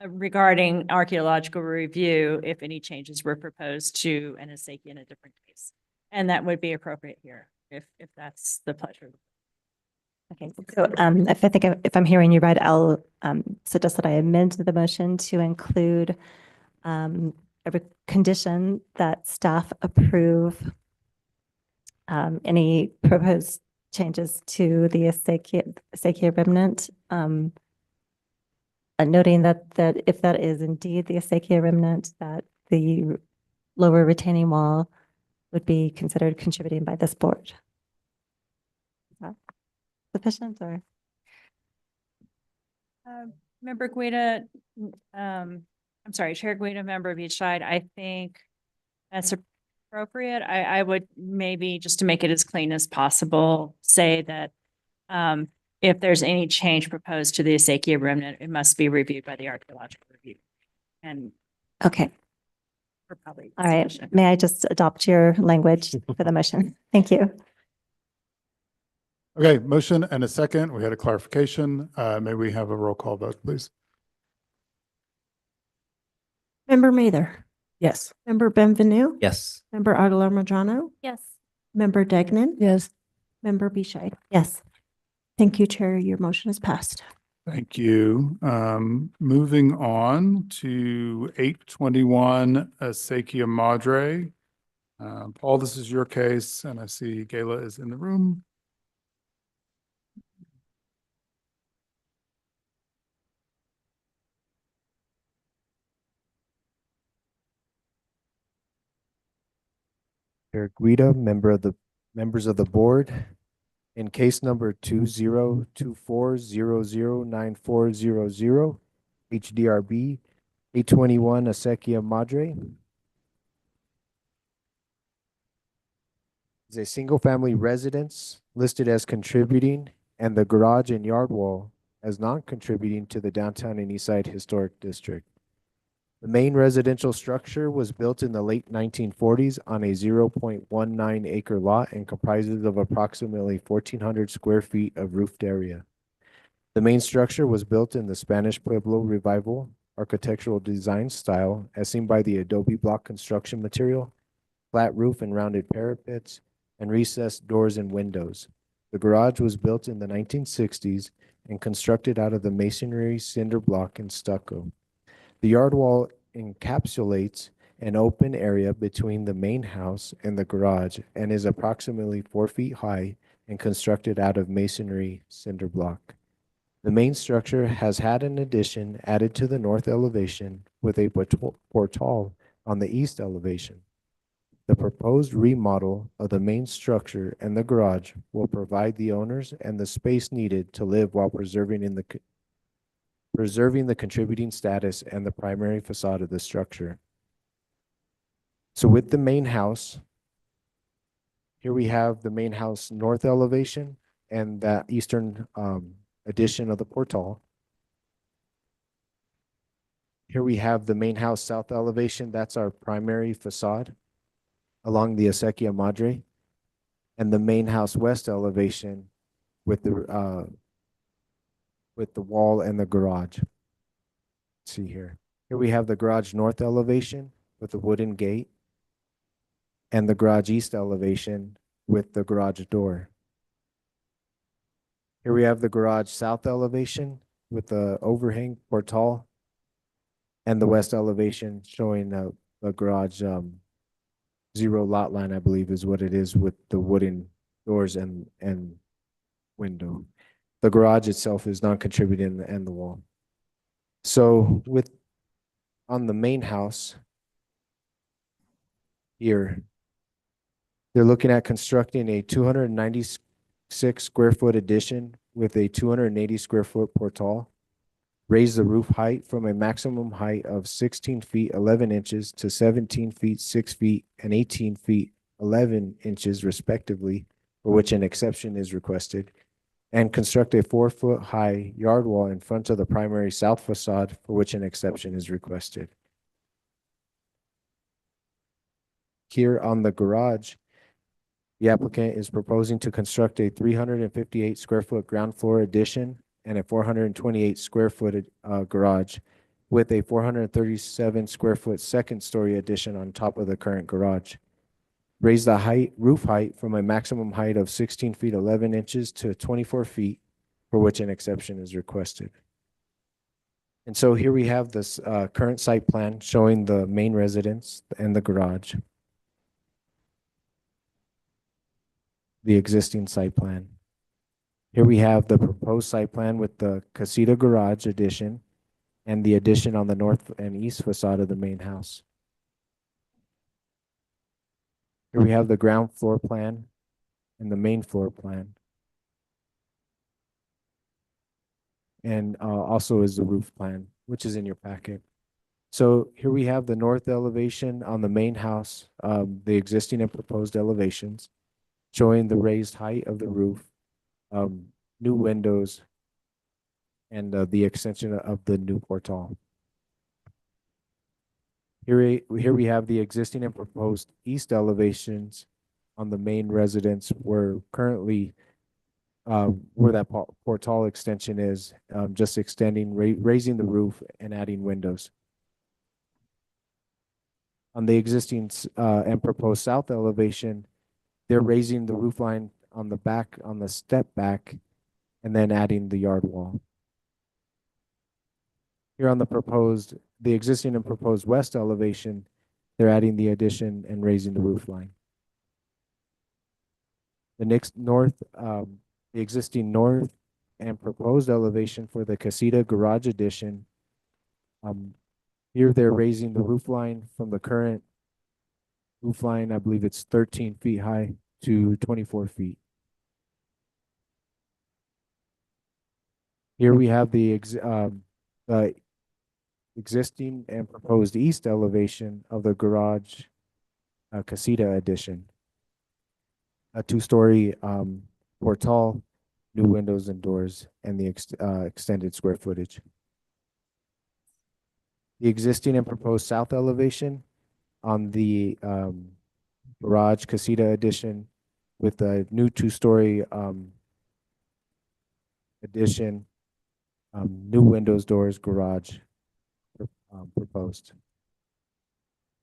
regarding archaeological review, if any changes were proposed to an acequia in a different case. And that would be appropriate here, if that's the pleasure. Okay, so if I'm hearing you right, I'll suggest that I amend the motion to include a condition that staff approve any proposed changes to the acequia remnant, noting that if that is indeed the acequia remnant, that the lower retaining wall would be considered contributing by this board. Is that sufficient or? Member Guida, I'm sorry, Chair Guida, Member Beachside, I think that's appropriate. I would maybe, just to make it as clean as possible, say that if there's any change proposed to the acequia remnant, it must be reviewed by the archaeological review. And okay. Probably all right. May I just adopt your language for the motion? Thank you. Okay, motion and a second. We had a clarification. May we have a roll call vote, please? Member Mather, Yes. Member Benvenue, Yes. Member Aguilar Majano, Yes. Member Degnan, Yes. Member Beachside. Yes. Thank you, Chair. Your motion is passed. Thank you. Moving on to 821 Acequia Madre. Paul, this is your case, and I see Gayla is in the room. Chair Guida, members of the board. In case number 2024009400, HDRB 821 Acequia Madre is a single-family residence listed as contributing, and the garage and yard wall as non-contributing to the downtown and Eastside Historic District. The main residential structure was built in the late 1940s on a 0.19 acre lot and comprises of approximately 1,400 square feet of roofed area. The main structure was built in the Spanish Pueblo Revival architectural design style, as seen by the adobe block construction material, flat roof and rounded parapets, and recessed doors and windows. The garage was built in the 1960s and constructed out of the masonry, cinder block, and stucco. The yard wall encapsulates an open area between the main house and the garage and is approximately 4 feet high and constructed out of masonry cinder block. The main structure has had an addition added to the north elevation with a portal on the east elevation. The proposed remodel of the main structure and the garage will provide the owners and the space needed to live while preserving the contributing status and the primary facade of the structure. So with the main house, here we have the main house north elevation and that eastern addition of the portal. Here we have the main house south elevation. That's our primary facade along the Acequia Madre, and the main house west elevation with the wall and the garage. Let's see here. Here we have the garage north elevation with the wooden gate, and the garage east elevation with the garage door. Here we have the garage south elevation with the overhang portal, and the west elevation showing the garage zero lot line, I believe is what it is, with the wooden doors and window. The garage itself is non-contributing and the wall. So on the main house here, they're looking at constructing a 296 square foot addition with a 280 square foot portal. Raise the roof height from a maximum height of 16 feet 11 inches to 17 feet 6 feet and 18 feet 11 inches respectively, for which an exception is requested, and construct a 4-foot high yard wall in front of the primary south facade, for which an exception is requested. Here on the garage, the applicant is proposing to construct a 358 square foot ground floor addition and a 428 square foot garage with a 437 square foot second story addition on top of the current garage. Raise the roof height from a maximum height of 16 feet 11 inches to 24 feet, for which an exception is requested. And so here we have this current site plan showing the main residence and the garage. The existing site plan. Here we have the proposed site plan with the casita garage addition and the addition on the north and east facade of the main house. Here we have the ground floor plan and the main floor plan. And also is the roof plan, which is in your packet. So here we have the north elevation on the main house, the existing and proposed elevations, showing the raised height of the roof, new windows, and the extension of the new portal. Here we have the existing and proposed east elevations on the main residence, where currently where that portal extension is, just extending, raising the roof and adding windows. On the existing and proposed south elevation, they're raising the roof line on the back, on the step back, and then adding the yard wall. Here on the existing and proposed west elevation, they're adding the addition and raising the roof line. The next the existing north and proposed elevation for the casita garage addition, here they're raising the roof line from the current roof line, I believe it's 13 feet high, to 24 feet. Here we have the existing and proposed east elevation of the garage casita addition. A 2-story portal, new windows and doors, and the extended square footage. The existing and proposed south elevation on the garage casita addition with a new 2-story addition, new windows, doors, garage proposed.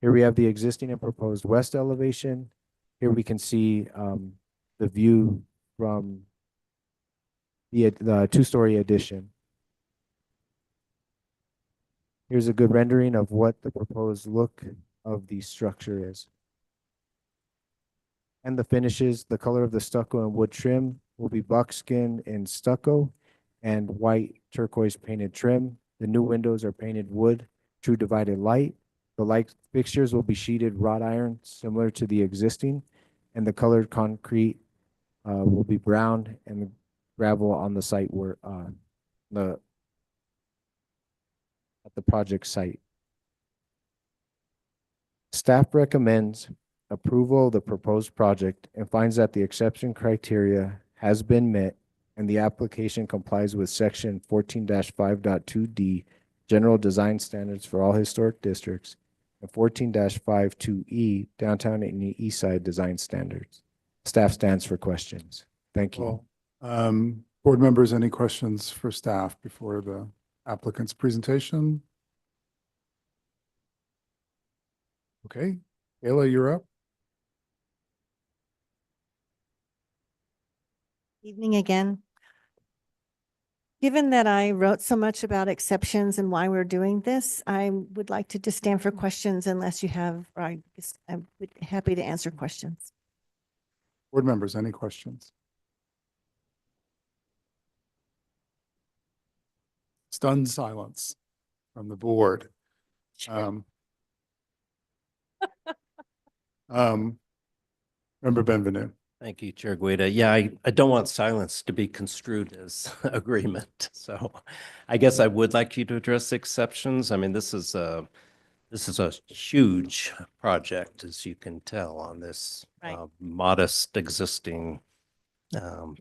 Here we have the existing and proposed west elevation. Here we can see the view from the 2-story addition. Here's a good rendering of what the proposed look of the structure is. And the finishes, the color of the stucco and wood trim will be buckskin and stucco and white turquoise painted trim. The new windows are painted wood, true divided light, The light fixtures will be sheeted wrought iron similar to the existing, and the colored concrete will be brown, and the gravel on the site were the at the project site. Staff recommends approval of the proposed project and finds that the exception criteria has been met and the application complies with section 14-5.2D general design standards for all historic districts and 14-52E downtown and east side design standards. Staff stands for questions. Thank you. Well, board members, any questions for staff before the applicant's presentation? Okay, Ayla, you're up. Evening again. Given that I wrote so much about exceptions and why we're doing this, I would like to just stand for questions unless you have, or I'm happy to answer questions. Board members, any questions? Stunned silence from the board. Member Benvenu. Thank you, Chair Guida. Yeah, I don't want silence to be construed as agreement. So I guess I would like you to address exceptions. I mean, this is a huge project, as you can tell, on this modest existing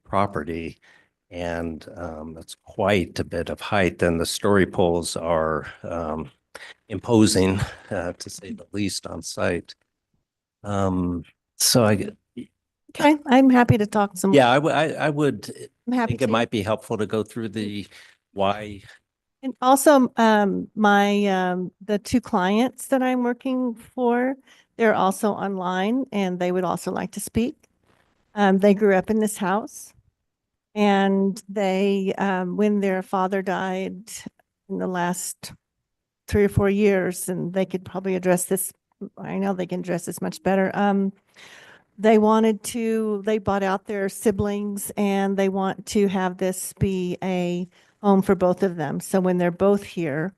property. And it's quite a bit of height, and the story poles are imposing, to say the least, on site. So Okay, I'm happy to talk some. Yeah, I would I'm happy think it to. might be helpful to go through the why. And also, the two clients that I'm working for, they're also online and they would also like to speak. They grew up in this house and they, when their father died in the last 3 or 4 years, and they could probably address this, I know they can address this much better. They bought out their siblings and they want to have this be a home for both of them. So when they're both here,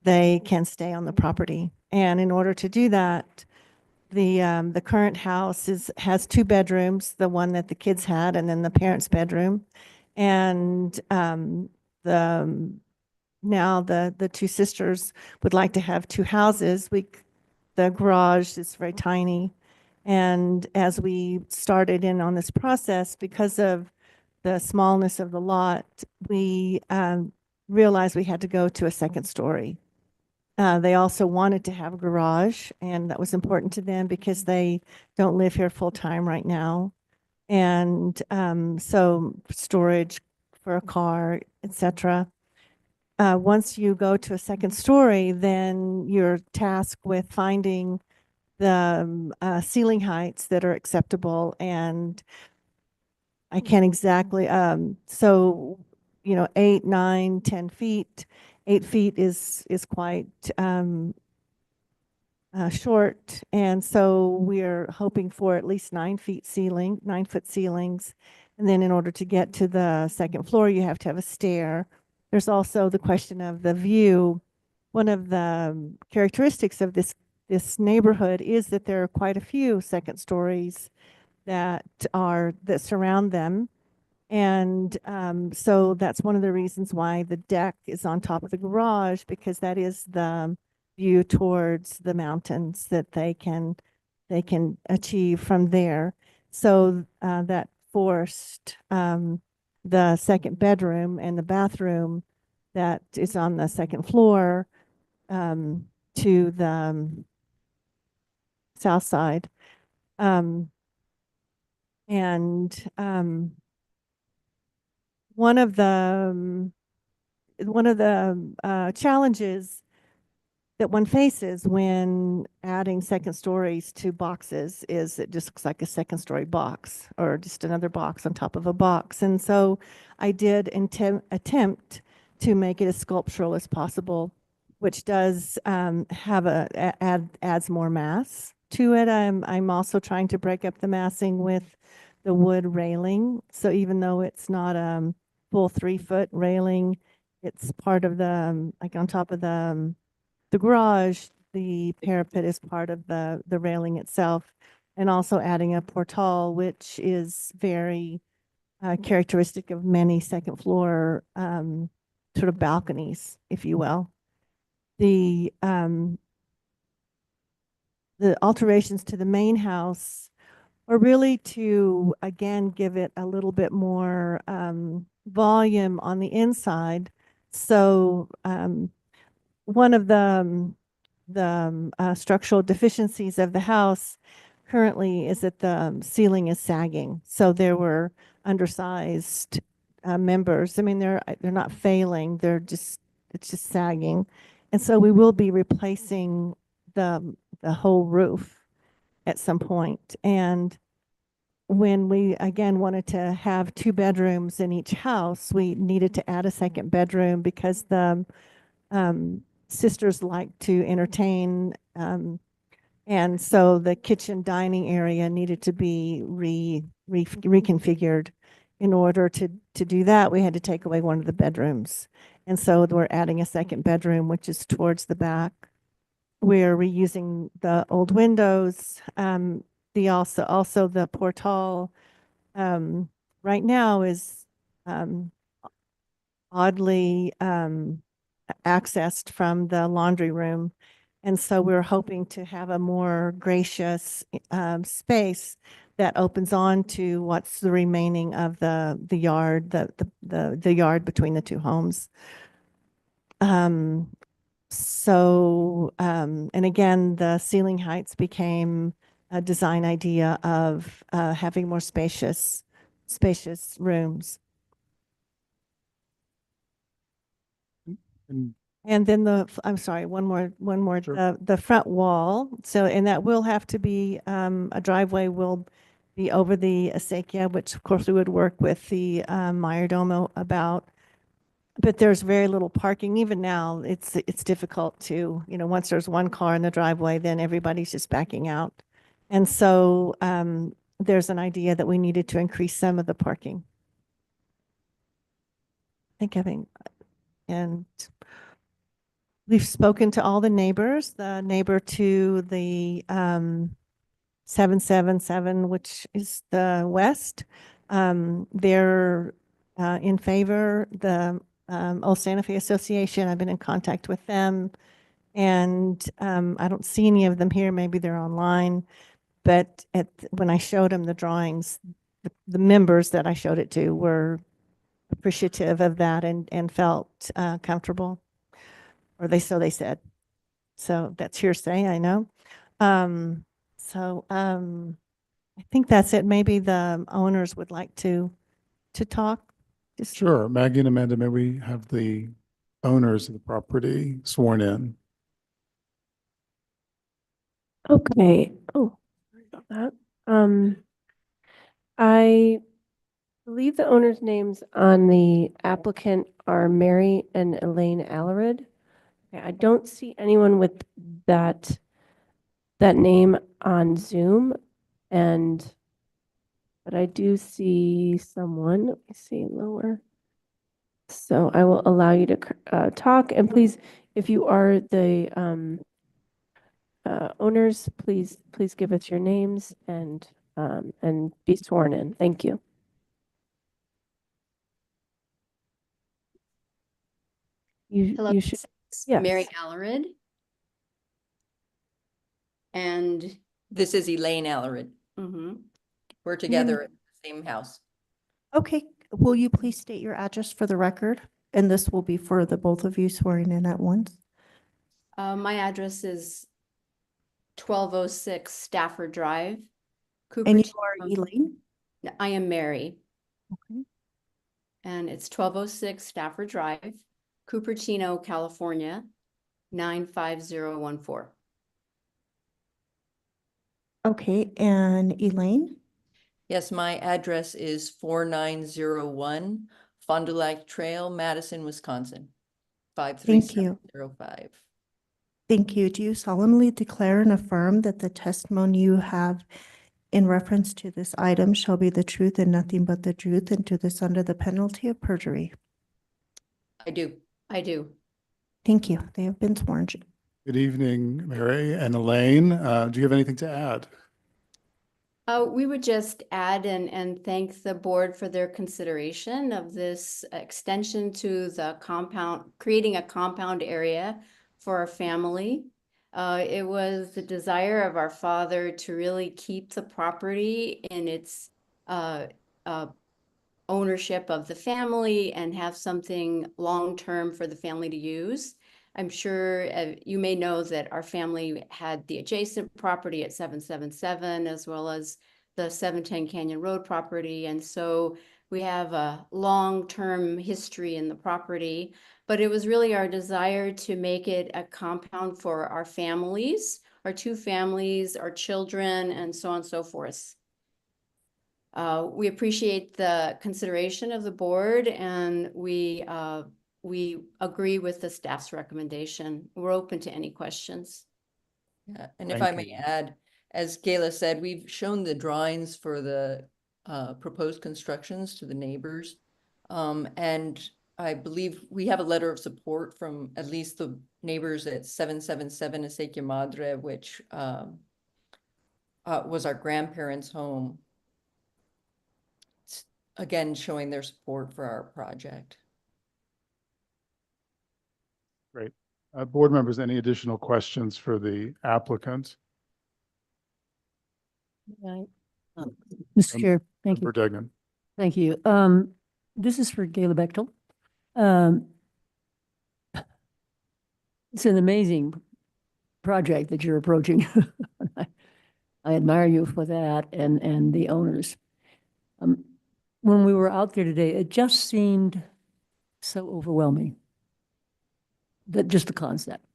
they can stay on the property. And in order to do that, the current house has 2 bedrooms, the one that the kids had, and then the parents' bedroom. And now the 2 sisters would like to have 2 houses. The garage is very tiny. And as we started in on this process, because of the smallness of the lot, we realized we had to go to a second story. They also wanted to have a garage, and that was important to them because they don't live here full time right now. And so storage for a car, etc. Once you go to a second story, then you're tasked with finding the ceiling heights that are acceptable. And I can't exactly, so, 8, 9, 10 feet, 8 feet is quite short. And so we're hoping for at least 9-foot ceilings. And then in order to get to the second floor, you have to have a stair. There's also the question of the view. One of the characteristics of this neighborhood is that there are quite a few second stories that surround them. And so that's one of the reasons why the deck is on top of the garage, because that is the view towards the mountains that they can achieve from there. So that forced the second bedroom and the bathroom that is on the second floor to the south side. One of the challenges that one faces when adding second stories to boxes is it just looks like a second story box or just another box on top of a box. And so I did attempt to make it as sculptural as possible, which does adds more mass to it. I'm also trying to break up the massing with the wood railing. So even though it's not a full 3-foot railing, it's part of the like on top of the garage. the parapet as part of the railing itself, and also adding a portal, which is very characteristic of many second floor sort of balconies, if you will. The alterations to the main house are really to, again, give it a little bit more volume on the inside. So one of the structural deficiencies of the house currently is that the ceiling is sagging. So there were undersized members. I mean, they're not failing. It's just sagging. And so we will be replacing the whole roof at some point. And when we, again, wanted to have 2 bedrooms in each house, we needed to add a second bedroom because the sisters like to entertain. And so the kitchen dining area needed to be reconfigured. In order to do that, we had to take away one of the bedrooms. And so we're adding a second bedroom, which is towards the back. We're reusing the old windows. Also the portal right now is oddly accessed from the laundry room. And so we're hoping to have a more gracious space that opens on to what's the remaining of the yard, the yard between the 2 homes. And again, the ceiling heights became a design idea of having more spacious rooms. And then I'm sorry, one more, Sure. the front wall. So, and that will have to be, a driveway will be over the acequia, which of course we would work with the Mayordomo about. But there's very little parking. Even now, it's difficult to, once there's one car in the driveway, then everybody's just backing out. And so there's an idea that we needed to increase some of the parking. And we've spoken to all the neighbors. The neighbor to the 777, which is the west, they're in favor. The Old Santa Fe Association, I've been in contact with them, and I don't see any of them here. Maybe they're online, but when I showed them the drawings, the members that I showed it to were appreciative of that and felt comfortable, or so they said. So that's hearsay, I know. I think that's it. Maybe the owners would like to talk. Sure. Maggie and Amanda, may we have the owners of the property sworn in? Okay. Oh, sorry about that. I believe the owners' names on the applicant are Mary and Elaine Alarid. Okay, I don't see anyone with that name on Zoom, but I do see someone. Let me see lower. So I will allow you to talk, and please, if you are the owners, please give us your names and be sworn in. Thank you. Hello, You should. it's Yes. Mary Alarid. And This is Elaine Alarid. We're together at the same house. Okay, will you please state your address for the record? And this will be for the both of you swearing in at once. my address is 1206 Stafford Drive. And you Cupertino. are Elaine? I am Mary. Okay. And it's 1206 Stafford Drive, Cupertino, California, 95014. Okay, and Elaine? Yes, my address is 4901 Fond du Lac Trail, Madison, Wisconsin, 53705. Thank you. Do you solemnly declare and affirm that the testimony you have in reference to this item shall be the truth and nothing but the truth, and do this under the penalty of perjury? I do. I do. Thank you. They have been sworn. Good evening, Mary and Elaine. Do you have anything to add? We would just add and thank the board for their consideration of this extension to the compound, creating a compound area for our family. It was the desire of our father to really keep the property in its ownership of the family and have something long-term for the family to use. I'm sure you may know that our family had the adjacent property at 777 as well as the 710 Canyon Road property. And so we have a long-term history in the property, but it was really our desire to make it a compound for our families, our two families, our children, and so on and so forth. We appreciate the consideration of the board, and we agree with the staff's recommendation. We're open to any questions. Yeah, and if I may add, as Kayla said, we've shown the drawings for the proposed constructions to the neighbors. And I believe we have a letter of support from at least the neighbors at 777 Acequia Madre, which was our grandparents' home. Again, showing their support for our project. Great. Board members, any additional questions for the applicant? Mr. Chair, thank you. Member Degnan. Thank you. This is for Gayla Bechtel. It's an amazing project that you're approaching. I admire you for that and the owners. When we were out there today, it just seemed so overwhelming. That just the concept.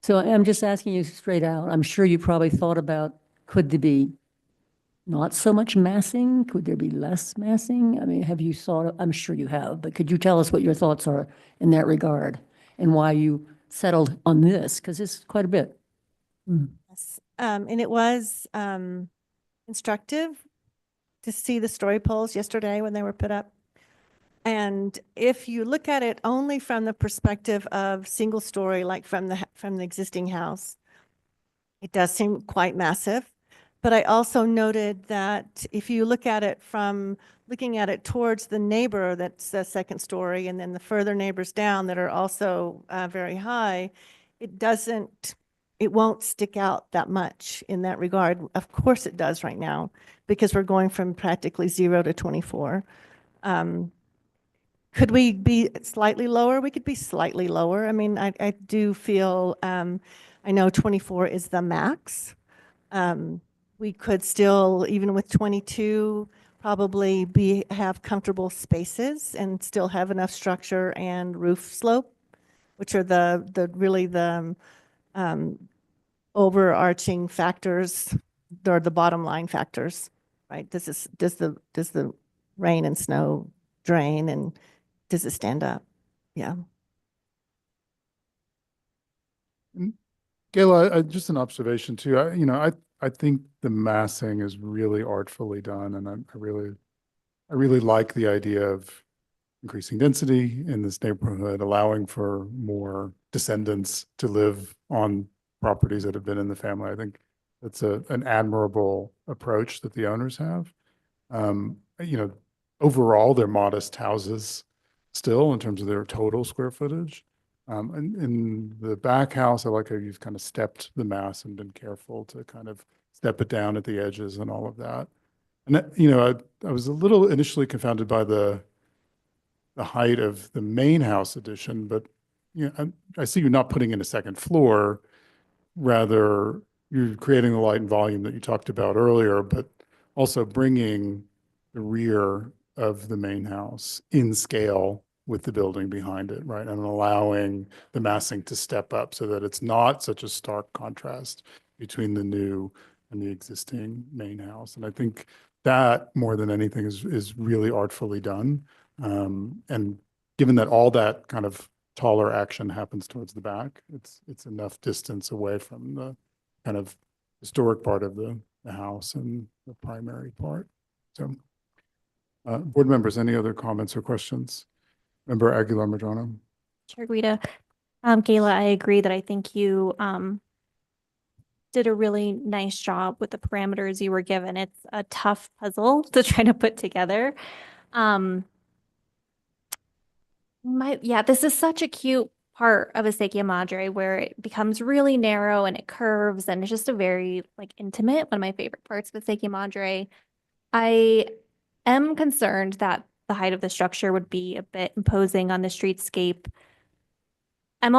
So I'm just asking you straight out. I'm sure you probably thought about, could there be not so much massing? Could there be less massing? I mean, have you thought, I'm sure you have, but could you tell us what your thoughts are in that regard and why you settled on this? Because it's quite a bit. Yes. And it was instructive to see the story poles yesterday when they were put up. And if you look at it only from the perspective of single story, like from the existing house, it does seem quite massive. But I also noted that if you look at it from looking at it towards the neighbor that's the second story, and then the further neighbors down that are also very high, it won't stick out that much in that regard. Of course it does right now, because we're going from practically 0 to 24. Could we be slightly lower? We could be slightly lower. I mean, I do feel, I know 24 is the max. We could still, even with 22, probably have comfortable spaces and still have enough structure and roof slope, which are really the overarching factors, or the bottom line factors, right? Does the rain and snow drain, and does it stand up? Yeah. Gayla, just an observation too. I think the massing is really artfully done, and I really like the idea of increasing density in this neighborhood, allowing for more descendants to live on properties that have been in the family. I think that's an admirable approach that the owners have. Overall, they're modest houses still in terms of their total square footage. And in the back house, I like how you've kind of stepped the mass and been careful to kind of step it down at the edges and all of that. And I was a little initially confounded by the height of the main house addition, but I see you're not putting in a second floor. Rather, you're creating the light and volume that you talked about earlier, but also bringing the rear of the main house in scale with the building behind it, right? And allowing the massing to step up so that it's not such a stark contrast between the new and the existing main house. And I think that more than anything is really artfully done. And given that all that kind of taller action happens towards the back, it's enough distance away from the kind of historic part of the house and the primary part. So board members, any other comments or questions? Member Aguilar Medrano. Chair Guida, Gayla, I agree that I think you did a really nice job with the parameters you were given. It's a tough puzzle to try to put together. This is such a cute part of a Acequia Madre where it becomes really narrow and it curves and it's just a very like intimate, one of my favorite parts of Acequia Madre. I am concerned that the height of the structure would be a bit imposing on the streetscape. I'm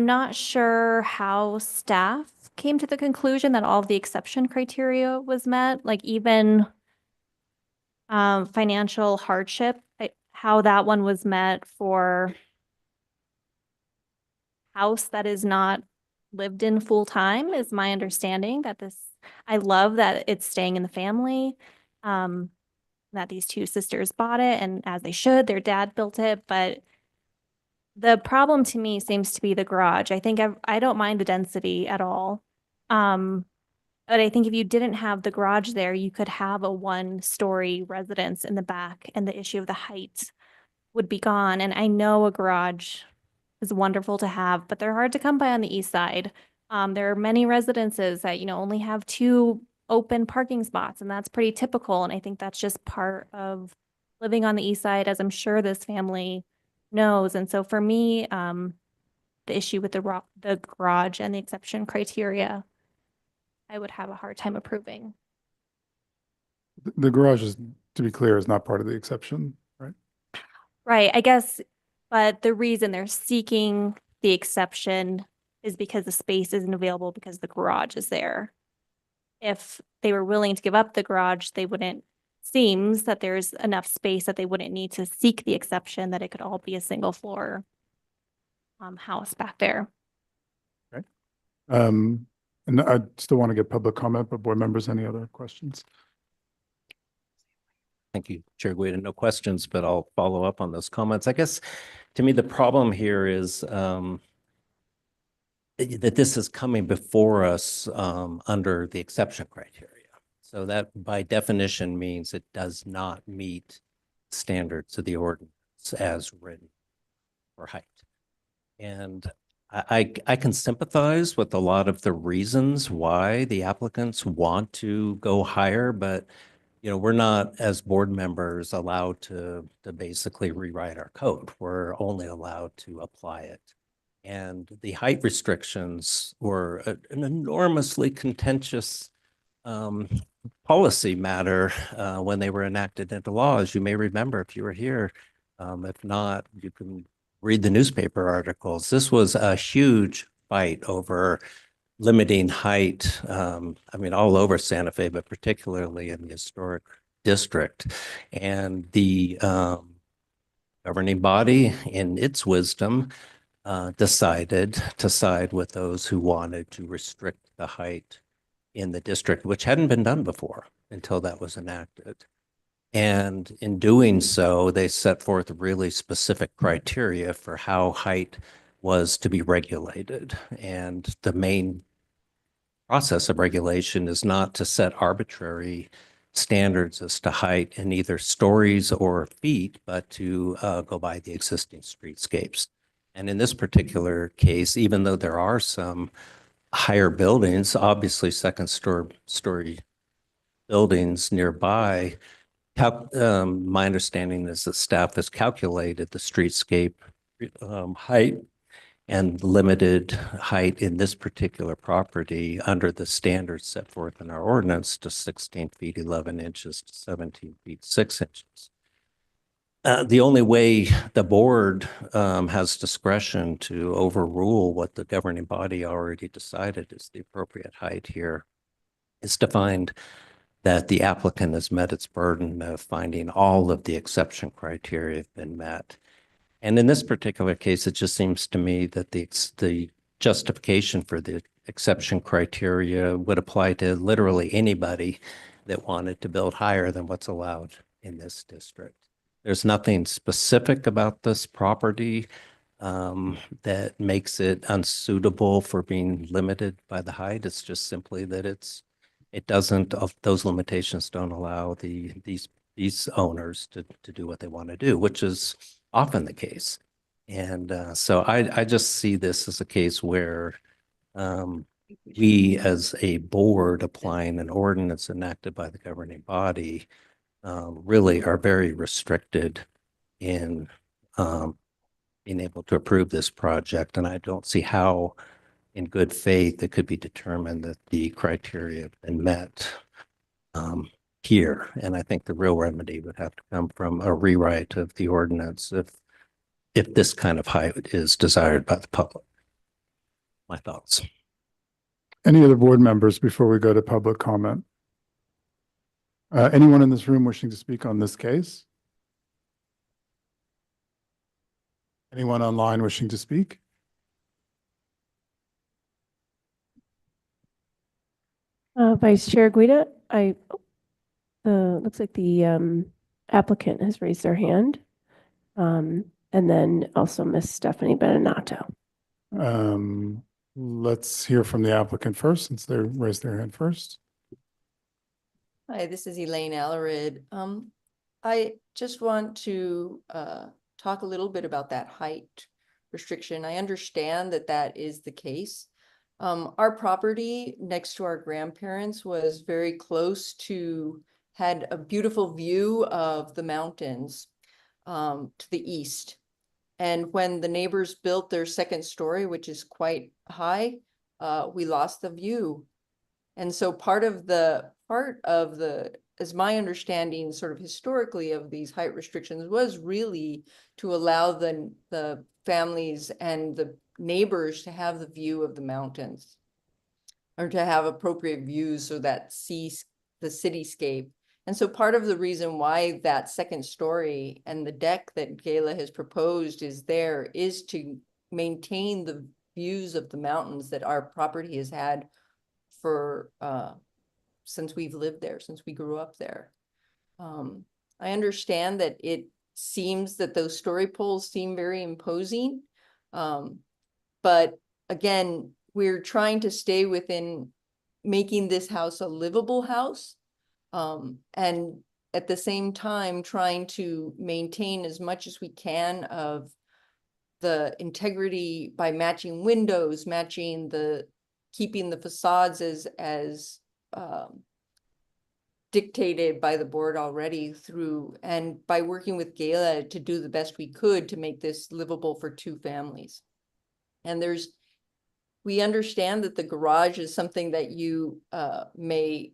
not sure how staff came to the conclusion that all of the exception criteria was met, like even financial hardship, how that one was met for house that is not lived in full time is my understanding that I love that it's staying in the family. That these two sisters bought it and as they should, their dad built it, but the problem to me seems to be the garage. I think I don't mind the density at all. But I think if you didn't have the garage there, you could have a one-story residence in the back and the issue of the height would be gone. And I know a garage is wonderful to have, but they're hard to come by on the east side. There are many residences that, only have 2 open parking spots, and that's pretty typical. And I think that's just part of living on the east side, as I'm sure this family knows. And so for me, the issue with the garage and the exception criteria, I would have a hard time approving. The garage is, to be clear, is not part of the exception, right? Right, I guess, but the reason they're seeking the exception is because the space isn't available because the garage is there. If they were willing to give up the garage, seems that there's enough space that they wouldn't need to seek the exception, that it could all be a single floor house back there. Okay. And I still want to get public comment, but board members, any other questions? Thank you, Chair Guida. No questions, but I'll follow up on those comments. I guess to me, the problem here is that this is coming before us under the exception criteria. So that by definition means it does not meet standards of the ordinance as written for height. And I can sympathize with a lot of the reasons why the applicants want to go higher, but we're not as board members allowed to basically rewrite our code. We're only allowed to apply it. And the height restrictions were an enormously contentious policy matter when they were enacted into law, as you may remember if you were here. If not, you can read the newspaper articles. This was a huge fight over limiting height, all over Santa Fe, but particularly in the historic district. And the governing body, in its wisdom, decided to side with those who wanted to restrict the height in the district, which hadn't been done before until that was enacted. And in doing so, they set forth really specific criteria for how height was to be regulated. And the main process of regulation is not to set arbitrary standards as to height in either stories or feet, but to go by the existing streetscapes. And in this particular case, even though there are some higher buildings, obviously second story buildings nearby, my understanding is that staff has calculated the streetscape height and limited height in this particular property under the standards set forth in our ordinance to 16 feet 11 inches to 17 feet 6 inches. The only way the board has discretion to overrule what the governing body already decided is the appropriate height here is to find that the applicant has met its burden of finding all of the exception criteria have been met. And in this particular case, it just seems to me that the justification for the exception criteria would apply to literally anybody that wanted to build higher than what's allowed in this district. There's nothing specific about this property that makes it unsuitable for being limited by the height. It's just simply that those limitations don't allow these owners to do what they want to do, which is often the case. And so I just see this as a case where we as a board applying an ordinance enacted by the governing body really are very restricted in being able to approve this project. And I don't see how in good faith it could be determined that the criteria have been met here. And I think the real remedy would have to come from a rewrite of the ordinance if this kind of height is desired by the public. My thoughts. Any other board members before we go to public comment? Anyone in this room wishing to speak on this case? Anyone online wishing to speak? Vice Chair Guida, looks like the applicant has raised their hand. And then also Miss Stephanie Benenato. Let's hear from the applicant first, since they raised their hand first. Hi, this is Elaine Alarid. I just want to talk a little bit about that height restriction. I understand that that is the case. Our property next to our grandparents was very close to, had a beautiful view of the mountains to the east. And when the neighbors built their second story, which is quite high, we lost the view. And so part of the, as my understanding sort of historically of these height restrictions was really to allow the families and the neighbors to have the view of the mountains, or to have appropriate views so that sees the cityscape. And so part of the reason why that second story and the deck that Gayla has proposed is there is to maintain the views of the mountains that our property has had for since we've lived there, since we grew up there. I understand that it seems that those story poles seem very imposing, but again, we're trying to stay within making this house a livable house, and at the same time trying to maintain as much as we can of the integrity by matching windows, keeping the facades as dictated by the board already through, and by working with Gayla to do the best we could to make this livable for two families. And we understand that the garage is something that you may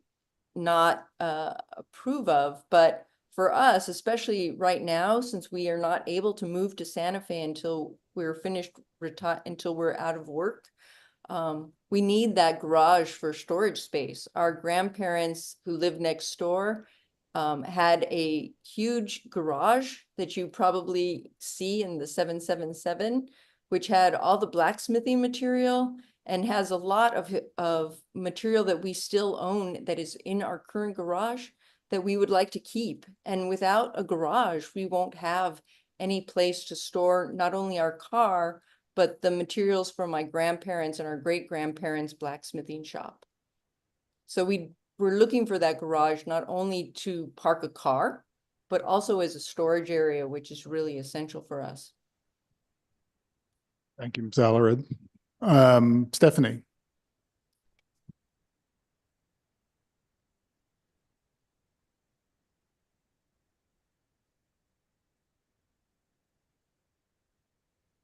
not approve of, but for us, especially right now, since we are not able to move to Santa Fe until we're until we're out of work, we need that garage for storage space. Our grandparents who lived next door had a huge garage that you probably see in the 777, which had all the blacksmithing material and has a lot of material that we still own that is in our current garage that we would like to keep. And without a garage, we won't have any place to store not only our car, but the materials from my grandparents and our great-grandparents' blacksmithing shop. So we're looking for that garage not only to park a car, but also as a storage area, which is really essential for us. Thank you, Ms. Alarid. Stephanie.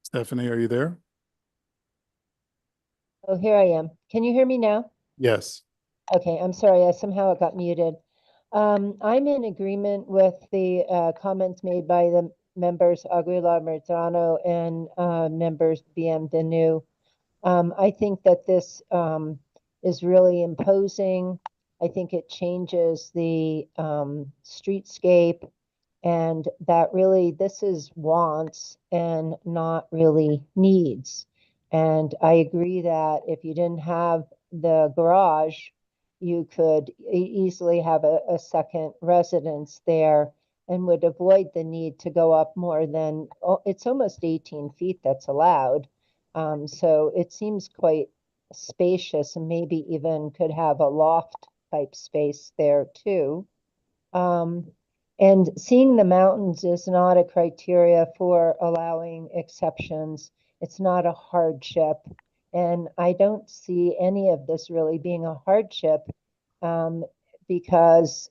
Stephanie, are you there? Oh, here I am. Can you hear me now? Yes. Okay, I'm sorry. Somehow it got muted. I'm in agreement with the comments made by the members Aguilar Medrano and members BM Danu. I think that this is really imposing. I think it changes the streetscape, and that really this is wants and not really needs. And I agree that if you didn't have the garage, you could easily have a second residence there and would avoid the need to go up more than, it's almost 18 feet that's allowed. So it seems quite spacious, and maybe even could have a loft type space there too. And seeing the mountains is not a criteria for allowing exceptions. It's not a hardship. And I don't see any of this really being a hardship because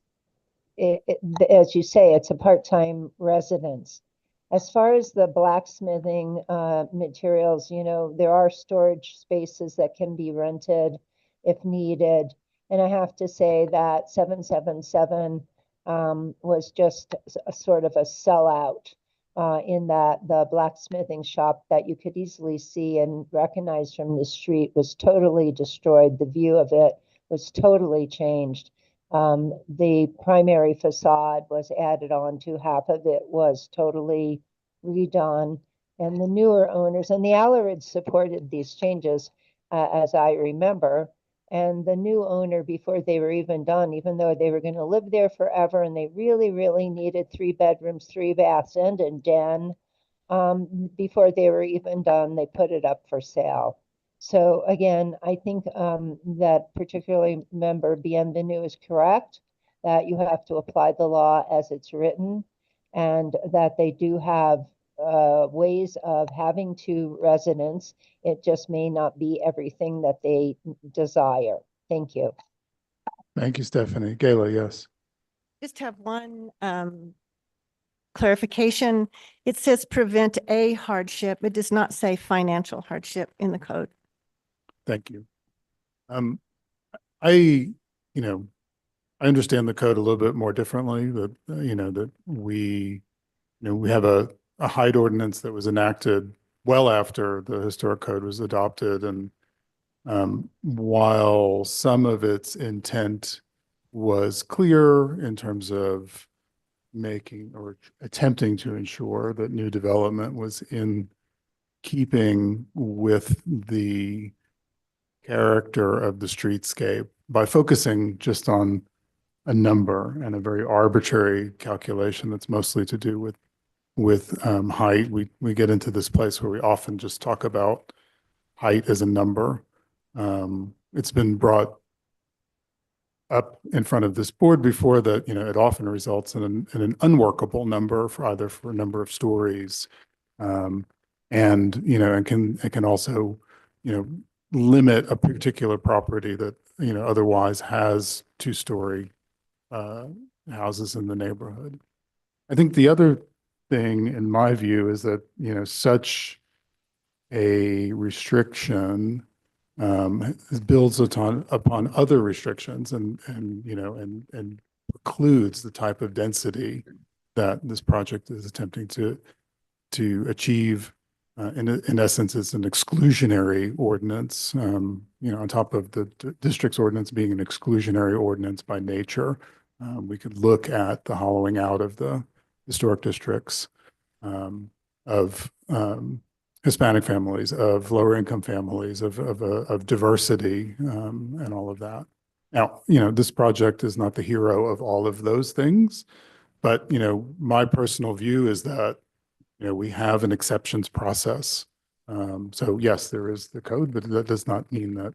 as you say, it's a part-time residence. As far as the blacksmithing materials, you know, there are storage spaces that can be rented if needed. And I have to say that 777 was just a sort of a sellout in that the blacksmithing shop that you could easily see and recognize from the street was totally destroyed. The view of it was totally changed. The primary facade was added on to, half of it was totally redone. And the newer owners, and the Allarids supported these changes, as I remember. And the new owner, before they were even done, even though they were going to live there forever and they really, really needed 3 bedrooms, 3 baths, and a den, before they were even done, they put it up for sale. So again, I think that particularly member Bienvenue is correct, that you have to apply the law as it's written, and that they do have ways of having 2 residents. It just may not be everything that they desire. Thank you. Thank you, Stephanie. Gayla, yes. Just have one clarification. It says prevent a hardship. It does not say financial hardship in the code. Thank you. I understand the code a little bit more differently, that, that we have a height ordinance that was enacted well after the historic code was adopted. And while some of its intent was clear in terms of making or attempting to ensure that new development was in keeping with the character of the streetscape, by focusing just on a number and a very arbitrary calculation that's mostly to do with height, we get into this place where we often just talk about height as a number. It's been brought up in front of this board before that, it often results in an unworkable number for either for a number of stories, and it can also limit a particular property that otherwise has 2-story houses in the neighborhood. I think the other thing, in my view, is that such a restriction builds upon other restrictions and precludes the type of density that this project is attempting to achieve. In essence, it's an exclusionary ordinance, on top of the district's ordinance being an exclusionary ordinance by nature. We could look at the hollowing out of the historic districts of Hispanic families, of lower income families, of diversity, and all of that. Now, this project is not the hero of all of those things, but, my personal view is that we have an exceptions process. So yes, there is the code, but that does not mean that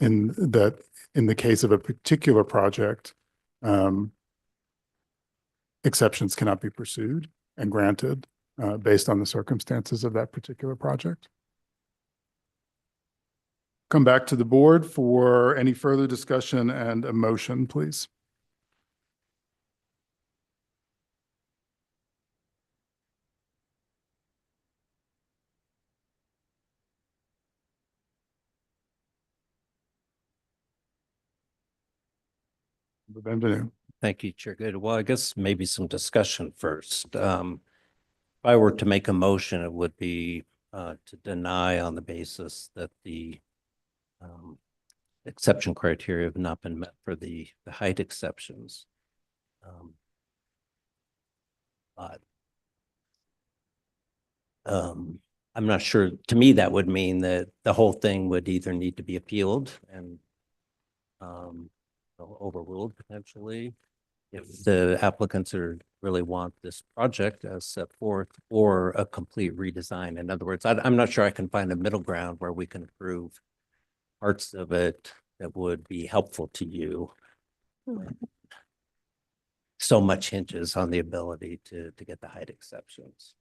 in the case of a particular project, exceptions cannot be pursued and granted based on the circumstances of that particular project. Come back to the board for any further discussion and a motion, please. Bienvenue. Thank you, Chair Good. Well, I guess maybe some discussion first. If I were to make a motion, it would be to deny on the basis that the exception criteria have not been met for the height exceptions. But I'm not sure. To me, that would mean that the whole thing would either need to be appealed and overruled potentially, if the applicants really want this project as set forth, or a complete redesign. In other words, I'm not sure I can find a middle ground where we can approve parts of it that would be helpful to you. so much hinges on the ability to get the height exceptions.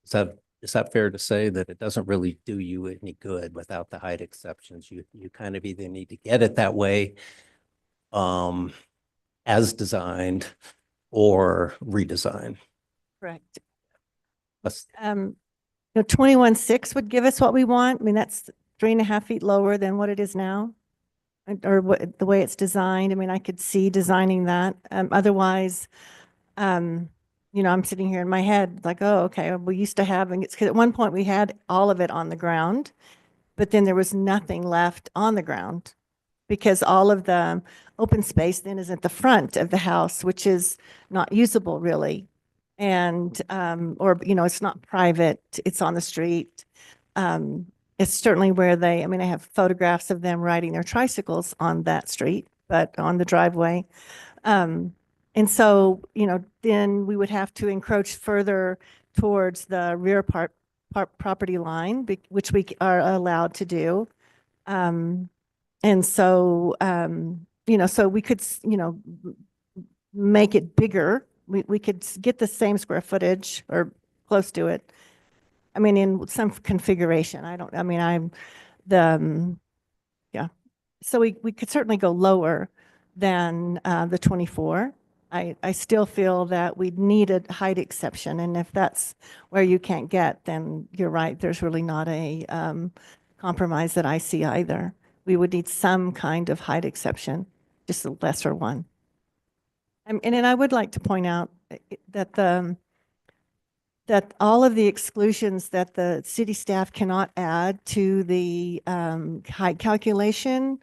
Is that fair to say that it doesn't really do you any good without the height exceptions? You kind of either need to get it that way as designed or redesign. Correct. That's- 21.6 would give us what we want. I mean, that's 3.5 feet lower than what it is now, or what, the way it's designed. I mean, I could see designing that. Otherwise, I'm sitting here in my head like, oh, okay, we used to have, and it's because at one point we had all of it on the ground, but then there was nothing left on the ground because all of the open space then is at the front of the house, which is not usable really. And, or, it's not private, it's on the street. It's certainly where I have photographs of them riding their tricycles on that street, but on the driveway. And so, then we would have to encroach further towards the rear property line, which we are allowed to do. And so, so we could, make it bigger. We could get the same square footage or close to it. I mean, in some configuration. Yeah. So we could certainly go lower than the 24. I still feel that we need a height exception. And if that's where you can't get, then you're right. There's really not a compromise that I see either. We would need some kind of height exception, just a lesser one. And then I would like to point out that that all of the exclusions that the city staff cannot add to the height calculation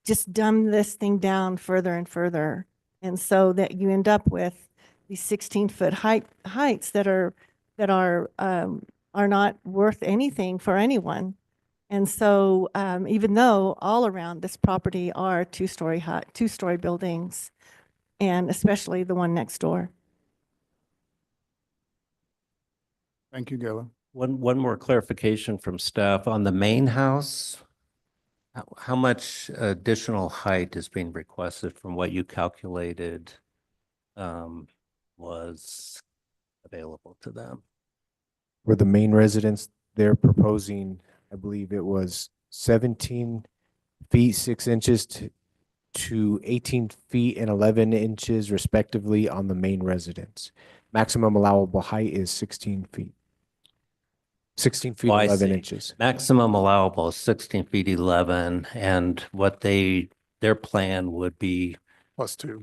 just dumb this thing down further and further. And so that you end up with these 16-foot heights that are not worth anything for anyone. And so even though all around this property are two-story buildings, and especially the one next door. Thank you, Gayla. One more clarification from staff on the main house. How much additional height is being requested from what you calculated was available to them? For the main residence, they're proposing, I believe it was 17 feet 6 inches to 18 feet and 11 inches respectively on the main residence. Maximum allowable height is 16 feet. 16 feet, 11 inches. Maximum allowable is 16 feet, 11, and what their plan would be. +2.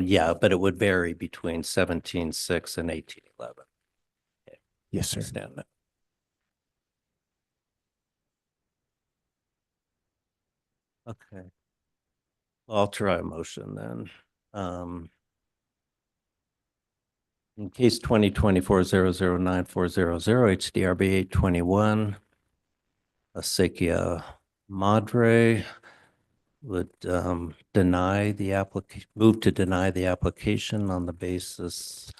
Yeah, but it would vary between 17.6 and 18.11. Okay. Yes, sir. Understand that. Okay. I'll try a motion then. In case 2024-009-400, HDRB 821, Acequia Madre would deny the move to deny the application on the basis.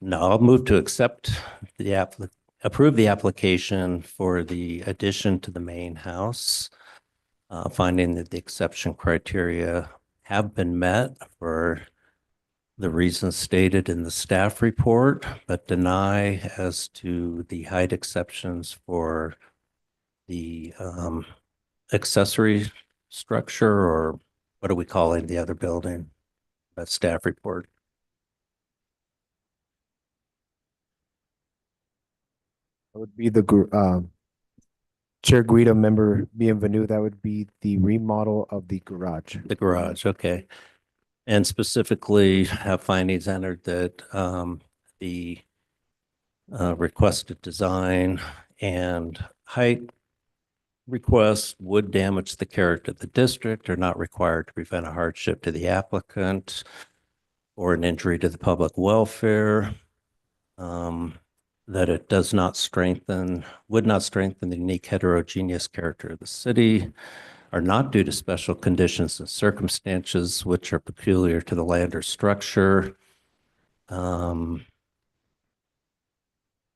No, I'll move to accept approve the application for the addition to the main house, finding that the exception criteria have been met for the reasons stated in the staff report, but deny as to the height exceptions for the accessory structure, or what are we calling the other building? That staff report. That would be the Chair Guida, member Bienvenu, that would be the remodel of the garage. The garage, okay. And specifically have findings entered that the requested design and height requests would damage the character of the district, are not required to prevent a hardship to the applicant or an injury to the public welfare, that it does not would not strengthen the unique heterogeneous character of the city, are not due to special conditions and circumstances which are peculiar to the land or structure, are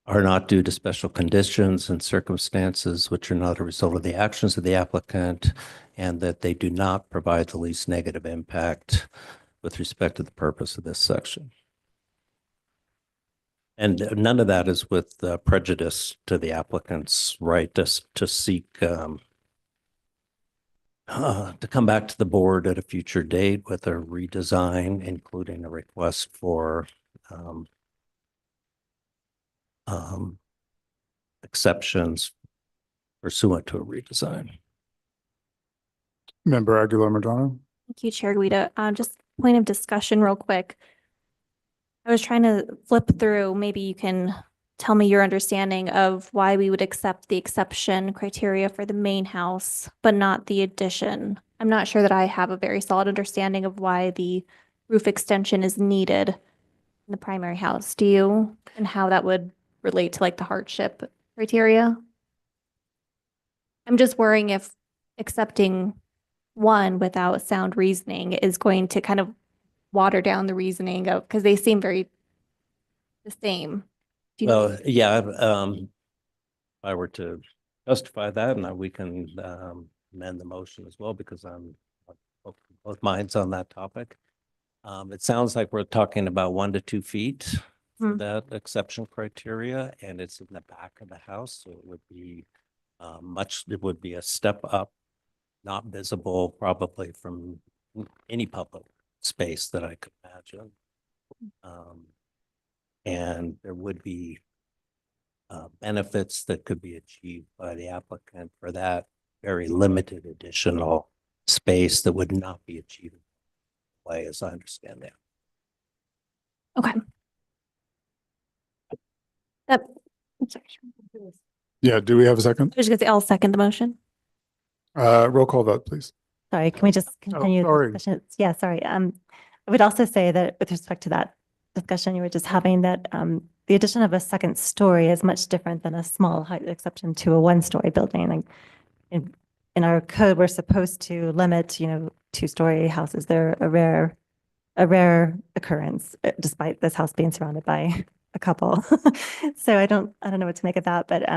are not due to special conditions and circumstances which are not a result of the actions of the applicant, and that they do not provide the least negative impact with respect to the purpose of this section. And none of that is with prejudice to the applicant's right to seek to come back to the board at a future date with a redesign, including a request for exceptions pursuant to a redesign. Member Aguilar Madrano. Thank you, Chair Guida. Just point of discussion real quick. I was trying to flip through, maybe you can tell me your understanding of why we would accept the exception criteria for the main house, but not the addition. I'm not sure that I have a very solid understanding of why the roof extension is needed in the primary house. Do you? And how that would relate to like the hardship criteria? I'm just worrying if accepting one without sound reasoning is going to kind of water down the reasoning of, because they seem very the same. Do you know? Well, yeah, if I were to justify that, and we can amend the motion as well, because I'm both minds on that topic. It sounds like we're talking about 1 to 2 feet for that exception criteria, and it's in the back of the house, so it would be it would be a step up, not visible probably from any public space that I could imagine. And there would be benefits that could be achieved by the applicant for that very limited additional space that would not be achieved way, as I understand that. Okay. That, I'm sorry. Yeah, do we have a second? I was just gonna say, I'll second the motion. Roll call vote, please. Sorry, can we just continue? the sorry. discussion? Yeah, sorry. I would also say that with respect to that discussion you were just having, that the addition of a second story is much different than a small height exception to a 1-story building. Like in our code, we're supposed to limit, 2-story houses. They're a rare occurrence, despite this house being surrounded by a couple. So I don't know what to make of that, but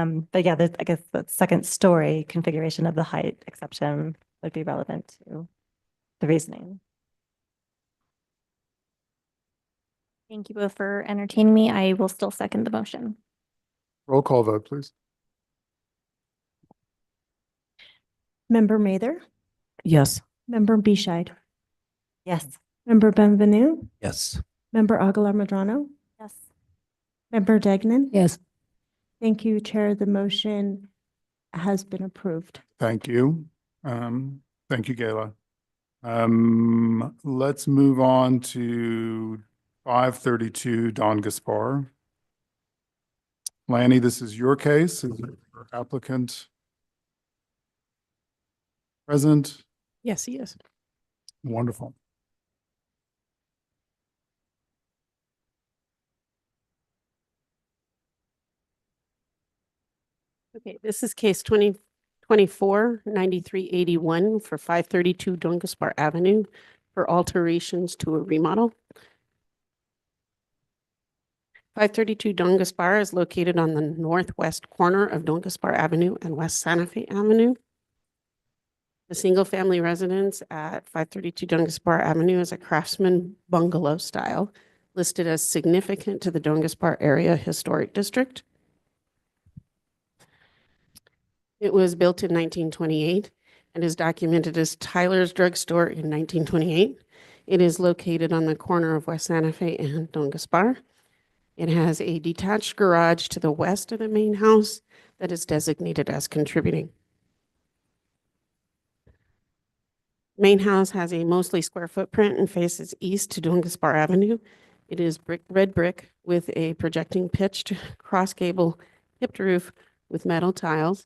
yeah, I guess the second story configuration of the height exception would be relevant to the reasoning. Thank you both for entertaining me. I will still second the motion. Roll call vote, please. Member Mather, Yes. Member Bescheid, Yes. Member Benvenu, Yes. Member Aguilar Madrano, Yes. Member Degnan. Yes. Thank you, Chair. The motion has been approved. Thank you. Thank you, Gayla. Let's move on to 532 Don Gaspar. Lanny, this is your case. Is your applicant present? Yes, he is. Wonderful. Okay, this is case 2024-9381 for 532 Don Gaspar Avenue for alterations to a remodel. 532 Don Gaspar is located on the northwest corner of Don Gaspar Avenue and West Santa Fe Avenue. The single-family residence at 532 Don Gaspar Avenue is a craftsman bungalow style, listed as significant to the Don Gaspar Area Historic District. It was built in 1928 and is documented as Tyler's Drugstore in 1928. It is located on the corner of West Santa Fe and Don Gaspar. It has a detached garage to the west of the main house that is designated as contributing. Main house has a mostly square footprint and faces east to Don Gaspar Avenue. It is red brick with a projecting pitched cross gable hipped roof with metal tiles.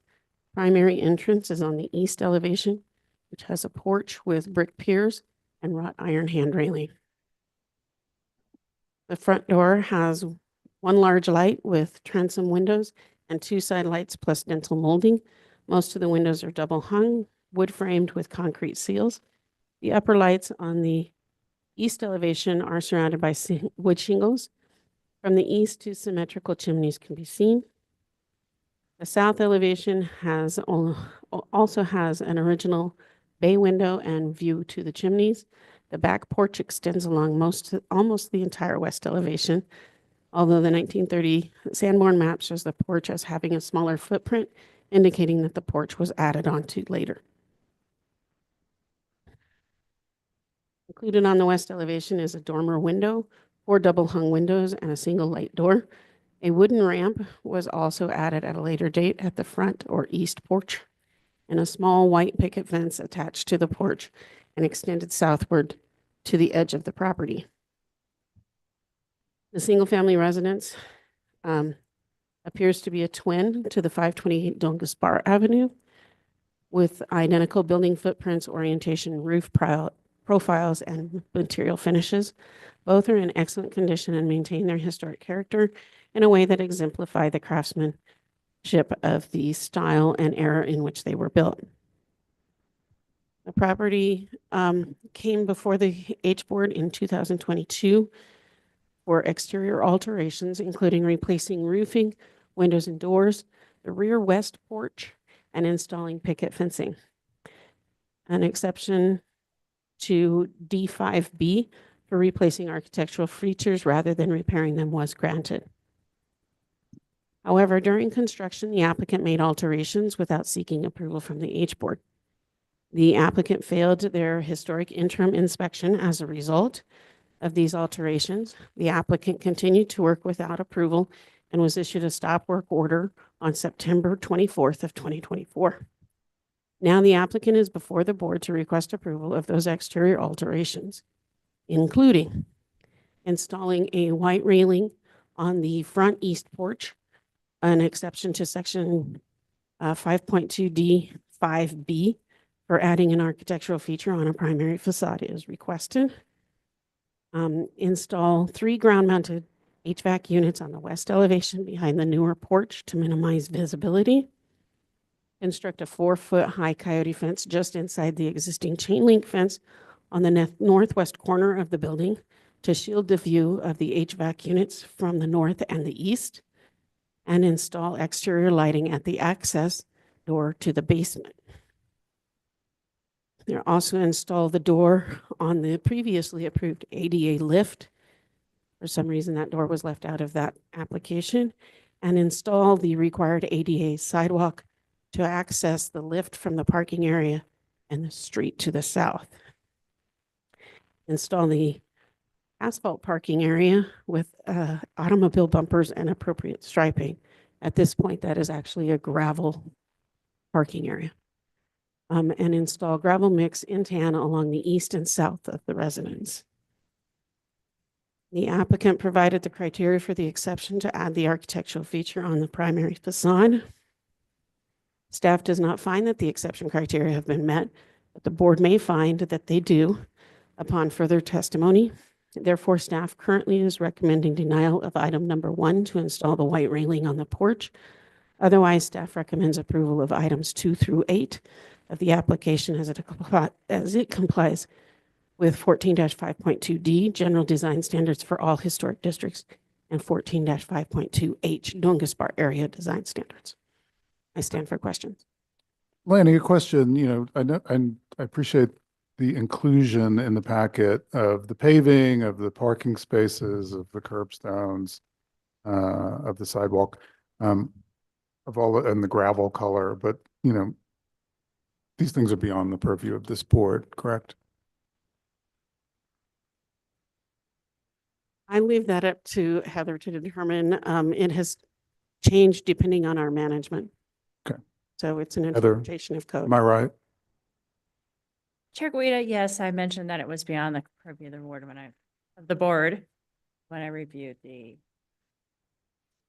Primary entrance is on the east elevation, which has a porch with brick piers and wrought iron hand railing. The front door has one large light with transom windows and 2 side lights plus dental molding. Most of the windows are double hung, wood framed with concrete seals. The upper lights on the east elevation are surrounded by wood shingles. From the east, two symmetrical chimneys can be seen. The south elevation also has an original bay window and view to the chimneys. The back porch extends along almost the entire west elevation, although the 1930 Sanborn map shows the porch as having a smaller footprint, indicating that the porch was added onto later. Included on the west elevation is a dormer window, 4 double hung windows, and a single light door. A wooden ramp was also added at a later date at the front or east porch, and a small white picket fence attached to the porch and extended southward to the edge of the property. The single-family residence appears to be a twin to the 528 Don Gaspar Avenue with identical building footprints, orientation, roof profiles, and material finishes. Both are in excellent condition and maintain their historic character in a way that exemplify the craftsmanship of the style and era in which they were built. The property came before the H Board in 2022 for exterior alterations, including replacing roofing, windows and doors, the rear west porch, and installing picket fencing. An exception to D5B for replacing architectural features rather than repairing them was granted. However, during construction, the applicant made alterations without seeking approval from the H Board. The applicant failed their historic interim inspection. As a result of these alterations, the applicant continued to work without approval and was issued a stop work order on September 24th of 2024. Now the applicant is before the board to request approval of those exterior alterations, including installing a white railing on the front east porch, an exception to section 5.2D5B for adding an architectural feature on a primary facade is requested. Install 3 ground-mounted HVAC units on the west elevation behind the newer porch to minimize visibility. Construct a 4-foot high coyote fence just inside the existing chain link fence on the northwest corner of the building to shield the view of the HVAC units from the north and the east, and install exterior lighting at the access door to the basement. There also install the door on the previously approved ADA lift. For some reason, that door was left out of that application, and install the required ADA sidewalk to access the lift from the parking area and the street to the south. Install the asphalt parking area with automobile bumpers and appropriate striping. At this point, that is actually a gravel parking area. And install gravel mix in tan along the east and south of the residence. The applicant provided the criteria for the exception to add the architectural feature on the primary facade. Staff does not find that the exception criteria have been met, but the board may find that they do upon further testimony. Therefore, staff currently is recommending denial of item number 1 to install the white railing on the porch. Otherwise, staff recommends approval of items 2 through 8 of the application as it complies with 14-5.2D, general design standards for all historic districts, and 14-5.2H, Don Gaspar area design standards. I stand for questions. Lanny, a question, I know, and I appreciate the inclusion in the packet of the paving, of the parking spaces, of the curbstones, of the sidewalk, of all, and the gravel color, but, these things are beyond the purview of this board, correct? I leave that up to Heather to determine. It has changed depending on our management. Okay. So it's an Heather, interpretation of code. am I right? Chair Guida, yes, I mentioned that it was beyond the purview of the board when I reviewed the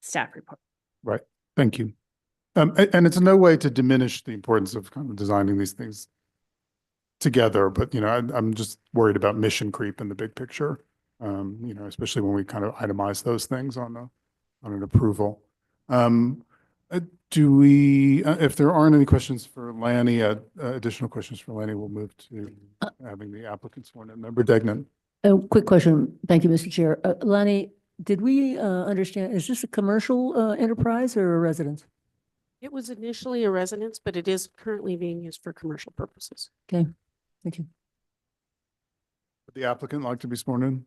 staff report. Right. Thank you. And it's in no way to diminish the importance of kind of designing these things together, but I'm just worried about mission creep in the big picture. Especially when we kind of itemize those things on an approval. Do we, if there aren't any questions for Lanny, additional questions for Lanny, we'll move to having the applicant sworn in. Member Degnan. A quick question. Thank you, Mr. Chair. Lanny, did we understand, is this a commercial enterprise or a residence? It was initially a residence, but it is currently being used for commercial purposes. Okay, thank you. Would the applicant like to be sworn in?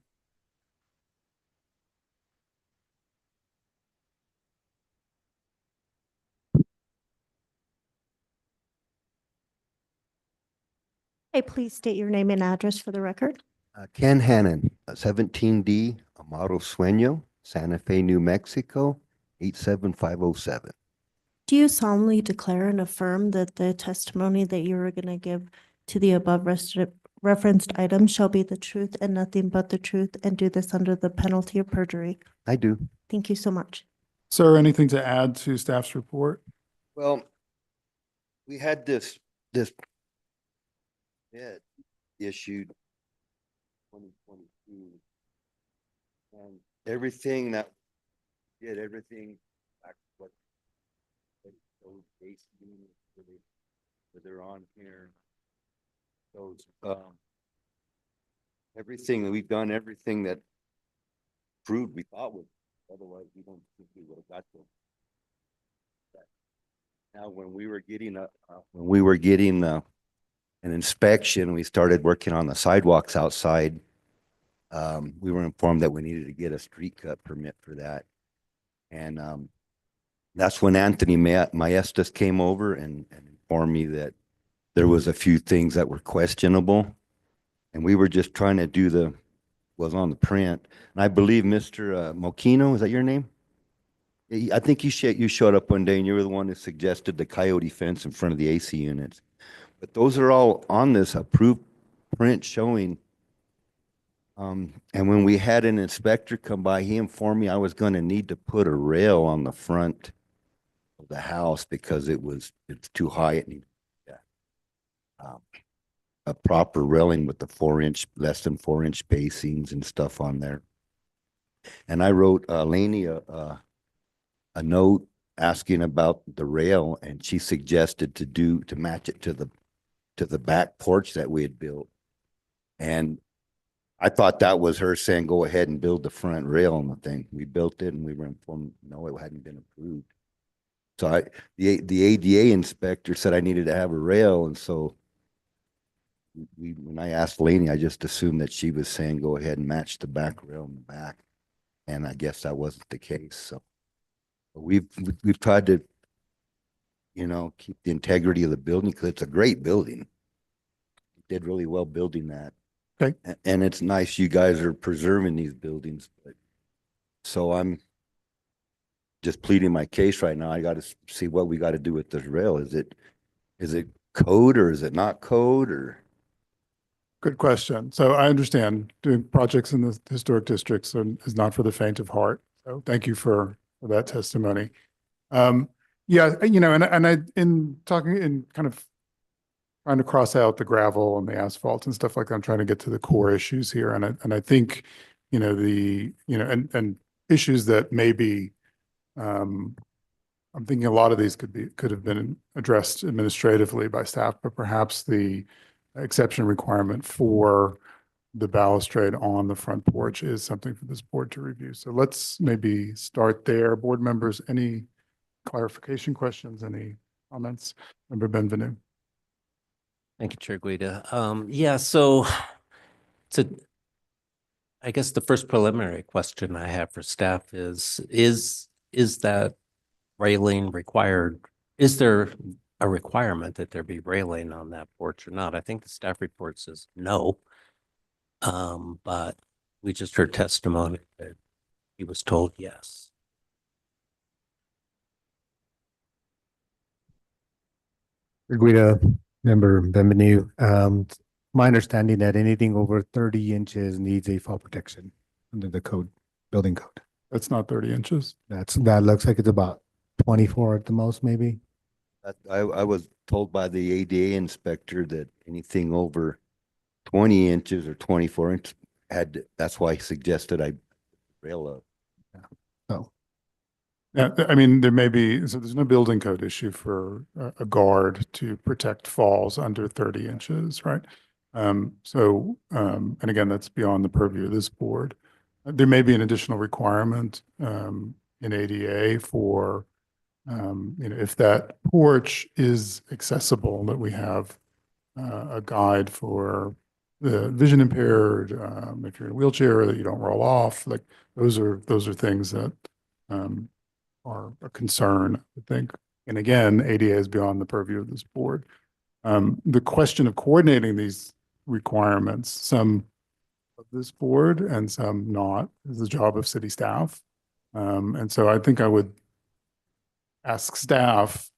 Hey, please state your name and address for the record. Ken Hannon, 17D Amaro Sueño, Santa Fe, New Mexico, 87507. Do you solemnly declare and affirm that the testimony that you are going to give to the above referenced item shall be the truth and nothing but the truth, and do this under the penalty of perjury? I do. Thank you so much. Sir, anything to add to staff's report? Well, we had this bid issued 2022. And everything that did, everything back what those dates mean, where they're on here. Those everything that we've done, everything that proved we thought would, otherwise we don't think we would have got to. Now, when we were getting an inspection, we started working on the sidewalks outside. We were informed that we needed to get a street cut permit for that. And that's when Anthony Maestas came over and informed me that there was a few things that were questionable. And we were just trying to do was on the print. And I believe Mr. Mochino, is that your name? I think you showed up one day and you were the one who suggested the coyote fence in front of the AC units. But those are all on this approved print showing. And when we had an inspector come by, he informed me I was going to need to put a rail on the front of the house because it's too high. It needed a proper railing with the less than 4-inch spacings and stuff on there. And I wrote Lainey a note asking about the rail, and she suggested to match it to the back porch that we had built. And I thought that was her saying, go ahead and build the front rail on the thing. We built it and we were informed, no, it hadn't been approved. So the ADA inspector said I needed to have a rail. And so when I asked Lainey, I just assumed that she was saying, go ahead and match the back rail in the back. And I guess that wasn't the case. So we've tried to, keep the integrity of the building because it's a great building. We did really well building that. Okay. And it's nice you guys are preserving these buildings. So I'm just pleading my case right now. I got to see what we got to do with this rail. Is it code or is it not code or? Good question. So I understand doing projects in the historic districts is not for the faint of heart. So thank you for that testimony. Yeah, and I in talking in kind of trying to cross out the gravel and the asphalt and stuff like that. I'm trying to get to the core issues here. And I think, and issues that maybe, I'm thinking a lot of these could have been addressed administratively by staff, but perhaps the exception requirement for the balustrade on the front porch is something for this board to review. So let's maybe start there. Board members, any clarification questions, any comments? Member Benvenu. Thank you, Chair Guida. Yeah, so I guess the first preliminary question I have for staff is that railing required? Is there a requirement that there be railing on that porch or not? I think the staff report says no. But we just heard testimony that he was told yes. Guida, Member Benvenu, my understanding that anything over 30 inches needs a fall protection under the code, building code. That's not 30 inches. That looks like it's about 24 at the most, maybe. I was told by the ADA inspector that anything over 20 inches or 24 inches that's why he suggested I rail up. Oh. Yeah, I mean, there may be, so there's no building code issue for a guard to protect falls under 30 inches, right? And again, that's beyond the purview of this board. there may be an additional requirement in ADA for, if that porch is accessible, that we have a guide for the vision impaired, if you're in a wheelchair, that you don't roll off. Like those are things that are a concern, I think. And again, ADA is beyond the purview of this board. The question of coordinating these requirements, some of this board and some not, is the job of city staff. And so I think I would ask staff,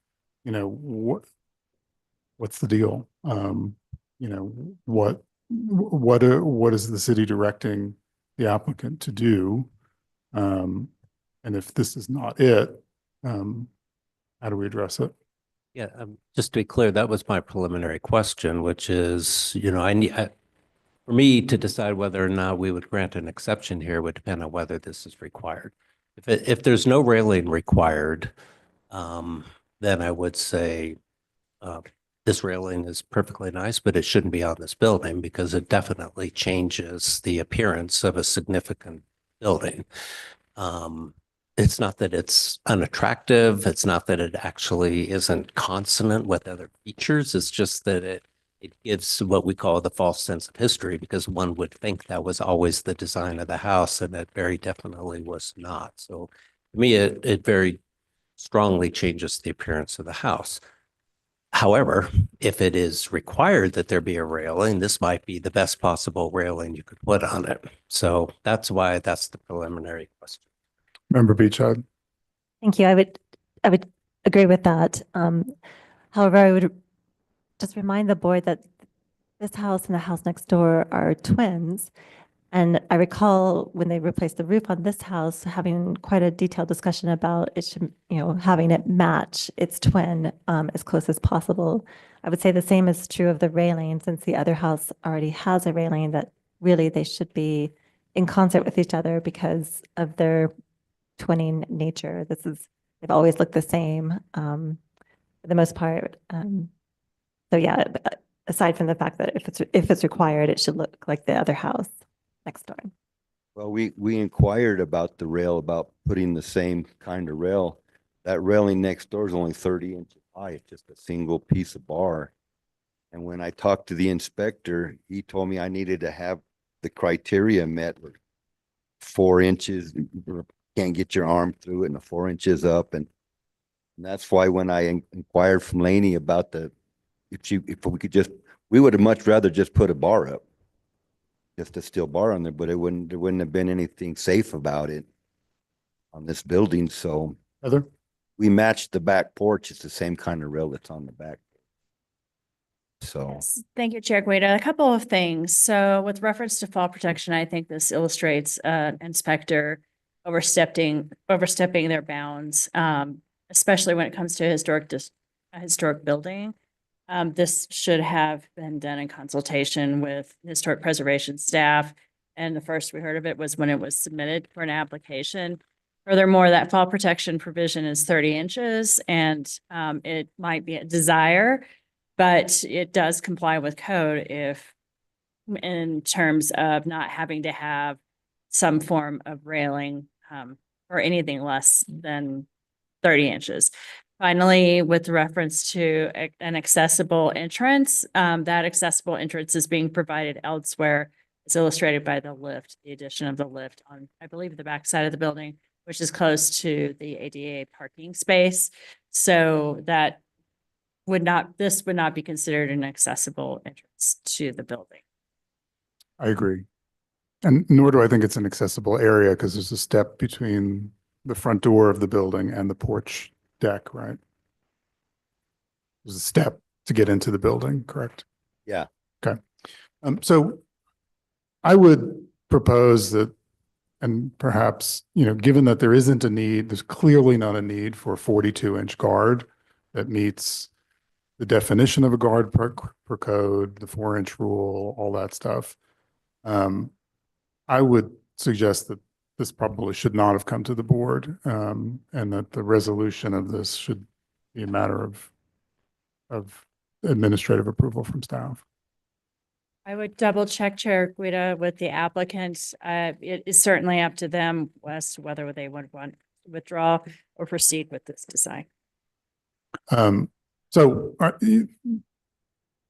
what's the deal? What is the city directing the applicant to do? And if this is not it, how do we address it? Yeah, just to be clear, that was my preliminary question, which is, for me to decide whether or not we would grant an exception here would depend on whether this is required. If there's no railing required, then I would say this railing is perfectly nice, but it shouldn't be on this building because it definitely changes the appearance of a significant building. It's not that it's unattractive. It's not that it actually isn't consonant with other features. It's just that it gives what we call the false sense of history, because one would think that was always the design of the house, and it very definitely was not. So to me, it very strongly changes the appearance of the house. However, if it is required that there be a railing, this might be the best possible railing you could put on it. So that's why that's the preliminary question. Member Beachhead. Thank you. I would agree with that. However, I would just remind the board that this house and the house next door are twins. And I recall when they replaced the roof on this house, having quite a detailed discussion about it should, having it match its twin as close as possible. I would say the same is true of the railing, since the other house already has a railing, that really they should be in concert with each other because of their twinning nature. They've always looked the same for the most part. So yeah, aside from the fact that if it's required, it should look like the other house next door. Well, we inquired about the rail, about putting the same kind of rail. That railing next door is only 30 inches high. It's just a single piece of bar. And when I talked to the inspector, he told me I needed to have the criteria met, 4 inches, can't get your arm through it, and 4 inches up. And that's why when I inquired from Laney about if we could we would have much rather just put a bar up, just a steel bar on there, but there wouldn't have been anything safe about it on this building. So Heather? We matched the back porch. It's the same kind of rail that's on the back. So Yes, thank you, Chair Guida. A couple of things. So with reference to fall protection, I think this illustrates inspector overstepping their bounds, especially when it comes to a historic building. This should have been done in consultation with historic preservation staff. And the first we heard of it was when it was submitted for an application. Furthermore, that fall protection provision is 30 inches and it might be a desire, but it does comply with code in terms of not having to have some form of railing or anything less than 30 inches. Finally, with reference to an accessible entrance, that accessible entrance is being provided elsewhere. It's illustrated by the lift, the addition of the lift on, I believe, the back side of the building, which is close to the ADA parking space. So this would not be considered an accessible entrance to the building. I agree. And nor do I think it's an accessible area because there's a step between the front door of the building and the porch deck, right? There's a step to get into the building, correct? Yeah. Okay. So I would propose that, and perhaps, given that there isn't a need, there's clearly not a need for a 42-inch guard that meets the definition of a guard per code, the 4-inch rule, all that stuff. I would suggest that this probably should not have come to the board, and that the resolution of this should be a matter of administrative approval from staff. I would double check, Chair Guida, with the applicants. It is certainly up to them as to whether they would want to withdraw or proceed with this design. So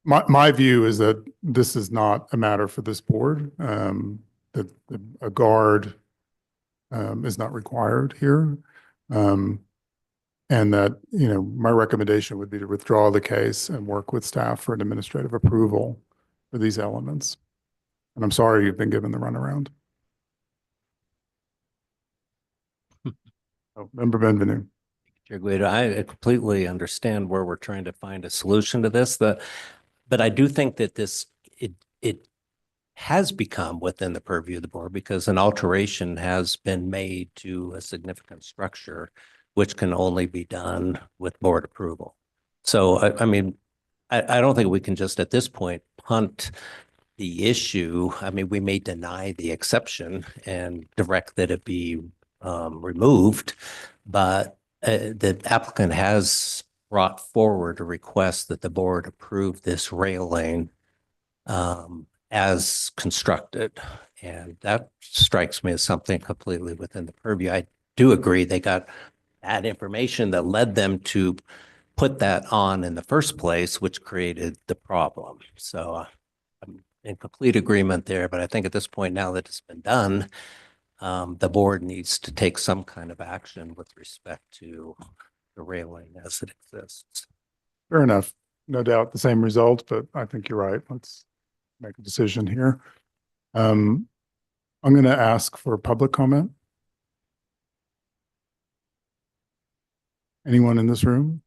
my view is that this is not a matter for this board, that a guard is not required here. And that, my recommendation would be to withdraw the case and work with staff for an administrative approval for these elements. And I'm sorry you've been given the runaround. Oh, Member Benvenu. Chair Guido, I completely understand where we're trying to find a solution to this, but I do think that it has become within the purview of the board because an alteration has been made to a significant structure, which can only be done with board approval. So, I mean, I don't think we can just at this point punt the issue. I mean, we may deny the exception and direct that it be removed, but the applicant has brought forward a request that the board approve this railing as constructed. And that strikes me as something completely within the purview. I do agree they got that information that led them to put that on in the first place, which created the problem. So I'm in complete agreement there, but I think at this point, now that it's been done, the board needs to take some kind of action with respect to the railing as it exists. Fair enough. No doubt the same result, but I think you're right. Let's make a decision here. I'm going to ask for public comment. Anyone in this room?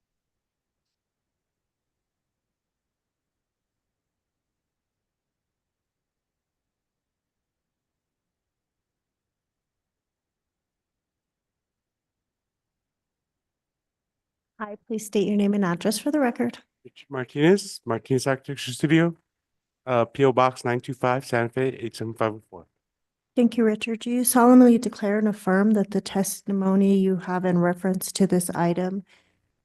Hi, please state your name and address for the record. Richard Martinez Architecture Studio, PO Box 925, Santa Fe 87504. Thank you, Richard. Do you solemnly declare and affirm that the testimony you have in reference to this item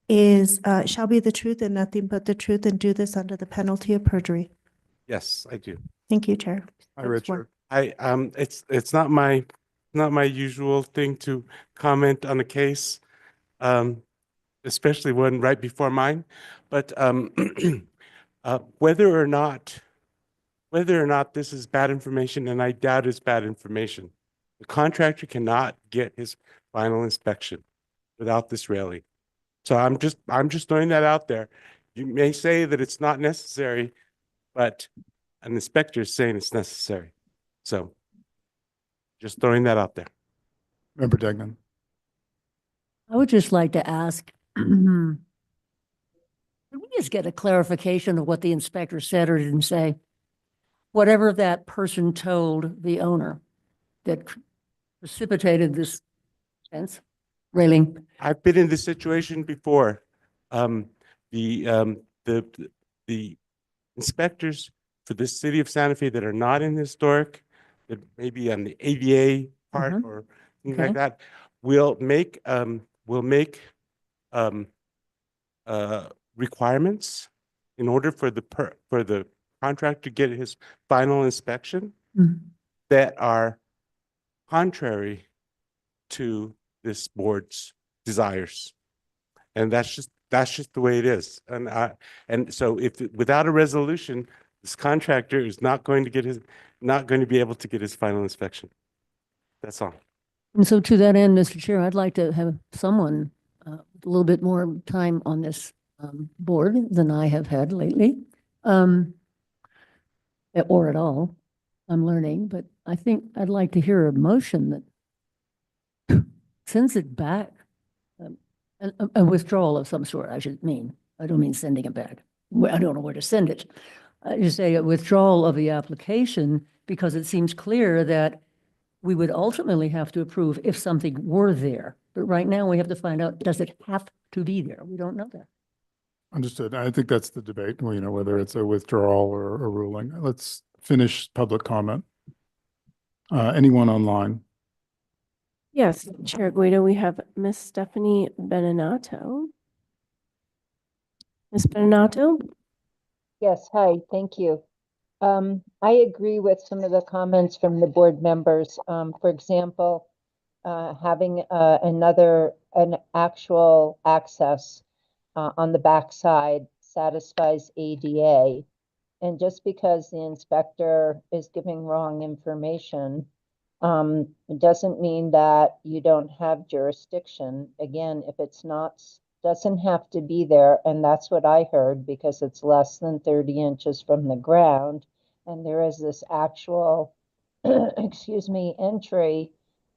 is, shall be the truth and nothing but the truth, and do this under the penalty of perjury? Yes, I do. Thank you, Chair. Hi, Richard. It's not my usual thing to comment on a case, especially one right before mine, but whether or not this is bad information, and I doubt it's bad information, the contractor cannot get his final inspection without this railing. So I'm just throwing that out there. You may say that it's not necessary, but an inspector is saying it's necessary. So just throwing that out there. Member Degnan. I would just like to ask, could we just get a clarification of what the inspector said or didn't say? Whatever that person told the owner that precipitated this fence railing. I've been in this situation before. The inspectors for the city of Santa Fe that are not in historic, that maybe on the ADA part or things like that, will make requirements in order for the contractor to get his final inspection that are contrary to this board's desires. And that's just the way it is. And so without a resolution, this contractor is not going to be able to get his final inspection. That's all. And so to that end, Mr. Chair, I'd like to have someone with a little bit more time on this board than I have had lately, or at all. I'm learning, but I think I'd like to hear a motion that sends it back, a withdrawal of some sort, I should mean. I don't mean sending it back. I don't know where to send it. I just say a withdrawal of the application because it seems clear that we would ultimately have to approve if something were there. But right now we have to find out, does it have to be there? We don't know that. Understood. I think that's the debate, whether it's a withdrawal or a ruling. Let's finish public comment. Anyone online? Yes, Chair Guido, we have Miss Stephanie Beninato. Miss Beninato? Yes, hi, thank you. I agree with some of the comments from the board members. For example, having an actual access on the backside satisfies ADA. And just because the inspector is giving wrong information, it doesn't mean that you don't have jurisdiction. Again, if it's not, doesn't have to be there, and that's what I heard, because it's less than 30 inches from the ground, and there is this actual, excuse me, entry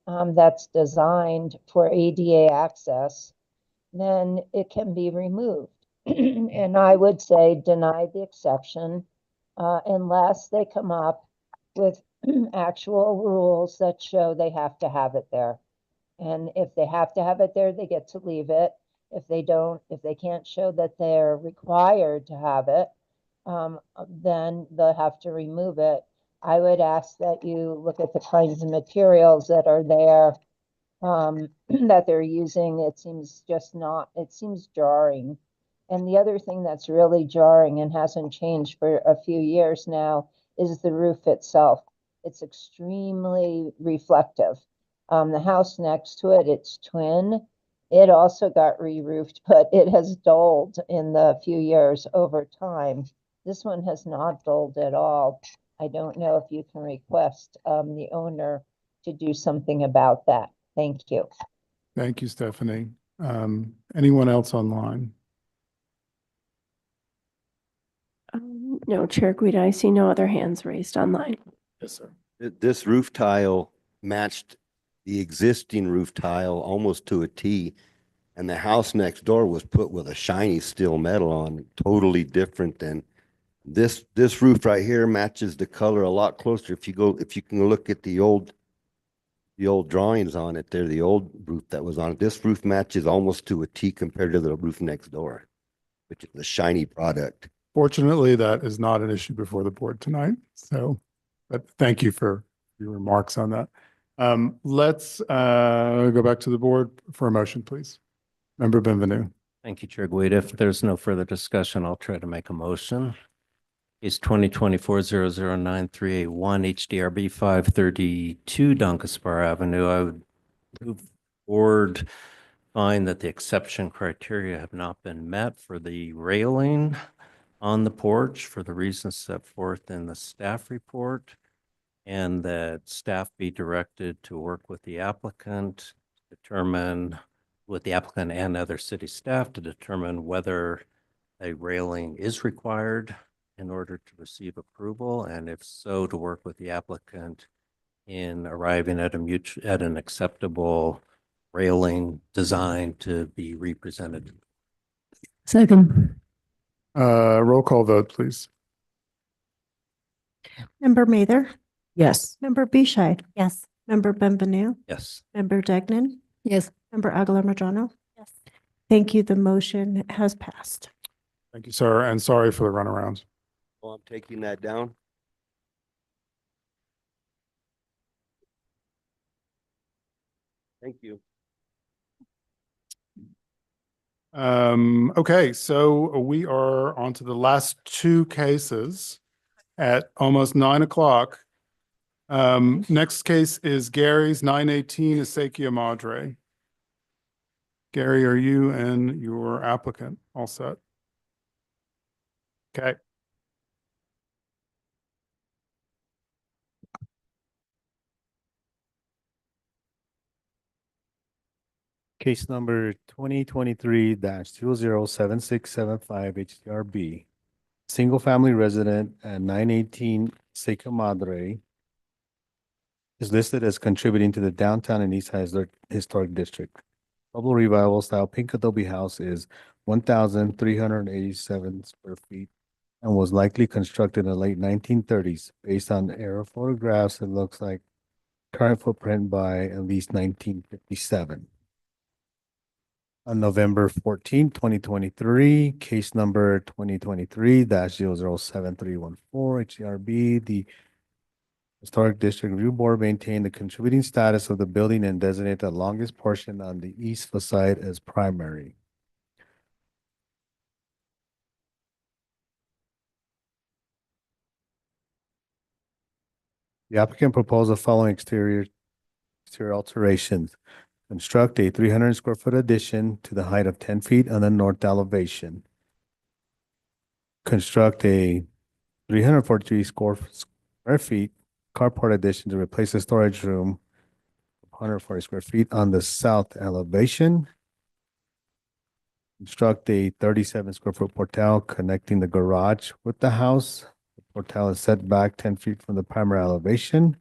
that's designed for ADA access, then it can be removed. And I would say deny the exception unless they come up with actual rules that show they have to have it there. And if they have to have it there, they get to leave it. If they don't, if they can't show that they're required to have it, then they'll have to remove it. I would ask that you look at the kinds of materials that are there, that they're using. It seems just not, it seems jarring. And the other thing that's really jarring and hasn't changed for a few years now is the roof itself. It's extremely reflective. The house next to it, it's twin. It also got re-roofed, but it has dulled in the few years over time. This one has not dulled at all. I don't know if you can request the owner to do something about that. Thank you. Thank you, Stephanie. Anyone else online? No, Chair Guida, I see no other hands raised online. Yes, sir. This roof tile matched the existing roof tile almost to a T. And the house next door was put with a shiny steel metal on, totally different than this. This roof right here matches the color a lot closer. If you can look at the old drawings on it there, the old roof that was on it, this roof matches almost to a T compared to the roof next door, which is a shiny product. Fortunately, that is not an issue before the board tonight. So, but thank you for your remarks on that. Let's go back to the board for a motion, please. Member Benvenu. Thank you, Chair Guida. If there's no further discussion, I'll try to make a motion. Case 2024-009-381 HDRB 532 Doncaspar Avenue. I would move forward, find that the exception criteria have not been met for the railing on the porch for the reasons set forth in the staff report, and that staff be directed to work with the applicant, determine with the applicant and other city staff to determine whether a railing is required in order to receive approval, and if so, to work with the applicant in arriving at an acceptable railing design to be represented. Second. Roll call vote, please. Member Mather, Yes. Member Bescheid, Yes. Member Benvenu, Yes. Member Degnan, Yes. Member Aguilar Madrano. Yes. Thank you. The motion has passed. Thank you, sir, and sorry for the runaround. Well, I'm taking that down. Thank you. Okay, so we are on to the last two cases at almost 9 o'clock. Next case is Gary's 918 Acequia Madre. Gary, are you and your applicant all set? Okay. Case number 2023-007675 HDRB. Single family resident at 918 Seca Madre is listed as contributing to the downtown and East Side Historic District. Bubble revival style pink adobe house is 1,387 square feet and was likely constructed in the late 1930s. Based on aerial photographs, it looks like current footprint by at least 1957. On November 14, 2023, case number 2023-07314 HDRB, the Historic District Review Board maintained the contributing status of the building and designate the longest portion on the east facade as primary. The applicant proposed the following exterior alterations. Construct a 300 square foot addition to the height of 10 feet on the north elevation. Construct a 343 square feet carport addition to replace a storage room of 140 square feet on the south elevation. Construct a 37 square foot portal connecting the garage with the house. The portal is set back 10 feet from the primary elevation.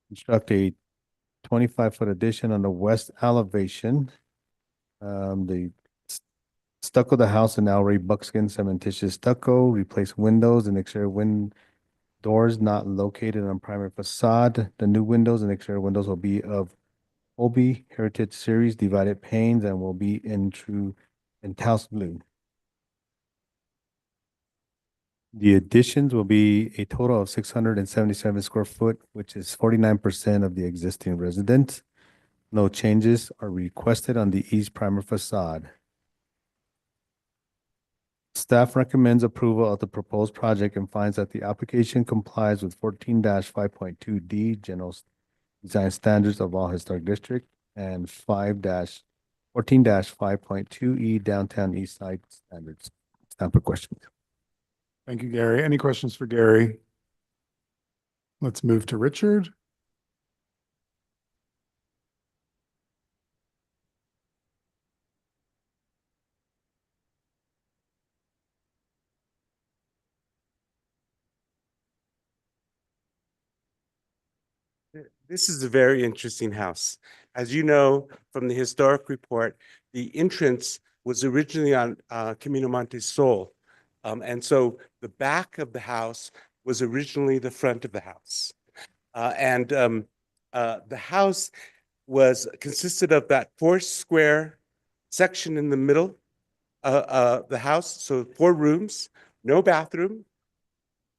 Construct a 25-foot addition on the west elevation. The stucco the house and now buckskin cementitious stucco. Replace windows and exterior doors not located on primary facade. The new windows and exterior windows will be of Obi Heritage Series divided panes and will be in Taos blue. The additions will be a total of 677 square foot, which is 49% of the existing residence. No changes are requested on the east primary facade. Staff recommends approval of the proposed project and finds that the application complies with 14-5.2D general design standards of all historic district and 14-5.2E downtown east side standards. It's time for questions. Thank you, Gary. Any questions for Gary? Let's move to Richard. This is a very interesting house. As you know from the historic report, the entrance was originally on Camino Monte Sol. And so the back of the house was originally the front of the house. The house consisted of that 4 square section in the middle of the house. So 4 rooms, no bathroom,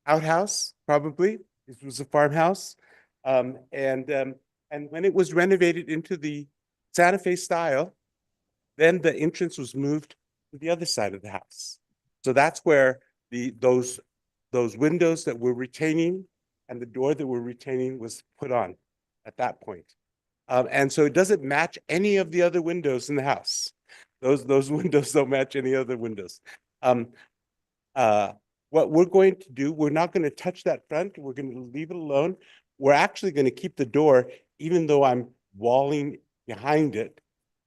outhouse, probably. This was a farmhouse. And when it was renovated into the Santa Fe style, then the entrance was moved to the other side of the house. So that's where those windows that we're retaining and the door that we're retaining was put on at that point. And so it doesn't match any of the other windows in the house. Those windows don't match any other windows. What we're going to do, we're not going to touch that front. We're going to leave it alone. We're actually going to keep the door, even though I'm walling behind it,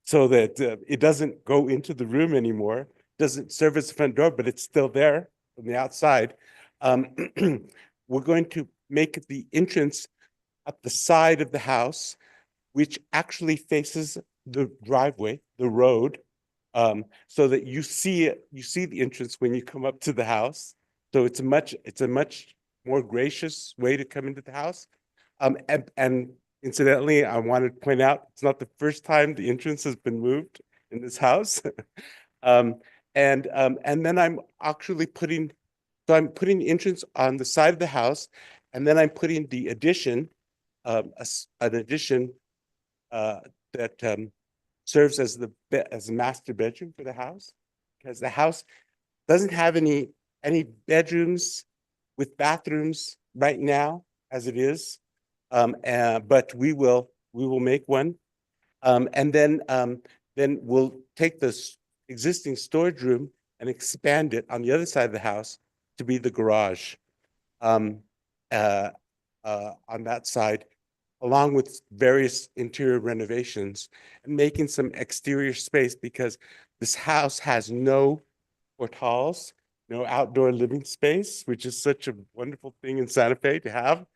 so that it doesn't go into the room anymore. Doesn't serve as the front door, but it's still there from the outside. We're going to make the entrance up the side of the house, which actually faces the driveway, the road, so that you see it. You see the entrance when you come up to the house. So it's a much more gracious way to come into the house. And incidentally, I wanted to point out, it's not the first time the entrance has been moved in this house. And then I'm actually putting the entrance on the side of the house, and then I'm putting the addition, an addition that serves as a master bedroom for the house, because the house doesn't have any bedrooms with bathrooms right now as it is, but we will make one, and then we'll take this existing storage room and expand it on the other side of the house to be the garage on that side, along with various interior renovations and making some exterior space, because this house has no portals, no outdoor living space, which is such a wonderful thing in Santa Fe to have.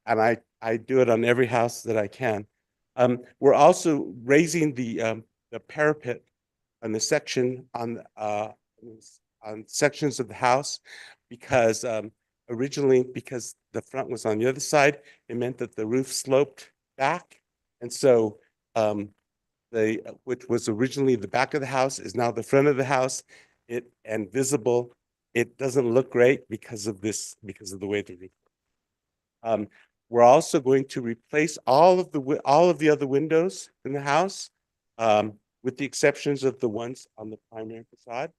And I do it on every house that I can. We're also raising the parapet on the section on sections of the house, because originally, because the front was on the other side, it meant that the roof sloped back, and so which was originally the back of the house is now the front of the house. And visible, it doesn't look great because of the way the roof. We're also going to replace all of the other windows in the house, with the exceptions of the ones on the primary facade.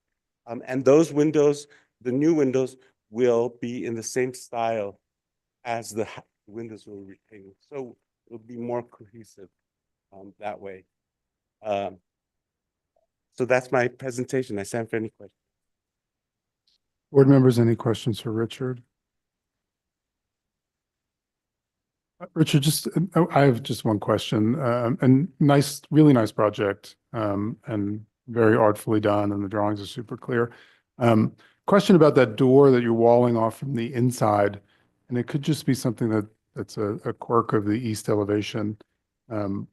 And those windows, the new windows will be in the same style as the windows we're retaining. So it'll be more cohesive that way. So that's my presentation. I stand for any questions. Board members, any questions for Richard? Richard, I have just one question. And nice, really nice project, and very artfully done, and the drawings are super clear. Question about that door that you're walling off from the inside, and it could just be something that's a quirk of the east elevation.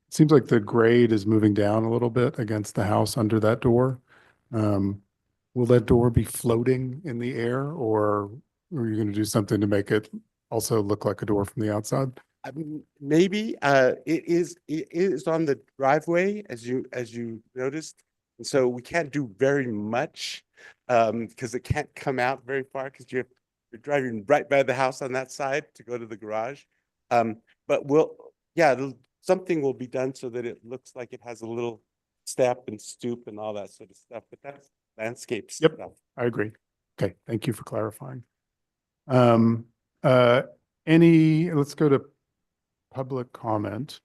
Seems like the grade is moving down a little bit against the house under that door. Will that door be floating in the air, or are you going to do something to make it also look like a door from the outside? I mean, maybe it is on the driveway, as you noticed, and so we can't do very much because it can't come out very far because you're driving right by the house on that side to go to the garage. But something will be done so that it looks like it has a little step and stoop and all that sort of stuff. But that's landscape stuff. I agree. Okay, thank you for clarifying. Let's go to public comment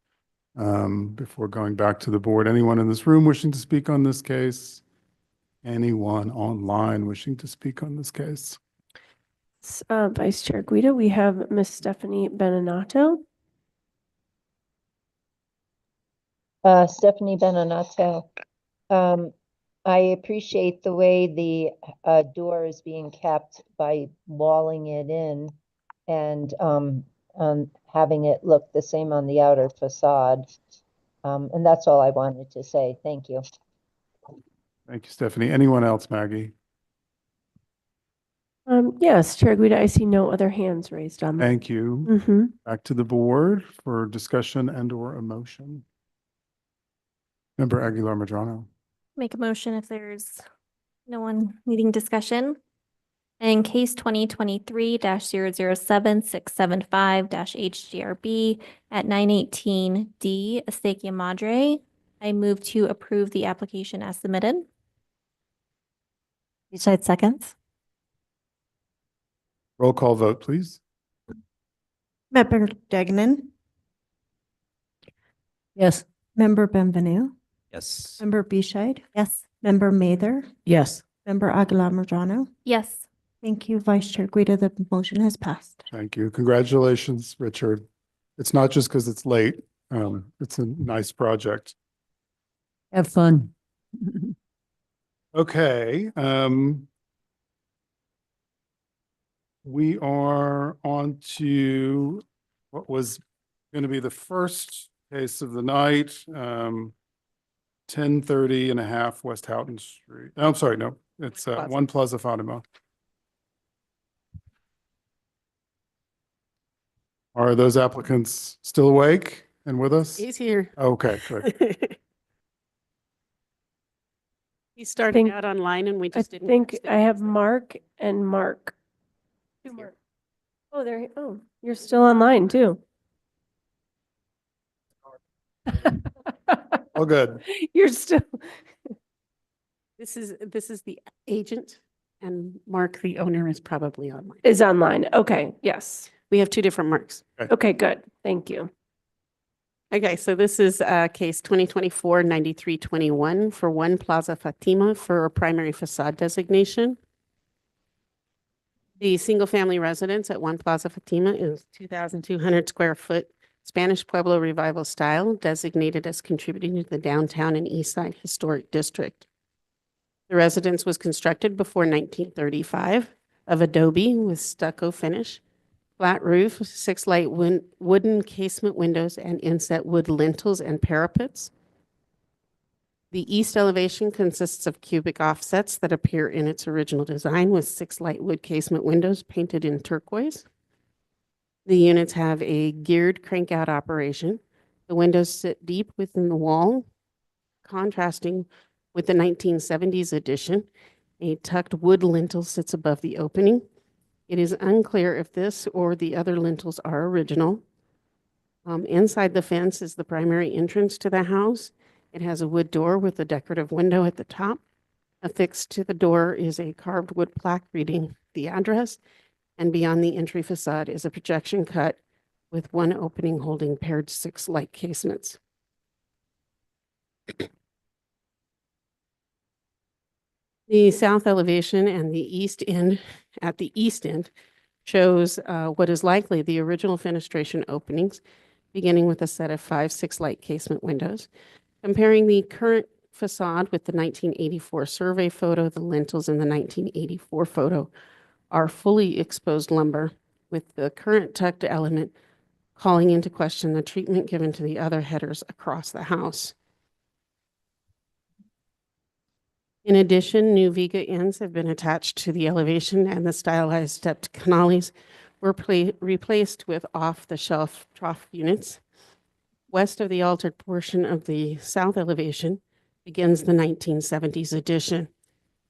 before going back to the board. Anyone in this room wishing to speak on this case? Anyone online wishing to speak on this case? Vice Chair Guida, we have Miss Stephanie Beninato. Stephanie Beninato. I appreciate the way the door is being kept by walling it in and having it look the same on the outer facade. And that's all I wanted to say. Thank you. Thank you, Stephanie. Anyone else, Maggie? Yes, Chair Guida, I see no other hands raised on. Thank you. Back to the board for discussion and or a motion. Member Aguilar Medrano. Make a motion if there's no one needing discussion. In case 2023-007675-HDRB at 918 D Estaquia Madre, I move to approve the application as submitted. Beachside seconds. Roll call vote, please. Member Degnan, Yes. Member Benvenu, Yes. Member Bescheid, Yes. Member Mather, Yes. Member Aguilar Medrano. Yes. Thank you, Vice Chair Guida. The motion has passed. Thank you. Congratulations, Richard. It's not just because it's late. It's a nice project. Have fun. Okay. We are on to what was going to be the first case of the night. 1030 and a half West Houghton Street. Oh, I'm sorry, no, it's One Plaza Fatima. Are those applicants still awake and with us? He's here. Okay, good. He started out online and we I just didn't. think I have Mark and Mark. Two Mark. Oh, you're still online too. Oh, good. You're still. This is the agent and Mark, the owner, is probably online. Is online. Okay, yes. We have two different Marks. Okay, good. Thank you. Okay, so this is case 2024-9321 for One Plaza Fatima for a primary facade designation. The single-family residence at One Plaza Fatima is 2,200 square foot Spanish Pueblo Revival style, designated as contributing to the downtown and east side historic district. The residence was constructed before 1935 of adobe with stucco finish, flat roof, 6 light wooden casement windows, and inset wood lintels and parapets. The east elevation consists of cubic offsets that appear in its original design with 6 light wood casement windows painted in turquoise. The units have a geared crank-out operation. The windows sit deep within the wall, contrasting with the 1970s addition. A tucked wood lintel sits above the opening. It is unclear if this or the other lintels are original. Inside the fence is the primary entrance to the house. It has a wood door with a decorative window at the top. Affixed to the door is a carved wood plaque reading the address, and beyond the entry facade is a projection cut with one opening holding paired 6 light casements. The south elevation and the east end, at the east end, shows what is likely the original fenestration openings, beginning with a set of 5 6-light casement windows. Comparing the current facade with the 1984 survey photo, the lintels in the 1984 photo are fully exposed lumber, with the current tucked element calling into question the treatment given to the other headers across the house. In addition, new Viga ends have been attached to the elevation, and the stylized stepped canales were replaced with off-the-shelf trough units. West of the altered portion of the south elevation begins the 1970s addition.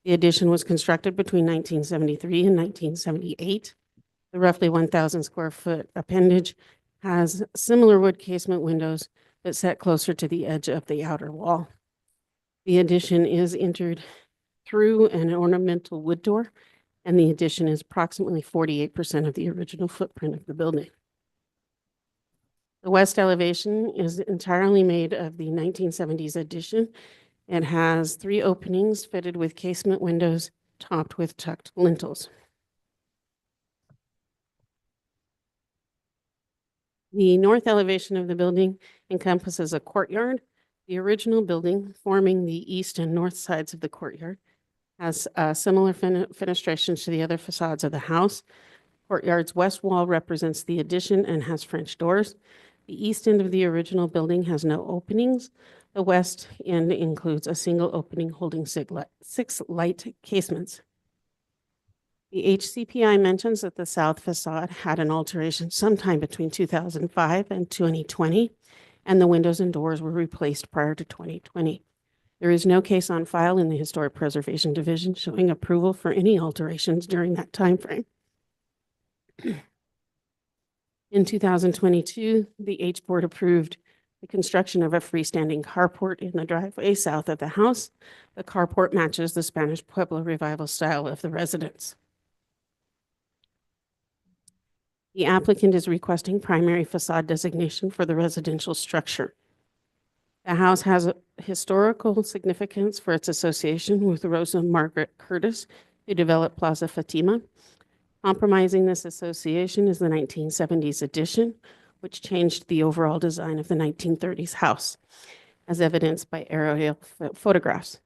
The addition was constructed between 1973 and 1978. The roughly 1,000 square foot appendage has similar wood casement windows, but set closer to the edge of the outer wall. The addition is entered through an ornamental wood door, and the addition is approximately 48% of the original footprint of the building. The west elevation is entirely made of the 1970s addition. It has 3 openings fitted with casement windows, topped with tucked lintels. The north elevation of the building encompasses a courtyard. The original building, forming the east and north sides of the courtyard, has similar fenestrations to the other facades of the house. Courtyard's west wall represents the addition and has French doors. The east end of the original building has no openings. The west end includes a single opening holding 6 light casements. The HCPI mentions that the south facade had an alteration sometime between 2005 and 2020, and the windows and doors were replaced prior to 2020. There is no case on file in the Historic Preservation Division showing approval for any alterations during that time frame. In 2022, the H Board approved the construction of a freestanding carport in the driveway south of the house. The carport matches the Spanish Pueblo revival style of the residence. The applicant is requesting primary facade designation for the residential structure. The house has a historical significance for its association with Rosa Margaret Curtis, who developed Plaza Fatima. Compromising this association is the 1970s addition, which changed the overall design of the 1930s house, as evidenced by aerial photographs.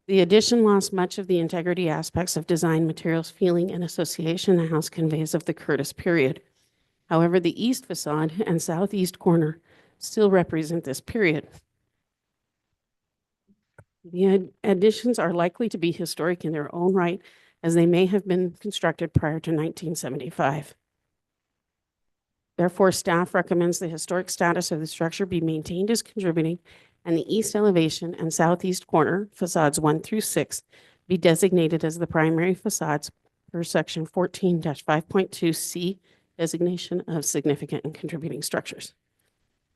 The addition lost much of the integrity aspects of design, materials, feeling, and association the house conveys of the Curtis period. However, the east facade and southeast corner still represent this period. The additions are likely to be historic in their own right, as they may have been constructed prior to 1975. Therefore, staff recommends the historic status of the structure be maintained as contributing, and the east elevation and southeast corner, facades 1 through 6, be designated as the primary facades per section 14-5.2C, designation of significant and contributing structures.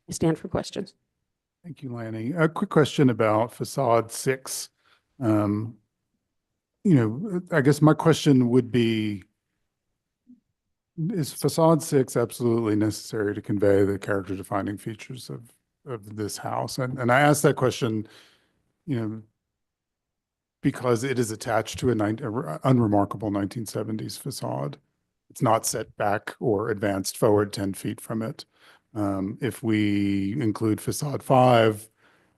I stand for questions. Thank you, Lanny. A quick question about facade 6. I guess my question would be, is facade 6 absolutely necessary to convey the character defining features of this house? And I ask that question, because it is attached to an unremarkable 1970s facade. It's not set back or advanced forward 10 feet from it. If we include facade 5,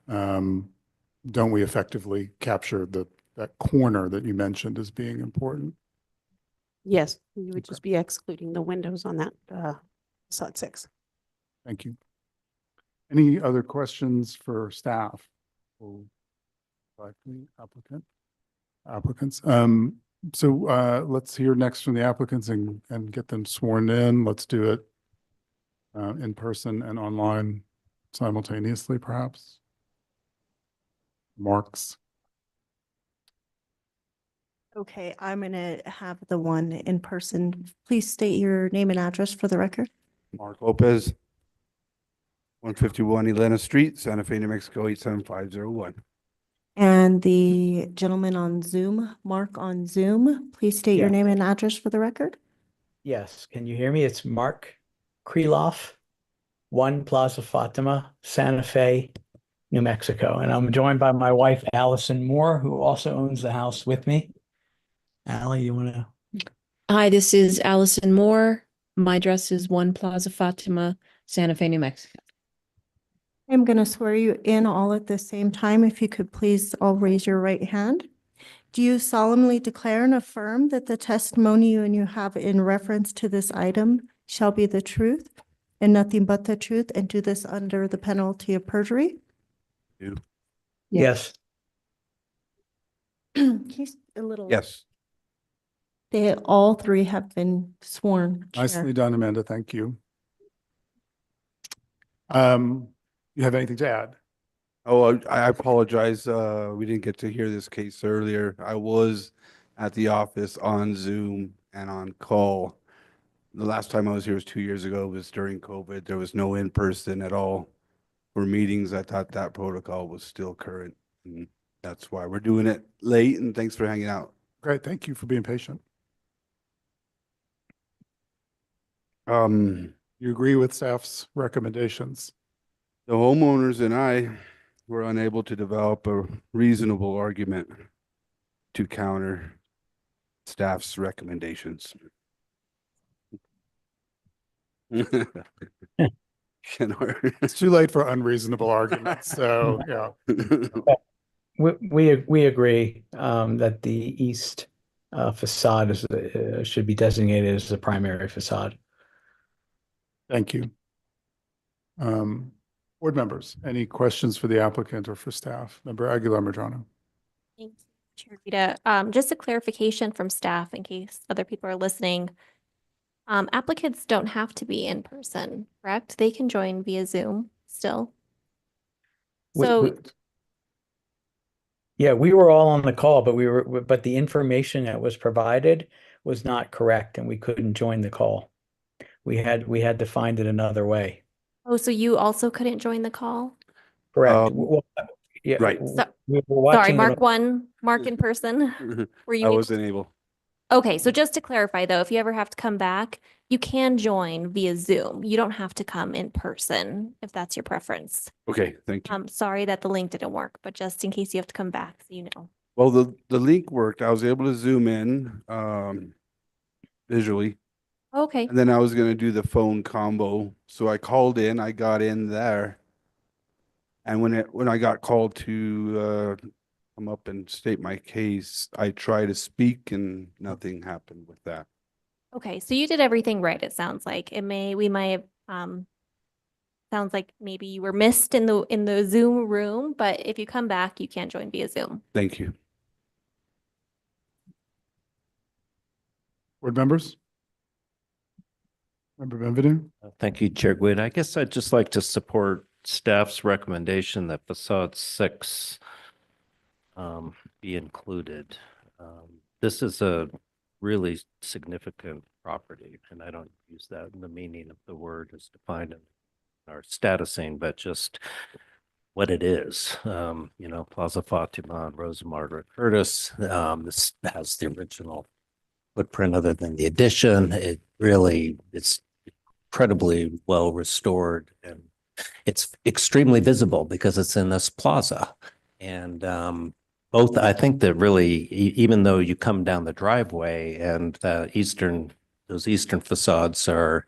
don't we effectively capture that corner that you mentioned as being important? Yes, you would just be excluding the windows on that facade 6. Thank you. Any other questions for staff? Applicants. So let's hear next from the applicants and get them sworn in. Let's do it in person and online simultaneously, perhaps. Marks. Okay, I'm going to have the one in person. Please state your name and address for the record. Mark Lopez, 151 Elena Street, Santa Fe, New Mexico, 87501. And the gentleman on Zoom, Mark on Zoom, please state your Yeah. name and address for the record. Yes, can you hear me? It's Mark Kreloff, 1 Plaza Fatima, Santa Fe, New Mexico. And I'm joined by my wife, Allison Moore, who also owns the house with me. Allie, you want to? Hi, this is Allison Moore. My address is 1 Plaza Fatima, Santa Fe, New Mexico. I'm going to swear you in all at the same time. If you could please all raise your right hand. Do you solemnly declare and affirm that the testimony you have in reference to this item shall be the truth and nothing but the truth, and do this under the penalty of perjury? Yes. He's a little. Yes. They all three have been sworn. Chair. Nicely done, Amanda. Thank you. You have anything to add? Oh, I apologize. We didn't get to hear this case earlier. I was at the office on Zoom and on call. The last time I was here was 2 years ago. It was during COVID. There was no in-person at all for meetings. I thought that protocol was still current. And that's why we're doing it late, and thanks for hanging out. Great. Thank you for being patient. You agree with staff's recommendations? The homeowners and I were unable to develop a reasonable argument to counter staff's recommendations. It's too late for unreasonable arguments, so yeah. We agree that the east facade is should be designated as the primary facade. Thank you. Board members, any questions for the applicant or for staff? Member Aguilar Medrano. Thanks, Chair Rita. Just a clarification from staff in case other people are listening. Applicants don't have to be in person, correct? They can join via Zoom still. So Yeah, we were all on the call, but the information that was provided was not correct, and we couldn't join the call. We had to find it another way. oh, so you also couldn't join the call? Correct. Yeah, right. We were Sorry, watching Mark in person. Were you I able wasn't able. Okay, so just to clarify though, if you ever have to come back, you can join via Zoom. You don't have to come in person if that's your preference. Okay, thank you. I'm sorry that the link didn't work, but just in case you have to come back, so you know. Well, the link worked. I was able to zoom in visually. Okay. And then I was going to do the phone combo. So I called in, I got in there. And when I got called to come up and state my case, I tried to speak and nothing happened with that. Okay, so you did everything right, it sounds like. We might have sounds like maybe you were missed in the Zoom room, but if you come back, you can join via Zoom. Thank you. Board members? Member Benvenu? Thank you, Chair Guida. I guess I'd just like to support staff's recommendation that facade 6 be included. This is a really significant property, and I don't use that in the meaning of the word as defined in our statusing, but just what it is. Plaza Fatima and Rosa Margaret Curtis. This has the original footprint other than the addition. It's incredibly well restored, and it's extremely visible because it's in this plaza. And both, I think that really, even though you come down the driveway and those eastern facades are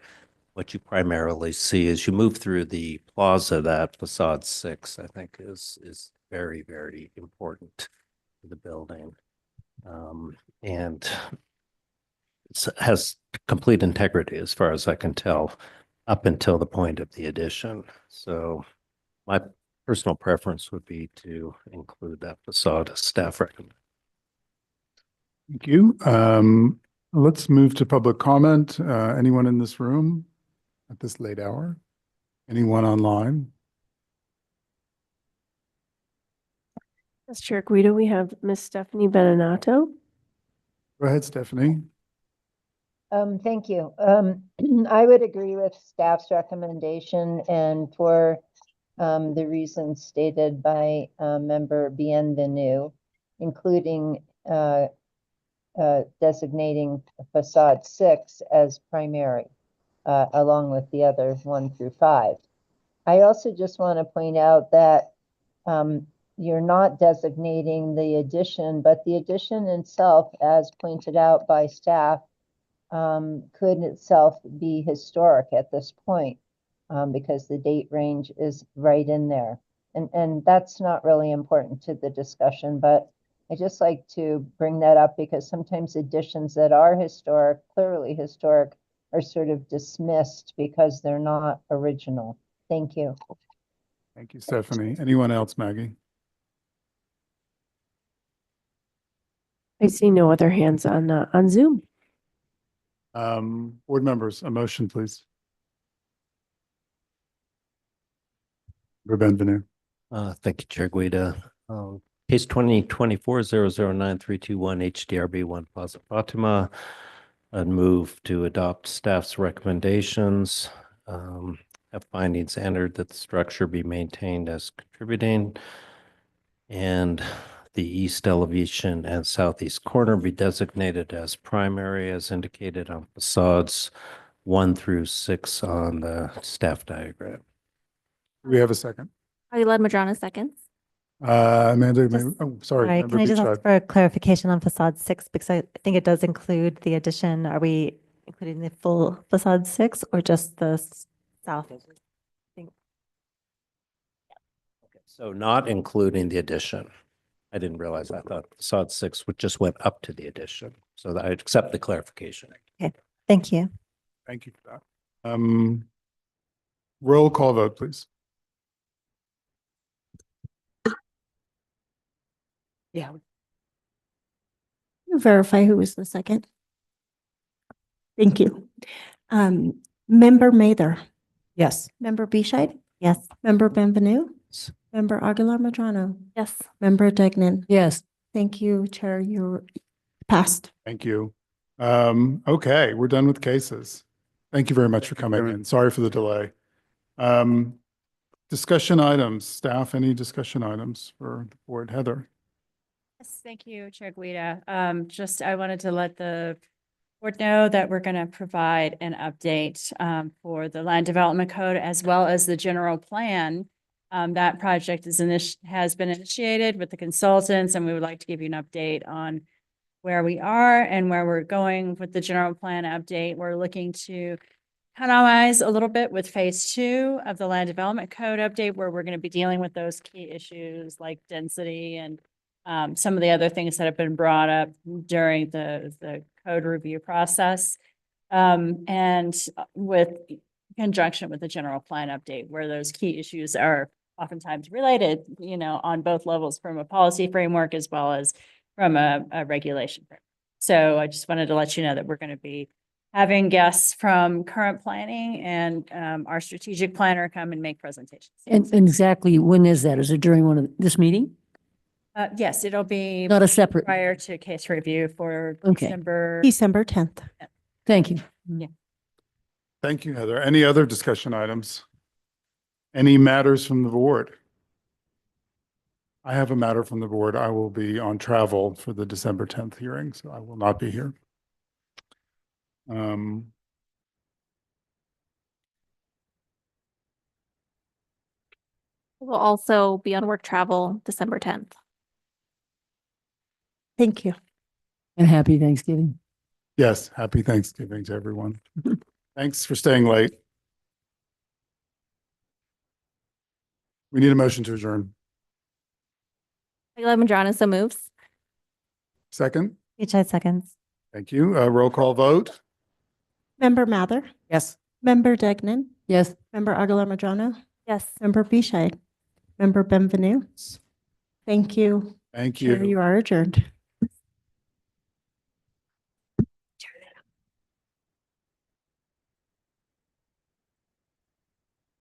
what you primarily see as you move through the plaza, that facade 6, I think is very, very important to the building. And it has complete integrity as far as I can tell up until the point of the addition. So my personal preference would be to include that facade as staff recommend. Thank you. Let's move to public comment. Anyone in this room at this late hour? Anyone online? As Chair Guido, we have Miss Stephanie Beninato. Go ahead, Stephanie. Thank you. I would agree with staff's recommendation, and for the reasons stated by member Bienvenu, including designating facade 6 as primary, along with the other 1 through 5. I also just want to point out that you're not designating the addition, but the addition itself, as pointed out by staff, could itself be historic at this point, because the date range is right in there. And that's not really important to the discussion, but I just like to bring that up because sometimes additions that are historic, clearly historic, are sort of dismissed because they're not original. Thank you. Thank you, Stephanie. Anyone else, Maggie? I see no other hands on Zoom. Board members, a motion, please. Benvenu. Thank you, Chair Guida. Case 2024-009-321 HDRB 1 Plaza Fatima. I'd move to adopt staff's recommendations. Have findings entered that the structure be maintained as contributing and the east elevation and southeast corner be designated as primary as indicated on facades 1 through 6 on the staff diagram. Do we have a second? Aguilar Madrano seconds. Amanda, Just- oh, sorry. Sorry, Member can I just Beachhead. ask for a clarification on facade 6? Because I think it does include the addition. Are we including the full facade 6 or just the south? So not including the addition. I didn't realize. I thought facade 6 would just went up to the addition. So I accept the clarification. Okay, thank you. Thank you for that. Roll call vote, please. Yeah. Verify who was the second. Thank you. Member Mather. Yes. Member Bescheid. Yes. Member Benvenu. Member Aguilar Madrano. Yes. Member Degnan. Yes. Thank you, Chair. You're passed. Thank you. Okay, we're done with cases. Thank you very much for coming in. Sorry for the delay. Discussion items, staff, any discussion items for the board? Heather? Yes, thank you, Chair Guida. I wanted to let the board know that we're going to provide an update for the land development code as well as the general plan. That project has been initiated with the consultants, and we would like to give you an update on where we are and where we're going with the general plan update. We're looking to economize a little bit with phase 2 of the land development code update, where we're going to be dealing with those key issues like density and some of the other things that have been brought up during the code review process. And with conjunction with the general plan update, where those key issues are oftentimes related, on both levels from a policy framework as well as from a regulation framework. So I just wanted to let you know that we're going to be having guests from current planning and our strategic planner come and make presentations. And exactly when is that? Is it during this meeting? Yes, it'll be Not a separate. prior to case review for Okay. December. December 10th. Thank you. Yeah. Thank you, Heather. Any other discussion items? Any matters from the board? I have a matter from the board. I will be on travel for the December 10th hearing, so I will not be here. We'll also be on work travel December 10th. Thank you. And happy Thanksgiving. Yes, happy Thanksgiving to everyone. Thanks for staying late. We need a motion to adjourn. Aguilar Madrano so moves. Second? Beachhead seconds. Thank you. Roll call vote. Member Mather. Yes. Member Degnan. Yes. Member Aguilar Madrano. Yes. Member Bescheid. Member Benvenu. Thank you. Thank Chair, you. you are adjourned.